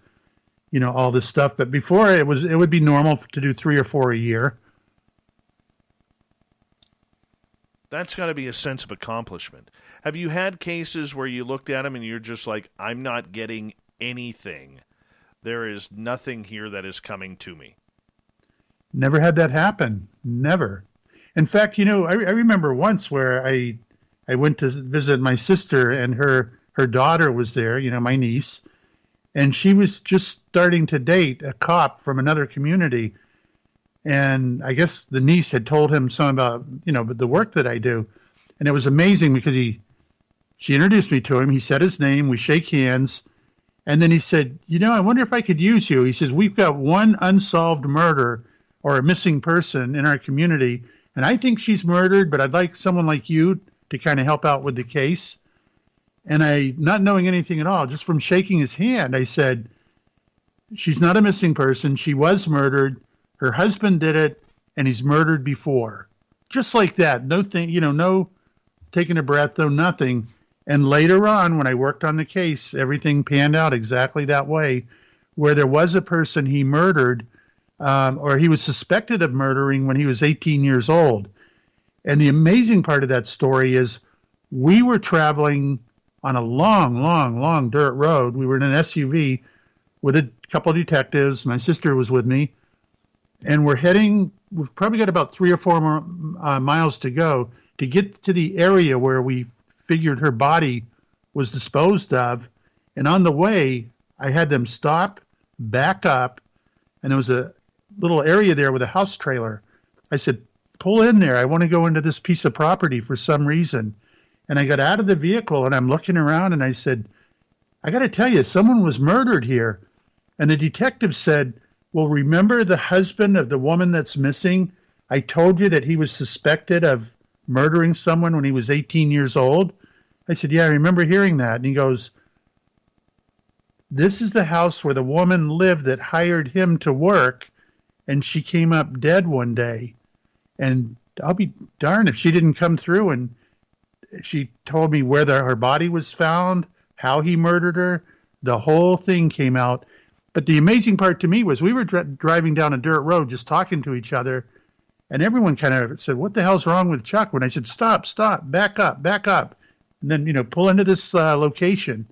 all this stuff. But before it would be normal to do 3 or 4 a year. That's got to be a sense of accomplishment. Have you had cases where you looked at them and you're just like, I'm not getting anything there is nothing here that is coming to me. Never had that happen. Never. In fact, I remember once where I went to visit my sister, and her daughter was there, my niece, and she was just starting to date a cop from another community. And I guess the niece had told him something about, the work that I do. And it was amazing because she introduced me to him. He said his name. We shake hands. And then he said, I wonder if I could use you. He says, we've got one unsolved murder or a missing person in our community. And I think she's murdered, but I'd like someone like you to kind of help out with the case. And I, not knowing anything at all, just from shaking his hand, I said, she's not a missing person. She was murdered. Her husband did it, and he's murdered before. Just like that. No thing, no taking a breath, though, nothing. And later on, when I worked on the case, everything panned out exactly that way, where there was a person he murdered, or he was suspected of murdering when he was 18 years old. And the amazing part of that story is we were traveling on a long, long, long dirt road. We were in an SUV with a couple of detectives. My sister was with me. And we've probably got about 3 or 4 more miles to go to get to the area where we figured her body was disposed of. And on the way, I had them stop, back up, and there was a little area there with a house trailer. I said, pull in there. I want to go into this piece of property for some reason. And I got out of the vehicle, and I'm looking around, and I said, I got to tell you, someone was murdered here. And the detective said, well, remember the husband of the woman that's missing? I told you that he was suspected of murdering someone when he was 18 years old. I said, yeah, I remember hearing that. And he goes, this is the house where the woman lived that hired him to work, and she came up dead one day. And I'll be darned if she didn't come through and she told me where her body was found, how he murdered her. The whole thing came out. But the amazing part to me was we were driving down a dirt road just talking to each other, and everyone kind of said, what the hell's wrong with Chuck? When I said, stop, back up. And then, pull into this location.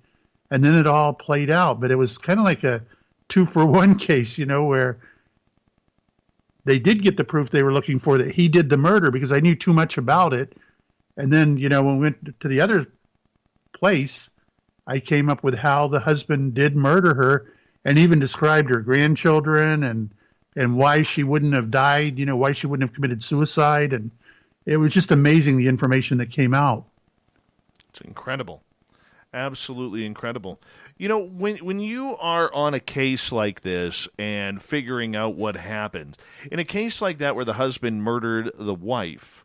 And then it all played out. But it was kind of like a 2-for-1 case, where they did get the proof they were looking for that he did the murder because I knew too much about it. And then, when we went to the other place, I came up with how the husband did murder her and even described her grandchildren and why she wouldn't have died, why she wouldn't have committed suicide. And it was just amazing, the information that came out. It's incredible. Absolutely incredible. When you are on a case like this and figuring out what happened, in a case like that where the husband murdered the wife,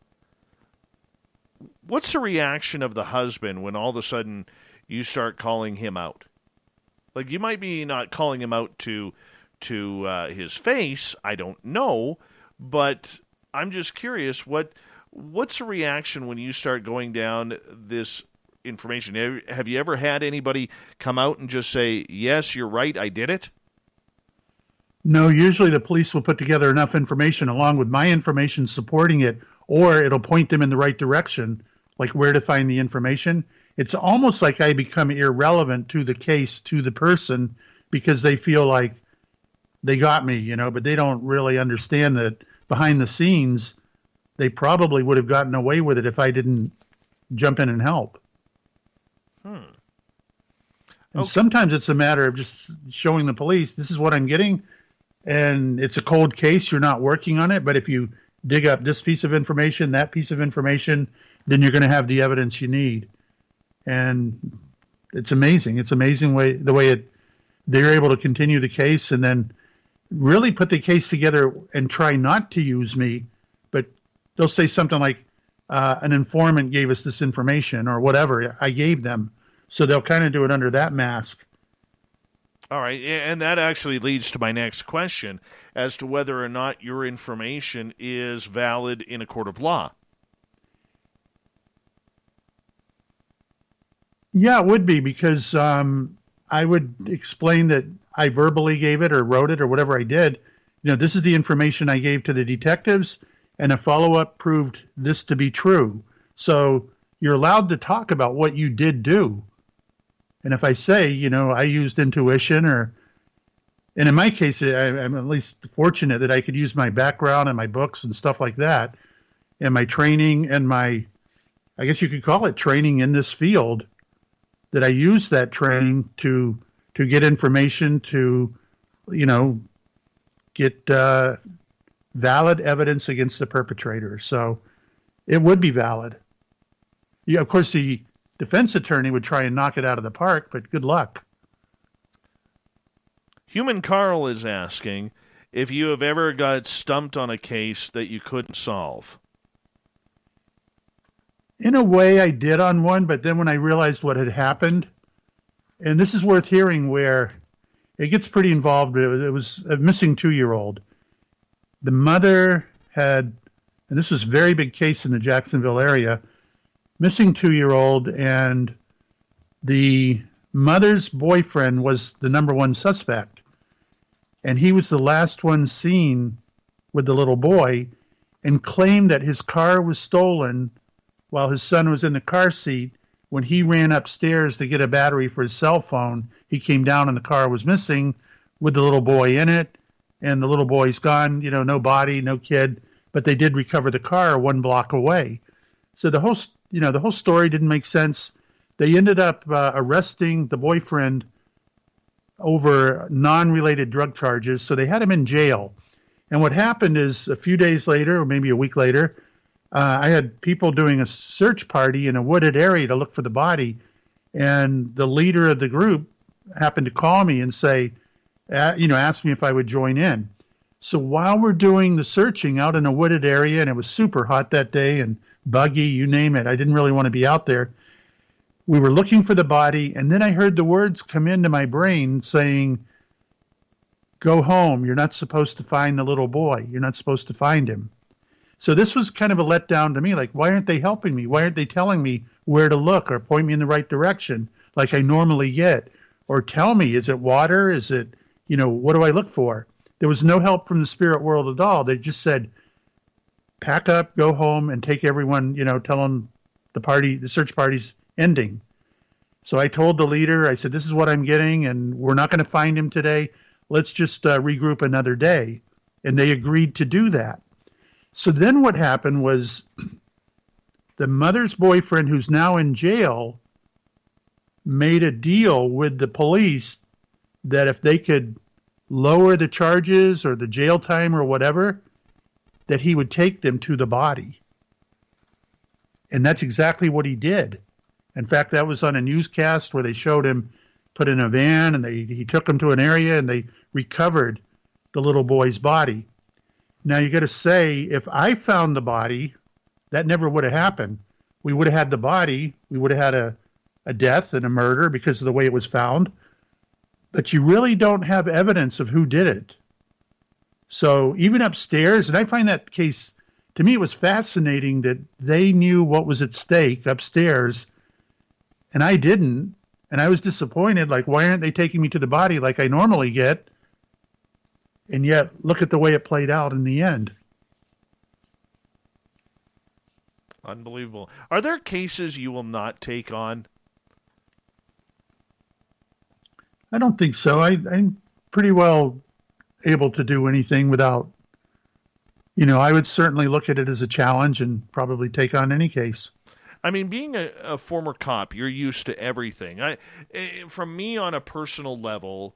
what's the reaction of the husband when all of a sudden you start calling him out? Like, you might be not calling him out to his face, I don't know, but I'm just curious, what's the reaction when you start going down this information? Have you ever had anybody come out and just say, yes, you're right, I did it? No, usually the police will put together enough information along with my information supporting it, or it'll point them in the right direction, like where to find the information. It's almost like I become irrelevant to the case, to the person, because they feel like they got me, but they don't really understand that behind the scenes, they probably would have gotten away with it if I didn't jump in and help. And sometimes it's a matter of just showing the police, this is what I'm getting, and it's a cold case, you're not working on it, but if you dig up this piece of information, that piece of information, then you're going to have the evidence you need. And it's amazing. It's amazing the way they're able to continue the case and then really put the case together and try not to use me, but they'll say something like, an informant gave us this information or whatever I gave them. So they'll kind of do it under that mask. All right, and that actually leads to my next question as to whether or not your information is valid in a court of law. Yeah, it would be, because I would explain that I verbally gave it or wrote it or whatever I did. This is the information I gave to the detectives, and a follow-up proved this to be true. So you're allowed to talk about what you did do. And if I say, I used intuition or And in my case, I'm at least fortunate that I could use my background and my books and stuff like that, and my training and my, I guess you could call it training in this field, that I use that training to get information, to, get valid evidence against the perpetrator. So it would be valid. Yeah, of course, the defense attorney would try and knock it out of the park, but good luck. Human Carl is asking if you have ever got stumped on a case that you couldn't solve. In a way, I did on one, but then when I realized what had happened, and this is worth hearing, where it gets pretty involved. It was a missing 2-year-old. The mother had, and this was a very big case in the Jacksonville area, missing 2-year-old, and the mother's boyfriend was the number one suspect. And he was the last one seen with the little boy, and claimed that his car was stolen while his son was in the car seat. When he ran upstairs to get a battery for his cell phone, he came down and the car was missing with the little boy in it, and the little boy's gone, no body, no kid, but they did recover the car 1 block away. So the whole story didn't make sense. They ended up arresting the boyfriend over non-related drug charges, so they had him in jail. And what happened is, a few days later, or maybe a week later, I had people doing a search party in a wooded area to look for the body, and the leader of the group happened to call me and say, ask me if I would join in. So while we're doing the searching out in a wooded area, and it was super hot that day and buggy, you name it, I didn't really want to be out there. We were looking for the body, and then I heard the words come into my brain saying, "Go home. You're not supposed to find the little boy. You're not supposed to find him." So this was kind of a letdown to me. Like, why aren't they helping me? Why aren't they telling me where to look or point me in the right direction like I normally get? Or tell me, is it water? Is it, what do I look for? There was no help from the spirit world at all. They just said, pack up, go home, and take everyone, tell them the search party's ending. So I told the leader, I said, this is what I'm getting, and we're not going to find him today. Let's just regroup another day. And they agreed to do that. So then what happened was the mother's boyfriend, who's now in jail, made a deal with the police that if they could lower the charges or the jail time or whatever, that he would take them to the body. And that's exactly what he did. In fact, that was on a newscast where they showed him put in a van, and he took him to an area, and they recovered the little boy's body. Now, you got to say, if I found the body, that never would have happened. We would have had the body. We would have had a death and a murder because of the way it was found. But you really don't have evidence of who did it. So even upstairs, and I find that case, to me, it was fascinating that they knew what was at stake upstairs, and I didn't. And I was disappointed. Like, why aren't they taking me to the body like I normally get? And yet, look at the way it played out in the end. Unbelievable. Are there cases you will not take on? I don't think so. I'm pretty well able to do anything without, I would certainly look at it as a challenge and probably take on any case. I mean, being a former cop, you're used to everything. From me on a personal level,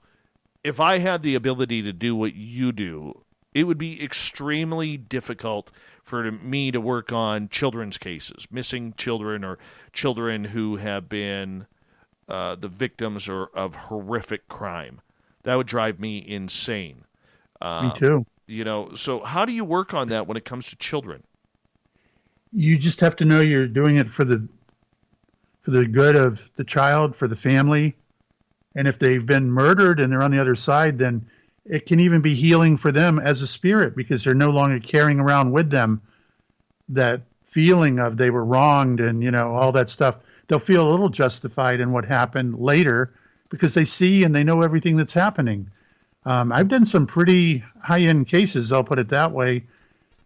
if I had the ability to do what you do, it would be extremely difficult for me to work on children's cases, missing children or children who have been the victims of horrific crime. That would drive me insane. Me too. So how do you work on that when it comes to children? You just have to know you're doing it for the good of the child, for the family. And if they've been murdered and they're on the other side, then it can even be healing for them as a spirit, because they're no longer carrying around with them that feeling of they were wronged and, all that stuff. They'll feel a little justified in what happened later because they see and they know everything that's happening. I've done some pretty high-end cases, I'll put it that way,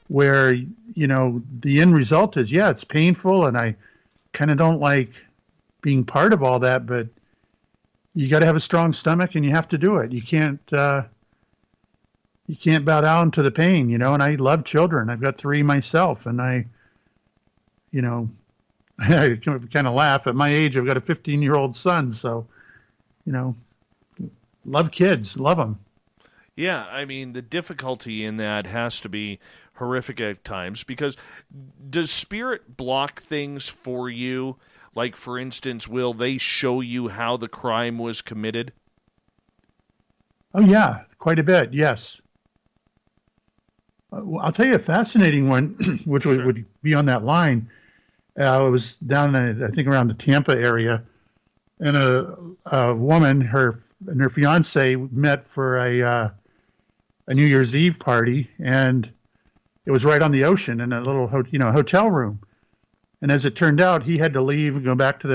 where, the end result is, it's painful, and I kind of don't like being part of all that, but you got to have a strong stomach and you have to do it. You can't you can't bow down to the pain, and I love children. I've got 3 myself, and I kind of laugh. At my age, I've got a 15-year-old son, so, love kids, love them. Yeah, I mean, the difficulty in that has to be horrific at times, because does spirit block things for you? Like, for instance, will they show you how the crime was committed? Oh, yeah, quite a bit, yes. I'll tell you a fascinating one, which would be on that line. I was down, I think, around the Tampa area, and a woman, her fiance met for a New Year's Eve party, and it was right on the ocean in a little hotel room. And as it turned out, he had to leave and go back to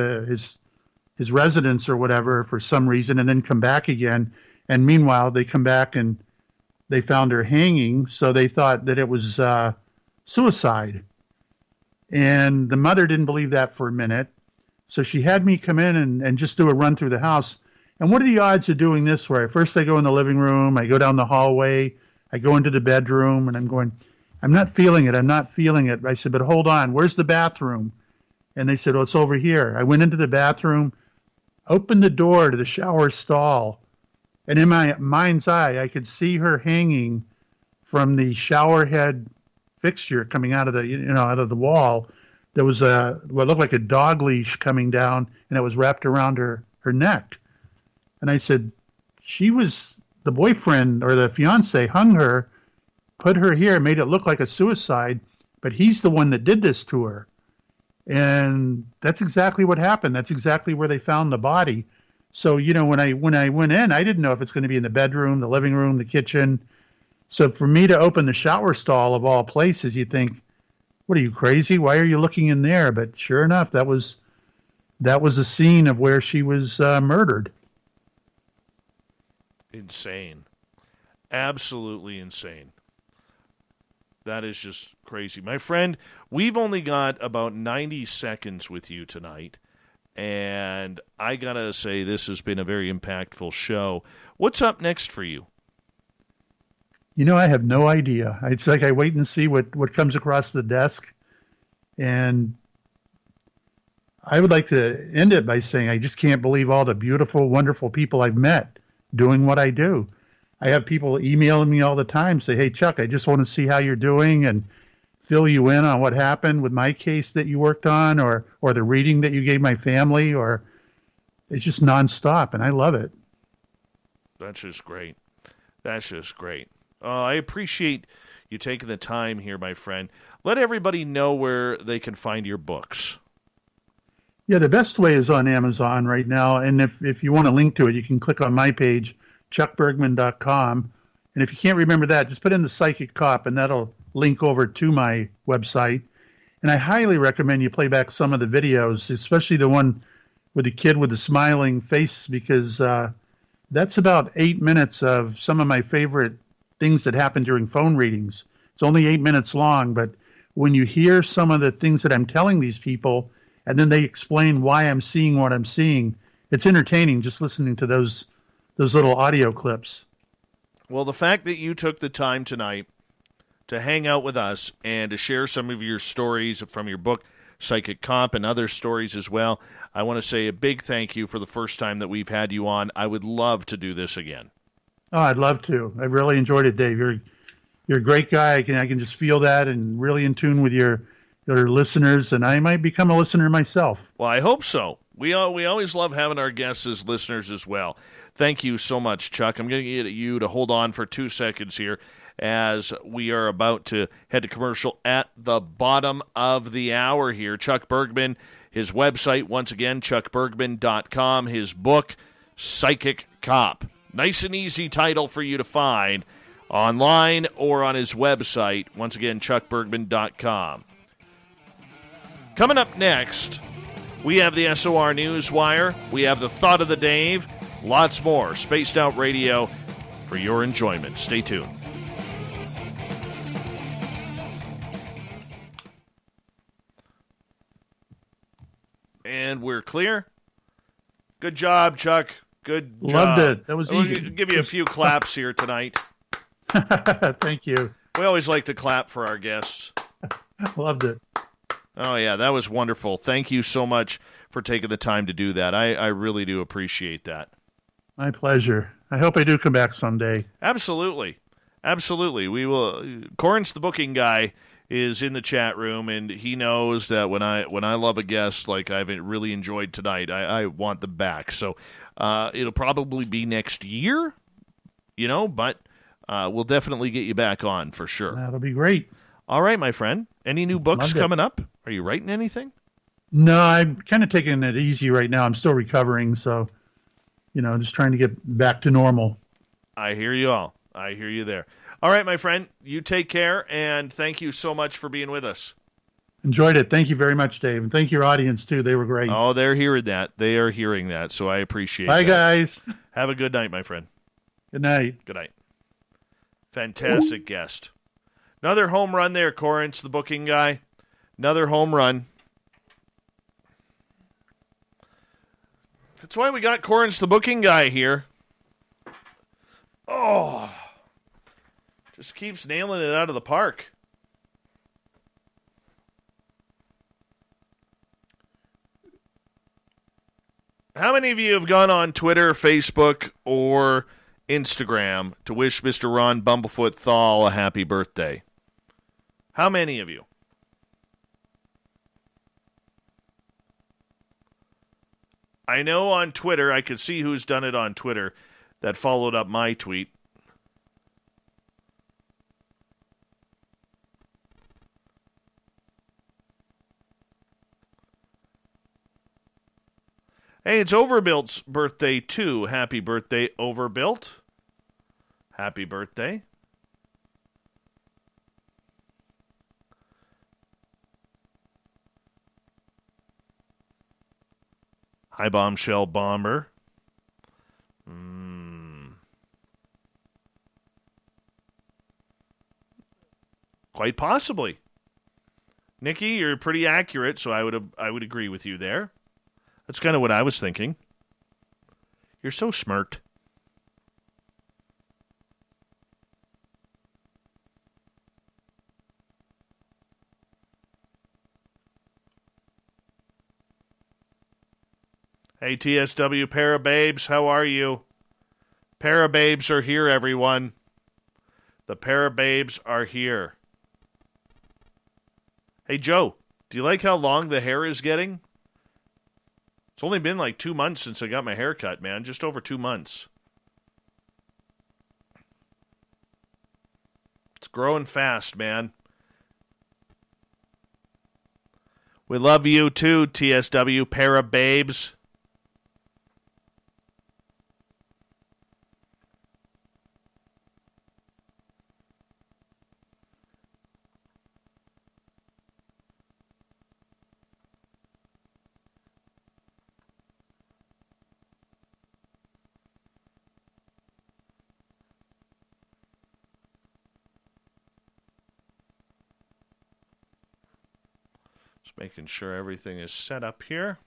his residence or whatever for some reason, and then come back again. And meanwhile, they come back and they found her hanging, so they thought that it was suicide. And the mother didn't believe that for a minute, so she had me come in and just do a run through the house. And what are the odds of doing this? Where first I go in the living room, I go down the hallway, I go into the bedroom, and I'm going, I'm not feeling it. I said, but hold on, where's the bathroom? And they said, oh, it's over here. I went into the bathroom, opened the door to the shower stall, and in my mind's eye, I could see her hanging from the shower head fixture coming out of the wall. There was what looked like a dog leash coming down, and it was wrapped around her neck. And I said, the boyfriend or the fiance hung her, put her here, made it look like a suicide, but he's the one that did this to her. And that's exactly what happened. That's exactly where they found the body. So, when I went in, I didn't know if it's going to be in the bedroom, the living room, the kitchen. So for me to open the shower stall of all places, you think, what are you, crazy? Why are you looking in there? But sure enough, that was the scene of where she was murdered. Insane. Absolutely insane. That is just crazy. My friend, we've only got about 90 seconds with you tonight, and I got to say this has been a very impactful show. What's up next for you? I have no idea. It's like I wait and see what comes across the desk, and I would like to end it by saying I just can't believe all the beautiful, wonderful people I've met doing what I do. I have people emailing me all the time, say, hey, Chuck, I just want to see how you're doing and fill you in on what happened with my case that you worked on or the reading that you gave my family, or it's just nonstop, and I love it. That's just great. I appreciate you taking the time here, my friend. Let everybody know where they can find your books. Yeah, the best way is on Amazon right now, and if you want to link to it, you can click on my page, chuckbergman.com, and if you can't remember that, just put in the Psychic Cop, and that'll link over to my website. And I highly recommend you play back some of the videos, especially the one with the kid with the smiling face, because that's about 8 minutes of some of my favorite things that happen during phone readings. It's only 8 minutes long, but when you hear some of the things that I'm telling these people, and then they explain why I'm seeing what I'm seeing, it's entertaining just listening to those little audio clips. Well, the fact that you took the time tonight to hang out with us and to share some of your stories from your book, Psychic Comp, and other stories as well, I want to say a big thank you for the first time that we've had you on. I would love to do this again. Oh, I'd love to. I really enjoyed it, Dave. You're a great guy. I can just feel that, and really in tune with your listeners, and I might become a listener myself. Well, I hope so. We always love having our guests as listeners as well. Thank you so much, Chuck. I'm going to get you to hold on for 2 seconds here as we are about to head to commercial at the bottom of the hour here. Chuck Bergman, his website, once again, chuckbergman.com, his book, Psychic Cop. Nice and easy title for you to find online or on his website, once again, chuckbergman.com. Coming up next, we have the SOR Newswire, we have the Thought of the Dave, lots more. Spaced Out Radio for your enjoyment. Stay tuned. And we're clear. Good job, Chuck. Good job. Loved it. That was easy. We'll give you a few claps here tonight. Thank you. We always like to clap for our guests. Loved it. Oh, yeah, that was wonderful. Thank you so much for taking the time to do that. I really do appreciate that. My pleasure. I hope I do come back someday. Absolutely. Absolutely. We will. Corin's the booking guy is in the chat room, and he knows that when I love a guest like I've really enjoyed tonight, I want them back. So it'll probably be next year, but we'll definitely get you back on for sure. That'll be great. All right, my friend. Any new books coming up? Are you writing anything? No, I'm kind of taking it easy right now. I'm still recovering, so, just trying to get back to normal. I hear you all. I hear you there. All right, my friend, you take care, and thank you so much for being with us. Enjoyed it. Thank you very much, Dave. And thank your audience, too. They were great. Oh, they're hearing that. They are hearing that, so I appreciate it. Bye, guys. Have a good night, my friend. Good night. Good night. Fantastic guest. Another home run there, Corin's the booking guy. Another home run. That's why we got Corin's the booking guy here. Oh. Just keeps nailing it out of the park. How many of you have gone on Twitter, Facebook, or Instagram to wish Mr. Ron Bumblefoot Thal a happy birthday? How many of you? I know on Twitter, I could see who's done it on Twitter that followed up my tweet. Hey, it's Overbuilt's birthday, too. Happy birthday, Overbuilt. Happy birthday. Hi, Bombshell Bomber. Quite possibly. Nikki, you're pretty accurate, so I would agree with you there. That's kind of what I was thinking. You're so smart. Hey, TSW Parababes, how are you? Parababes are here, everyone. The Parababes are here. Hey, Joe, do you like how long the hair is getting? It's only been like 2 months since I got my hair cut, man. Just over 2 months. It's growing fast, man. We love you too, TSW Parababes. Making sure everything is set up here.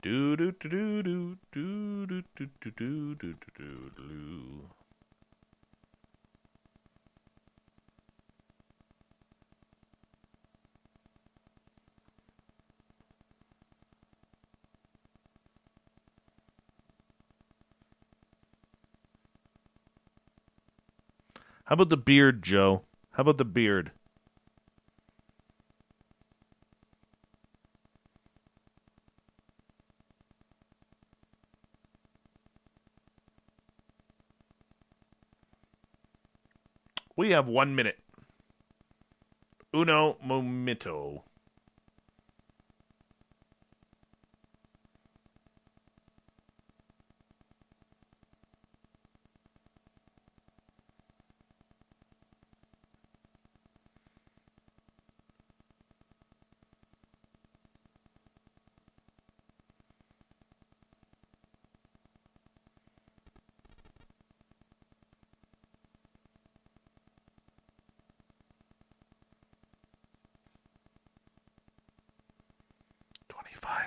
Do do do do do do do do do do do do do. How about the beard, Joe? How about the beard? We have 1 minute. Uno momento.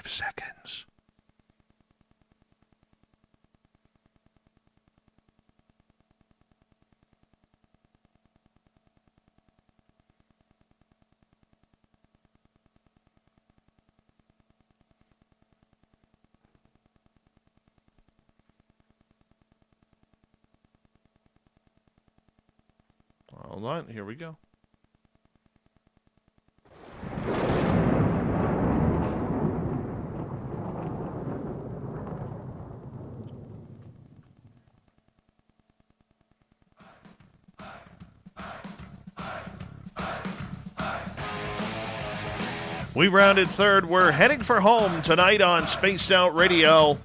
Seconds. Hold on. Here we go. We rounded third. We're heading for home tonight on Spaced Out Radio.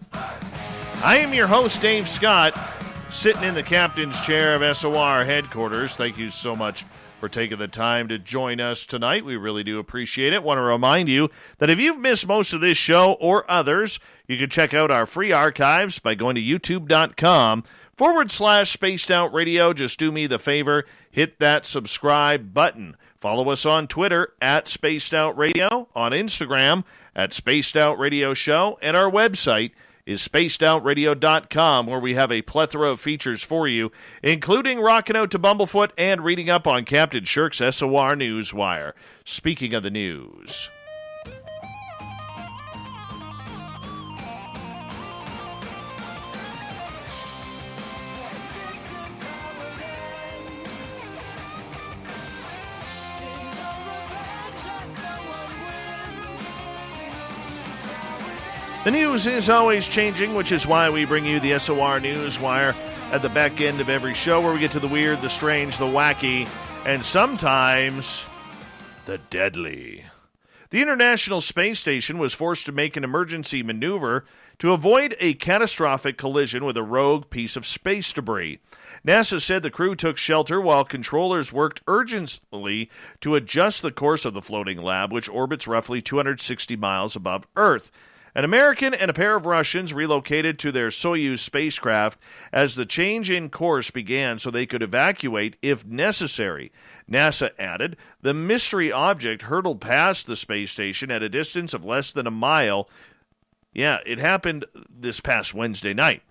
I am your host, Dave Scott, sitting in the captain's chair of SOR headquarters. Thank you so much for taking the time to join us tonight. We really do appreciate it. Want to remind you that if you've missed most of this show or others, you can check out our free archives by going to youtube.com/Spaced Out Radio. Just do me the favor, hit that subscribe button. Follow us on Twitter at Spaced Out Radio, on Instagram at Spaced Out Radio Show, and our website is spacedoutradio.com, where we have a plethora of features for you, including rocking out to Bumblefoot and reading up on Captain Shirk's SOR Newswire. Speaking of the news. The news is always changing, which is why we bring you the SOR Newswire at the back end of every show, where we get to the weird, the strange, the wacky, and sometimes the deadly. The International Space Station was forced to make an emergency maneuver to avoid a catastrophic collision with a rogue piece of space debris. NASA said the crew took shelter while controllers worked urgently to adjust the course of the floating lab, which orbits roughly 260 miles above Earth. An American and a pair of Russians relocated to their Soyuz spacecraft as the change in course began so they could evacuate if necessary. NASA added, the mystery object hurtled past the space station at a distance of less than a mile. Yeah, it happened this past Wednesday night.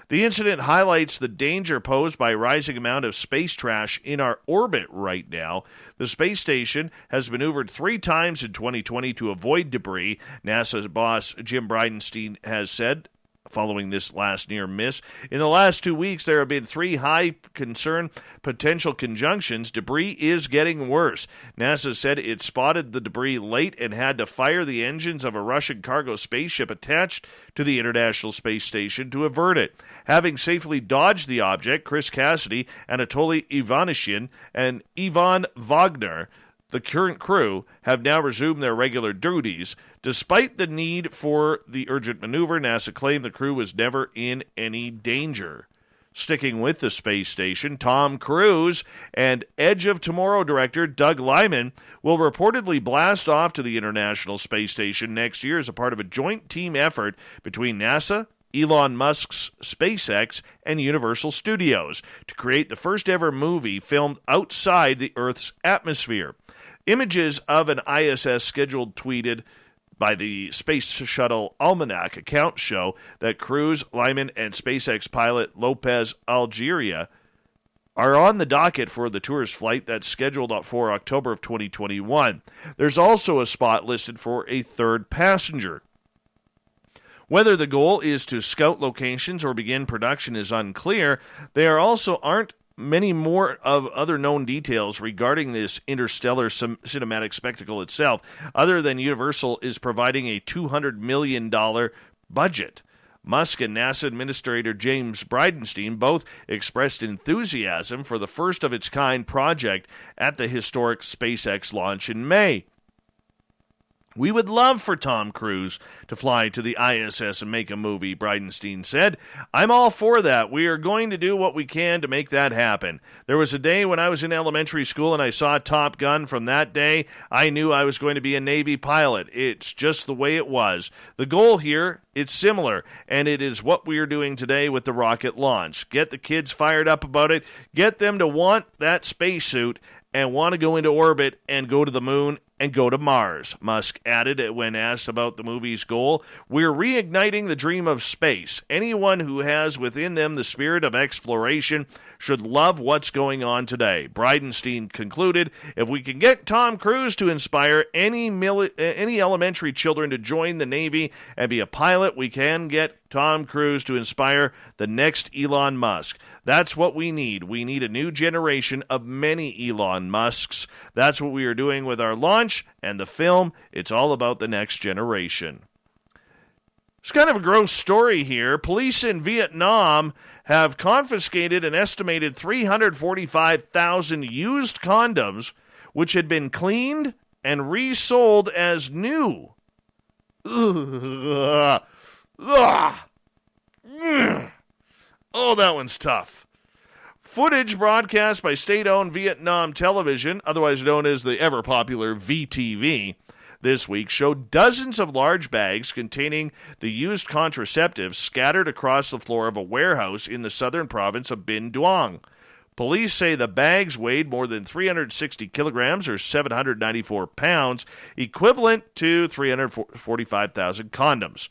The incident highlights the danger posed by a rising amount of space trash in our orbit right now. The space station has maneuvered 3 times in 2020 to avoid debris, NASA's boss Jim Bridenstine has said, following this last near miss. In the last 2 weeks, there have been 3 high concern potential conjunctions. Debris is getting worse. NASA said it spotted the debris late and had to fire the engines of a Russian cargo spaceship attached to the International Space Station to avert it. Having safely dodged the object, Chris Cassidy, Anatoly Ivanishin, and Ivan Wagner, the current crew, have now resumed their regular duties. Despite the need for the urgent maneuver, NASA claimed the crew was never in any danger. Sticking with the space station, Tom Cruise and Edge of Tomorrow director Doug Liman will reportedly blast off to the International Space Station next year as a part of a joint team effort between NASA, Elon Musk's SpaceX, and Universal Studios to create the first ever movie filmed outside the Earth's atmosphere. Images of an ISS schedule tweeted by the Space Shuttle Almanac account show that Cruise, Lyman, and SpaceX pilot Lopez Algeria are on the docket for the tourist flight that's scheduled for October of 2021. There's also a spot listed for a third passenger. Whether the goal is to scout locations or begin production is unclear. There also aren't many more of other known details regarding this interstellar cinematic spectacle itself, other than Universal is providing a $200 million budget. Musk and NASA Administrator James Bridenstine both expressed enthusiasm for the first-of-its-kind project at the historic SpaceX launch in May. We would love for Tom Cruise to fly to the ISS and make a movie, Bridenstine said. I'm all for that. We are going to do what we can to make that happen. There was a day when I was in elementary school and I saw Top Gun. From that day, I knew I was going to be a Navy pilot. It's just the way it was. The goal here, it's similar, and it is what we are doing today with the rocket launch. Get the kids fired up about it. Get them to want that spacesuit and want to go into orbit and go to the moon and go to Mars, Musk added when asked about the movie's goal. We're reigniting the dream of space. Anyone who has within them the spirit of exploration should love what's going on today. Bridenstine concluded, if we can get Tom Cruise to inspire any elementary children to join the Navy and be a pilot, we can get Tom Cruise to inspire the next Elon Musk. That's what we need. We need a new generation of many Elon Musks. That's what we are doing with our launch and the film. It's all about the next generation. It's kind of a gross story here. Police in Vietnam have confiscated an estimated 345,000 used condoms, which had been cleaned and resold as new. Ugh. Ugh. Oh, that one's tough. Footage broadcast by state-owned Vietnam Television, otherwise known as the ever-popular VTV, this week showed dozens of large bags containing the used contraceptives scattered across the floor of a warehouse in the southern province of Binh Duong. Police say the bags weighed more than 360 kilograms or 794 pounds, equivalent to 345,000 condoms.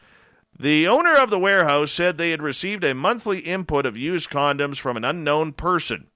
The owner of the warehouse said they had received a monthly input of used condoms from an unknown person.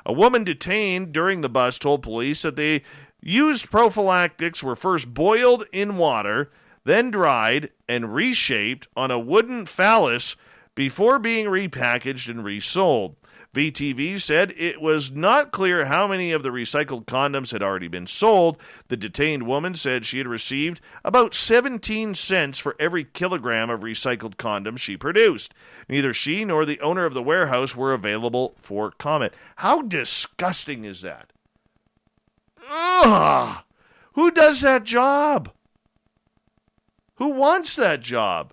A woman detained during the bust told police that the used prophylactics were first boiled in water, then dried and reshaped on a wooden phallus before being repackaged and resold. VTV said it was not clear how many of the recycled condoms had already been sold. The detained woman said she had received about 17 cents for every kilogram of recycled condoms she produced. Neither she nor the owner of the warehouse were available for comment. How disgusting is that? Ugh! Who does that job? Who wants that job?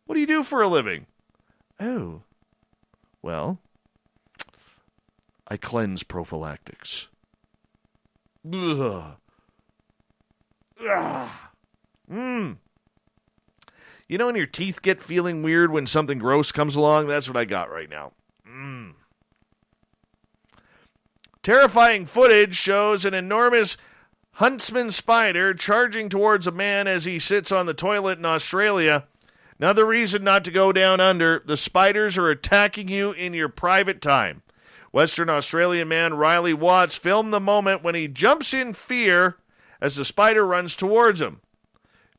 What do you do for a living? Oh. Well, I cleanse prophylactics. Ugh. Ugh. You know when your teeth get feeling weird when something gross comes along? That's what I got right now. Terrifying footage shows an enormous huntsman spider charging towards a man as he sits on the toilet in Australia. Another reason not to go down under. The spiders are attacking you in your private time. Western Australian man Riley Watts filmed the moment when he jumps in fear as the spider runs towards him.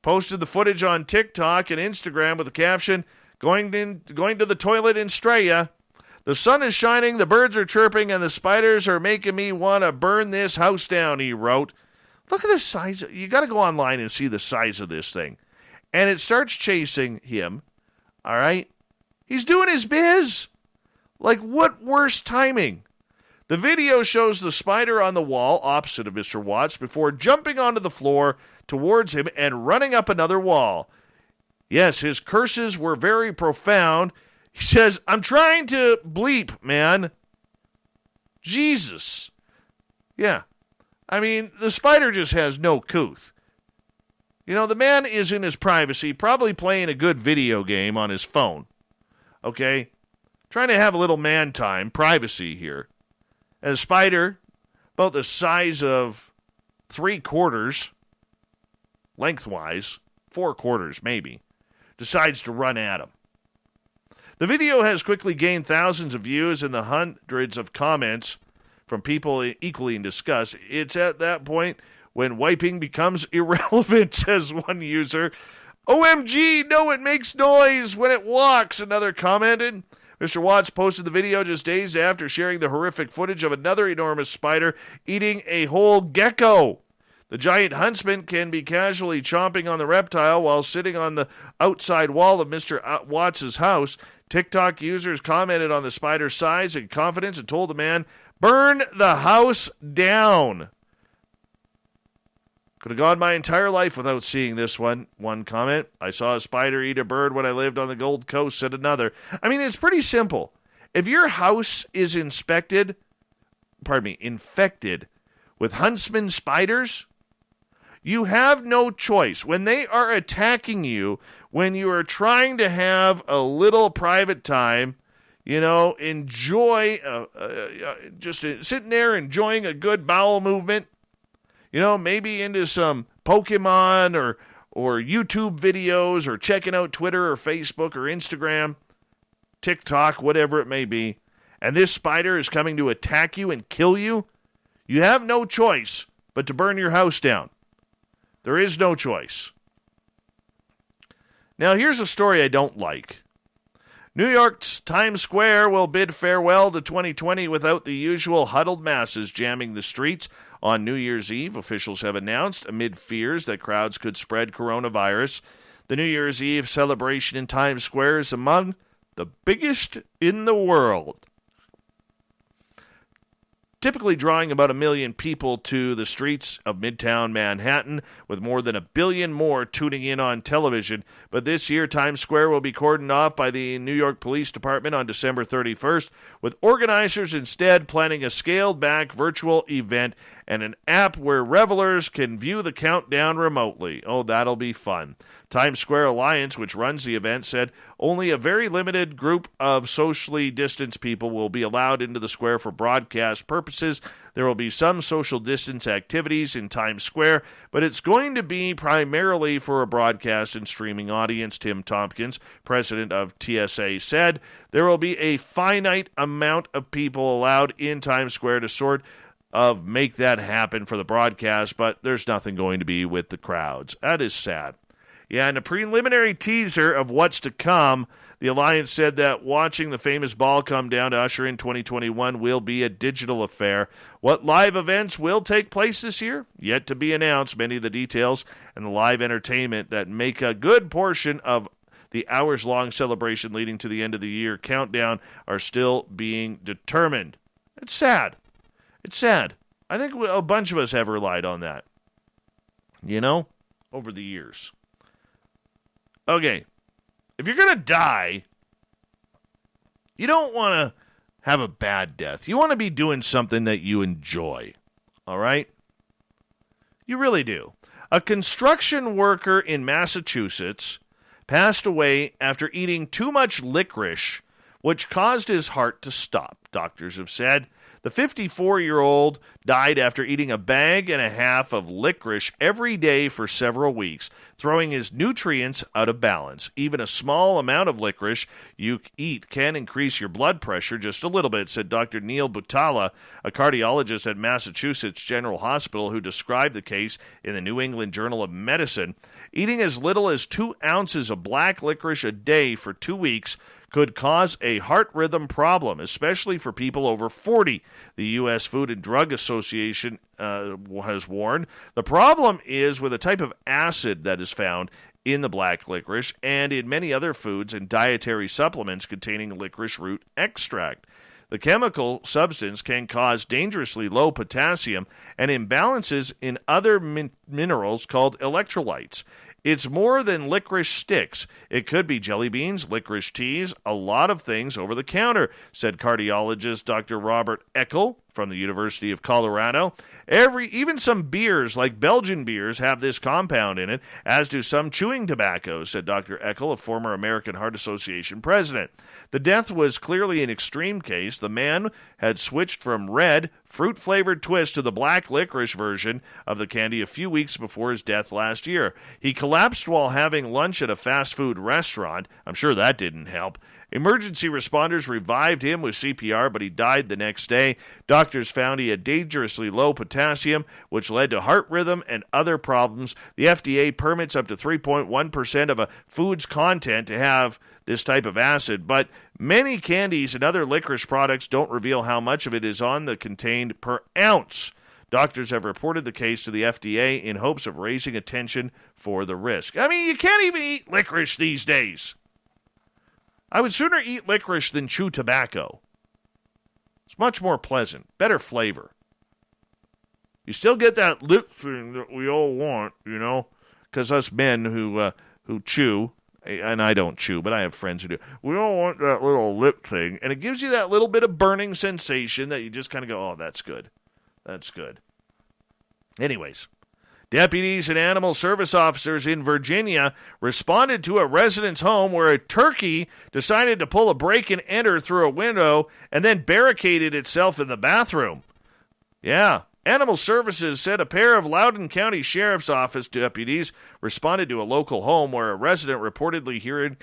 Posted the footage on TikTok and Instagram with the caption, going to the toilet in Australia. The sun is shining, the birds are chirping, and the spiders are making me want to burn this house down, he wrote. Look at the size. You got to go online and see the size of this thing. And it starts chasing him, all right? He's doing his biz. Like, what worse timing? The video shows the spider on the wall opposite of Mr. Watts before jumping onto the floor towards him and running up another wall. Yes, his curses were very profound. He says, I'm trying to bleep, man. Jesus. Yeah. I mean, the spider just has no couth. You know, the man is in his privacy, probably playing a good video game on his phone. Okay? Trying to have a little man time, privacy here. And a spider, about the size of 3/4, lengthwise, 4/4 maybe, decides to run at him. The video has quickly gained thousands of views and the hundreds of comments from people equally in disgust. It's at that point when wiping becomes irrelevant, says one user. OMG, no, it makes noise when it walks, another commented. Mr. Watts posted the video just days after sharing the horrific footage of another enormous spider eating a whole gecko. The giant huntsman can be casually chomping on the reptile while sitting on the outside wall of Mr. Watts' house. TikTok users commented on the spider's size and confidence and told the man, burn the house down. Could have gone my entire life without seeing this one. One comment. I saw a spider eat a bird when I lived on the Gold Coast, said another. I mean, it's pretty simple. If your house is infected with huntsman spiders, you have no choice. When they are attacking you, when you are trying to have a little private time, you know, enjoy, just sitting there enjoying a good bowel movement, you know, maybe into some Pokemon or YouTube videos or checking out Twitter or Facebook or Instagram, TikTok, whatever it may be, and this spider is coming to attack you and kill you, you have no choice but to burn your house down. There is no choice. Now, here's a story I don't like. New York's Times Square will bid farewell to 2020 without the usual huddled masses jamming the streets on New Year's Eve, officials have announced, amid fears that crowds could spread coronavirus. The New Year's Eve celebration in Times Square is among the biggest in the world, typically drawing about 1 million people to the streets of Midtown Manhattan, with more than 1 billion more tuning in on television. But this year, Times Square will be cordoned off by the New York Police Department on December 31st, with organizers instead planning a scaled-back virtual event and an app where revelers can view the countdown remotely. Oh, that'll be fun. Times Square Alliance, which runs the event, said only a very limited group of socially distanced people will be allowed into the square for broadcast purposes. There will be some social distance activities in Times Square, but it's going to be primarily for a broadcast and streaming audience, Tim Tompkins, president of TSA, said. There will be a finite amount of people allowed in Times Square to make that happen for the broadcast, but there's nothing going to be with the crowds. That is sad. Yeah, in a preliminary teaser of what's to come, the Alliance said that watching the famous ball come down to usher in 2021 will be a digital affair. What live events will take place this year? Yet to be announced. Many of the details and the live entertainment that make a good portion of the hours-long celebration leading to the end of the year countdown are still being determined. It's sad. It's sad. I think a bunch of us have relied on that, over the years. Okay, if you're going to die, you don't want to have a bad death. You want to be doing something that you enjoy, all right? You really do. A construction worker in Massachusetts passed away after eating too much licorice, which caused his heart to stop, doctors have said. The 54-year-old died after eating 1.5 bags of licorice every day for several weeks, throwing his nutrients out of balance. Even a small amount of licorice you eat can increase your blood pressure just a little bit, said Dr. Neil Butala, a cardiologist at Massachusetts General Hospital, who described the case in the New England Journal of Medicine. Eating as little as 2 ounces of black licorice a day for 2 weeks could cause a heart rhythm problem, especially for people over 40. The U.S. Food and Drug Association has warned. The problem is with a type of acid that is found in the black licorice and in many other foods and dietary supplements containing licorice root extract. The chemical substance can cause dangerously low potassium and imbalances in other minerals called electrolytes. It's more than licorice sticks. It could be jelly beans, licorice teas, a lot of things over the counter, said cardiologist Dr. Robert Eckel from the University of Colorado. Even some beers, like Belgian beers, have this compound in it, as do some chewing tobaccos, said Dr. Eckel, a former American Heart Association president. The death was clearly an extreme case. The man had switched from red, fruit-flavored twist to the black licorice version of the candy a few weeks before his death last year. He collapsed while having lunch at a fast food restaurant. I'm sure that didn't help. Emergency responders revived him with CPR, but he died the next day. Doctors found he had dangerously low potassium, which led to heart rhythm and other problems. The FDA permits up to 3.1% of a food's content to have this type of acid, but many candies and other licorice products don't reveal how much of it is on the contained per ounce. Doctors have reported the case to the FDA in hopes of raising attention for the risk. I mean, you can't even eat licorice these days. I would sooner eat licorice than chew tobacco. It's much more pleasant, better flavor. You still get that lip thing that we all want, because us men who chew, and I don't chew, but I have friends who do, we all want that little lip thing, and it gives you that little bit of burning sensation that you just kind of go, oh, that's good. That's good. Anyways. Deputies and animal service officers in Virginia responded to a resident's home where a turkey decided to pull a break and enter through a window and then barricaded itself in the bathroom. Yeah. Animal Services said a pair of Loudoun County Sheriff's Office deputies responded to a local home where a resident reportedly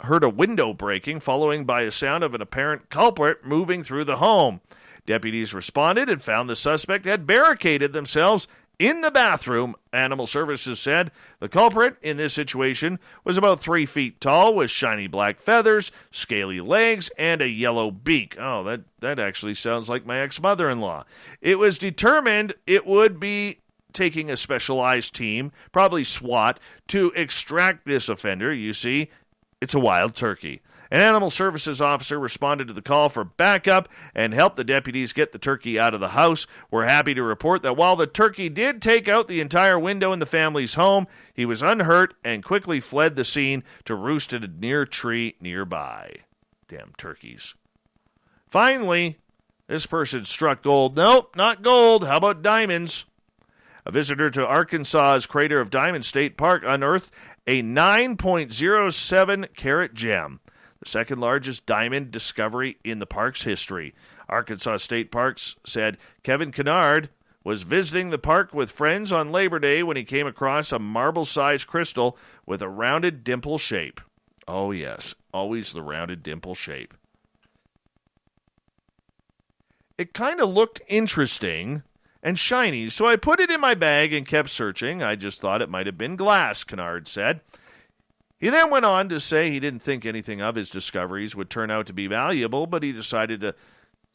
heard a window breaking, following by a sound of an apparent culprit moving through the home. Deputies responded and found the suspect had barricaded themselves in the bathroom, Animal Services said. The culprit in this situation was about 3 feet tall with shiny black feathers, scaly legs, and a yellow beak. Oh, that actually sounds like my ex-mother-in-law. It was determined it would be taking a specialized team, probably SWAT, to extract this offender. You see, it's a wild turkey. An Animal Services officer responded to the call for backup and helped the deputies get the turkey out of the house. We're happy to report that while the turkey did take out the entire window in the family's home, he was unhurt and quickly fled the scene to roost at a near tree nearby. Damn turkeys. Finally, this person struck gold. Nope, not gold. How about diamonds? A visitor to Arkansas's Crater of Diamond State Park unearthed a 9.07 carat gem, the second largest diamond discovery in the park's history. Arkansas State Parks said Kevin Kennard was visiting the park with friends on Labor Day when he came across a marble-sized crystal with a rounded dimple shape. Oh yes, always the rounded dimple shape. It kind of looked interesting and shiny, so I put it in my bag and kept searching. I just thought it might have been glass, Kennard said. He then went on to say he didn't think anything of his discoveries would turn out to be valuable, but he decided to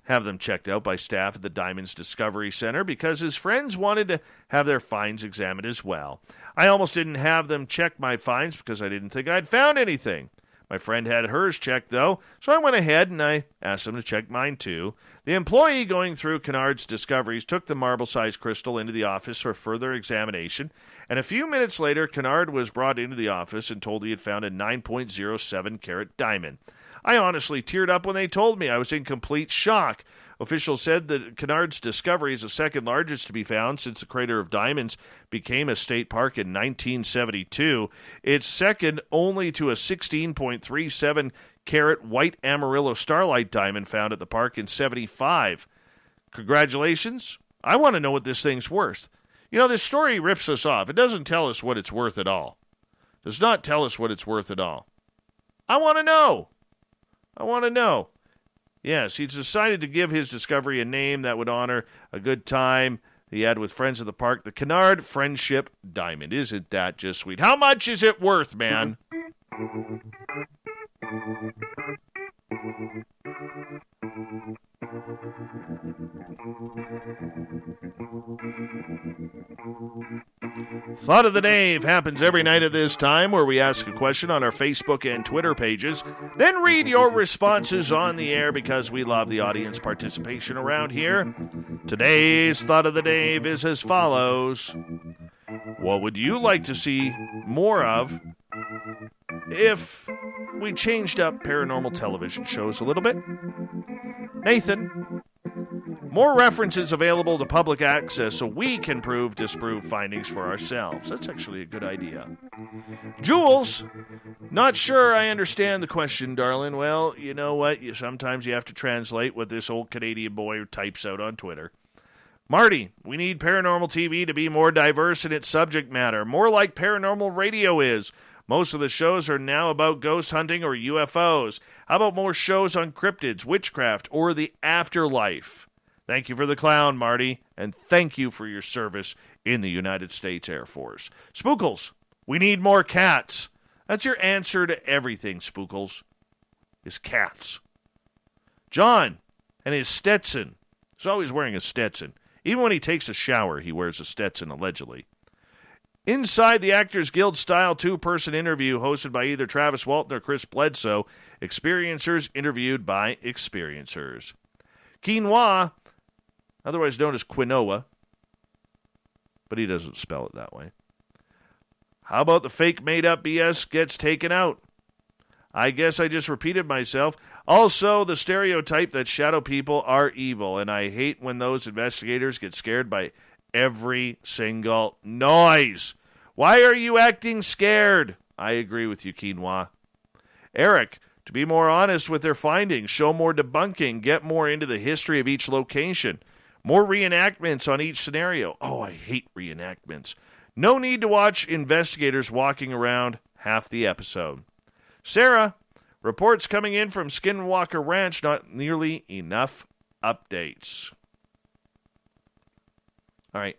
have them checked out by staff at the Diamonds Discovery Center because his friends wanted to have their finds examined as well. I almost didn't have them check my finds because I didn't think I'd found anything. My friend had hers checked, though, so I went ahead and I asked him to check mine, too. The employee going through Kennard's discoveries took the marble-sized crystal into the office for further examination, and a few minutes later, Kennard was brought into the office and told he had found a 9.07 carat diamond. I honestly teared up when they told me. I was in complete shock. Officials said that Kennard's discovery is the second largest to be found since the Crater of Diamonds became a state park in 1972. It's second only to a 16.37 carat white Amarillo starlight diamond found at the park in 75. Congratulations. I want to know what this thing's worth. You know, this story rips us off. It doesn't tell us what it's worth at all. It does not tell us what it's worth at all. I want to know. I want to know. Yes, he's decided to give his discovery a name that would honor a good time he had with friends of the park, the Kennard Friendship Diamond. Isn't that just sweet? How much is it worth, man? Thought of the Day happens every night at this time, where we ask a question on our Facebook and Twitter pages, then read your responses on the air because we love the audience participation around here. Today's Thought of the Day is as follows. What would you like to see more of if we changed up paranormal television shows a little bit? Nathan, more references available to public access so we can disprove findings for ourselves. That's actually a good idea. Jules, not sure I understand the question, darling. Well, you know what? Sometimes you have to translate what this old Canadian boy types out on Twitter. Marty, we need paranormal TV to be more diverse in its subject matter, more like paranormal radio is. Most of the shows are now about ghost hunting or UFOs. How about more shows on cryptids, witchcraft, or the afterlife? Thank you for the clown, Marty, and thank you for your service in the United States Air Force. Spookles, we need more cats. That's your answer to everything, Spookles, is cats. John and his Stetson. He's always wearing a Stetson. Even when he takes a shower, he wears a Stetson, allegedly. Inside the Actors Guild-style two-person interview hosted by either Travis Walton or Chris Bledsoe, experiencers interviewed by experiencers. Quinoa, otherwise known as quinoa, but he doesn't spell it that way. How about the fake made-up BS gets taken out? I guess I just repeated myself. Also, the stereotype that shadow people are evil, and I hate when those investigators get scared by every single noise. Why are you acting scared? I agree with you, Quinoa. Eric, to be more honest with their findings, show more debunking, get more into the history of each location, more reenactments on each scenario. Oh, I hate reenactments. No need to watch investigators walking around half the episode. Sarah, reports coming in from Skinwalker Ranch, not nearly enough updates. All right.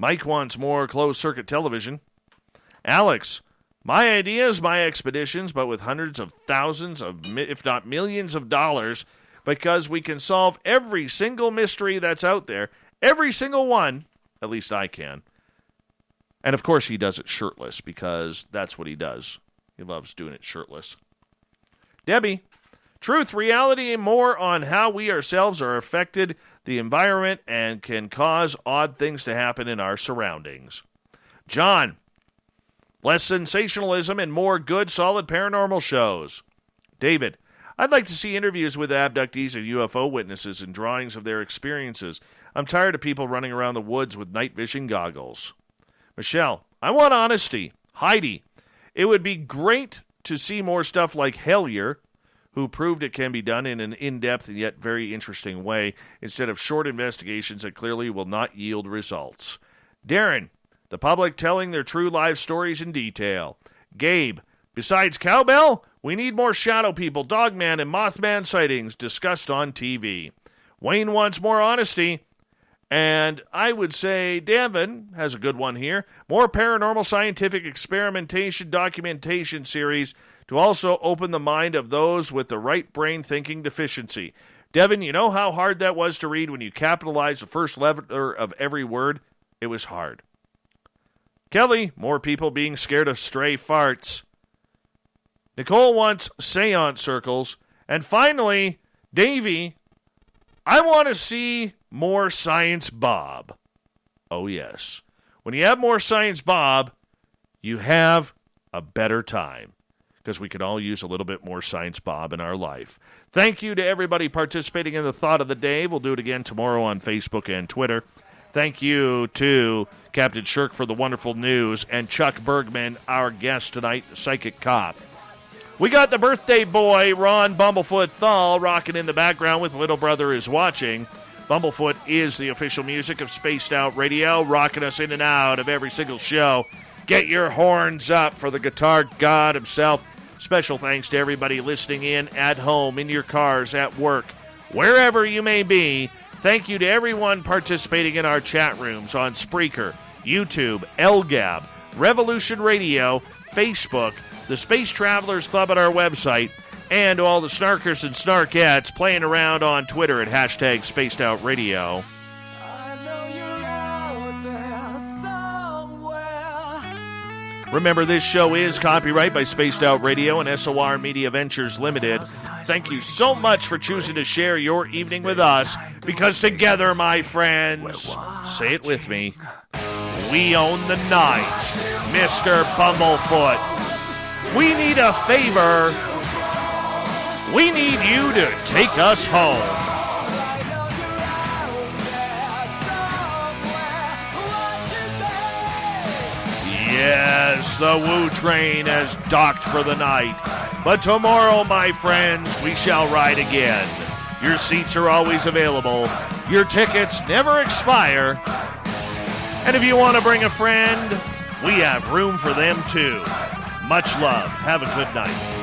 Mike wants more closed-circuit television. Alex, my ideas, my expeditions, but with hundreds of thousands of, if not millions of dollars, because we can solve every single mystery that's out there. Every single one. At least I can. And, of course, he does it shirtless because that's what he does. He loves doing it shirtless. Debbie, truth, reality, and more on how we ourselves are affected the environment and can cause odd things to happen in our surroundings. John, less sensationalism and more good, solid paranormal shows. David, I'd like to see interviews with abductees and UFO witnesses and drawings of their experiences. I'm tired of people running around the woods with night vision goggles. Michelle, I want honesty. Heidi, it would be great to see more stuff like Hellier, who proved it can be done in an in-depth and yet very interesting way, instead of short investigations that clearly will not yield results. Darren, the public telling their true life stories in detail. Gabe, besides cowbell, we need more shadow people, dogman, and Mothman sightings discussed on TV. Wayne wants more honesty. And I would say Devin has a good one here. More paranormal scientific experimentation documentation series to also open the mind of those with the right brain thinking deficiency. Devin, you know how hard that was to read when you capitalized the first letter of every word? It was hard. Kelly, more people being scared of stray farts. Nicole wants seance circles. And finally, Davey, I want to see more Science Bob. Oh, yes. When you have more Science Bob, you have a better time, because we could all use a little bit more Science Bob in our life. Thank you to everybody participating in the Thought of the Day. We'll do it again tomorrow on Facebook and Twitter. Thank you to Captain Shirk for the wonderful news, and Chuck Bergman, our guest tonight, the Psychic Cop. We got the birthday boy, Ron Bumblefoot Thal, rocking in the background with Little Brother Is Watching. Bumblefoot is the official music of Spaced Out Radio, rocking us in and out of every single show. Get your horns up for the guitar god himself. Special thanks to everybody listening in at home, in your cars, at work, wherever you may be. Thank you to everyone participating in our chat rooms on Spreaker, YouTube, LGAB, Revolution Radio, Facebook, the Space Travelers Club at our website, and all the snarkers and snarkettes playing around on Twitter at hashtag Spaced Out Radio. Remember, this show is copyright by Spaced Out Radio and SOR Media Ventures Limited. Thank you so much for choosing to share your evening with us, because together, my friends, say it with me, we own the night, Mr. Bumblefoot. We need a favor. We need you to take us home. Yes, the Woo train has docked for the night. But tomorrow, my friends, we shall ride again. Your seats are always available. Your tickets never expire. And if you want to bring a friend, we have room for them too. Much love. Have a good night.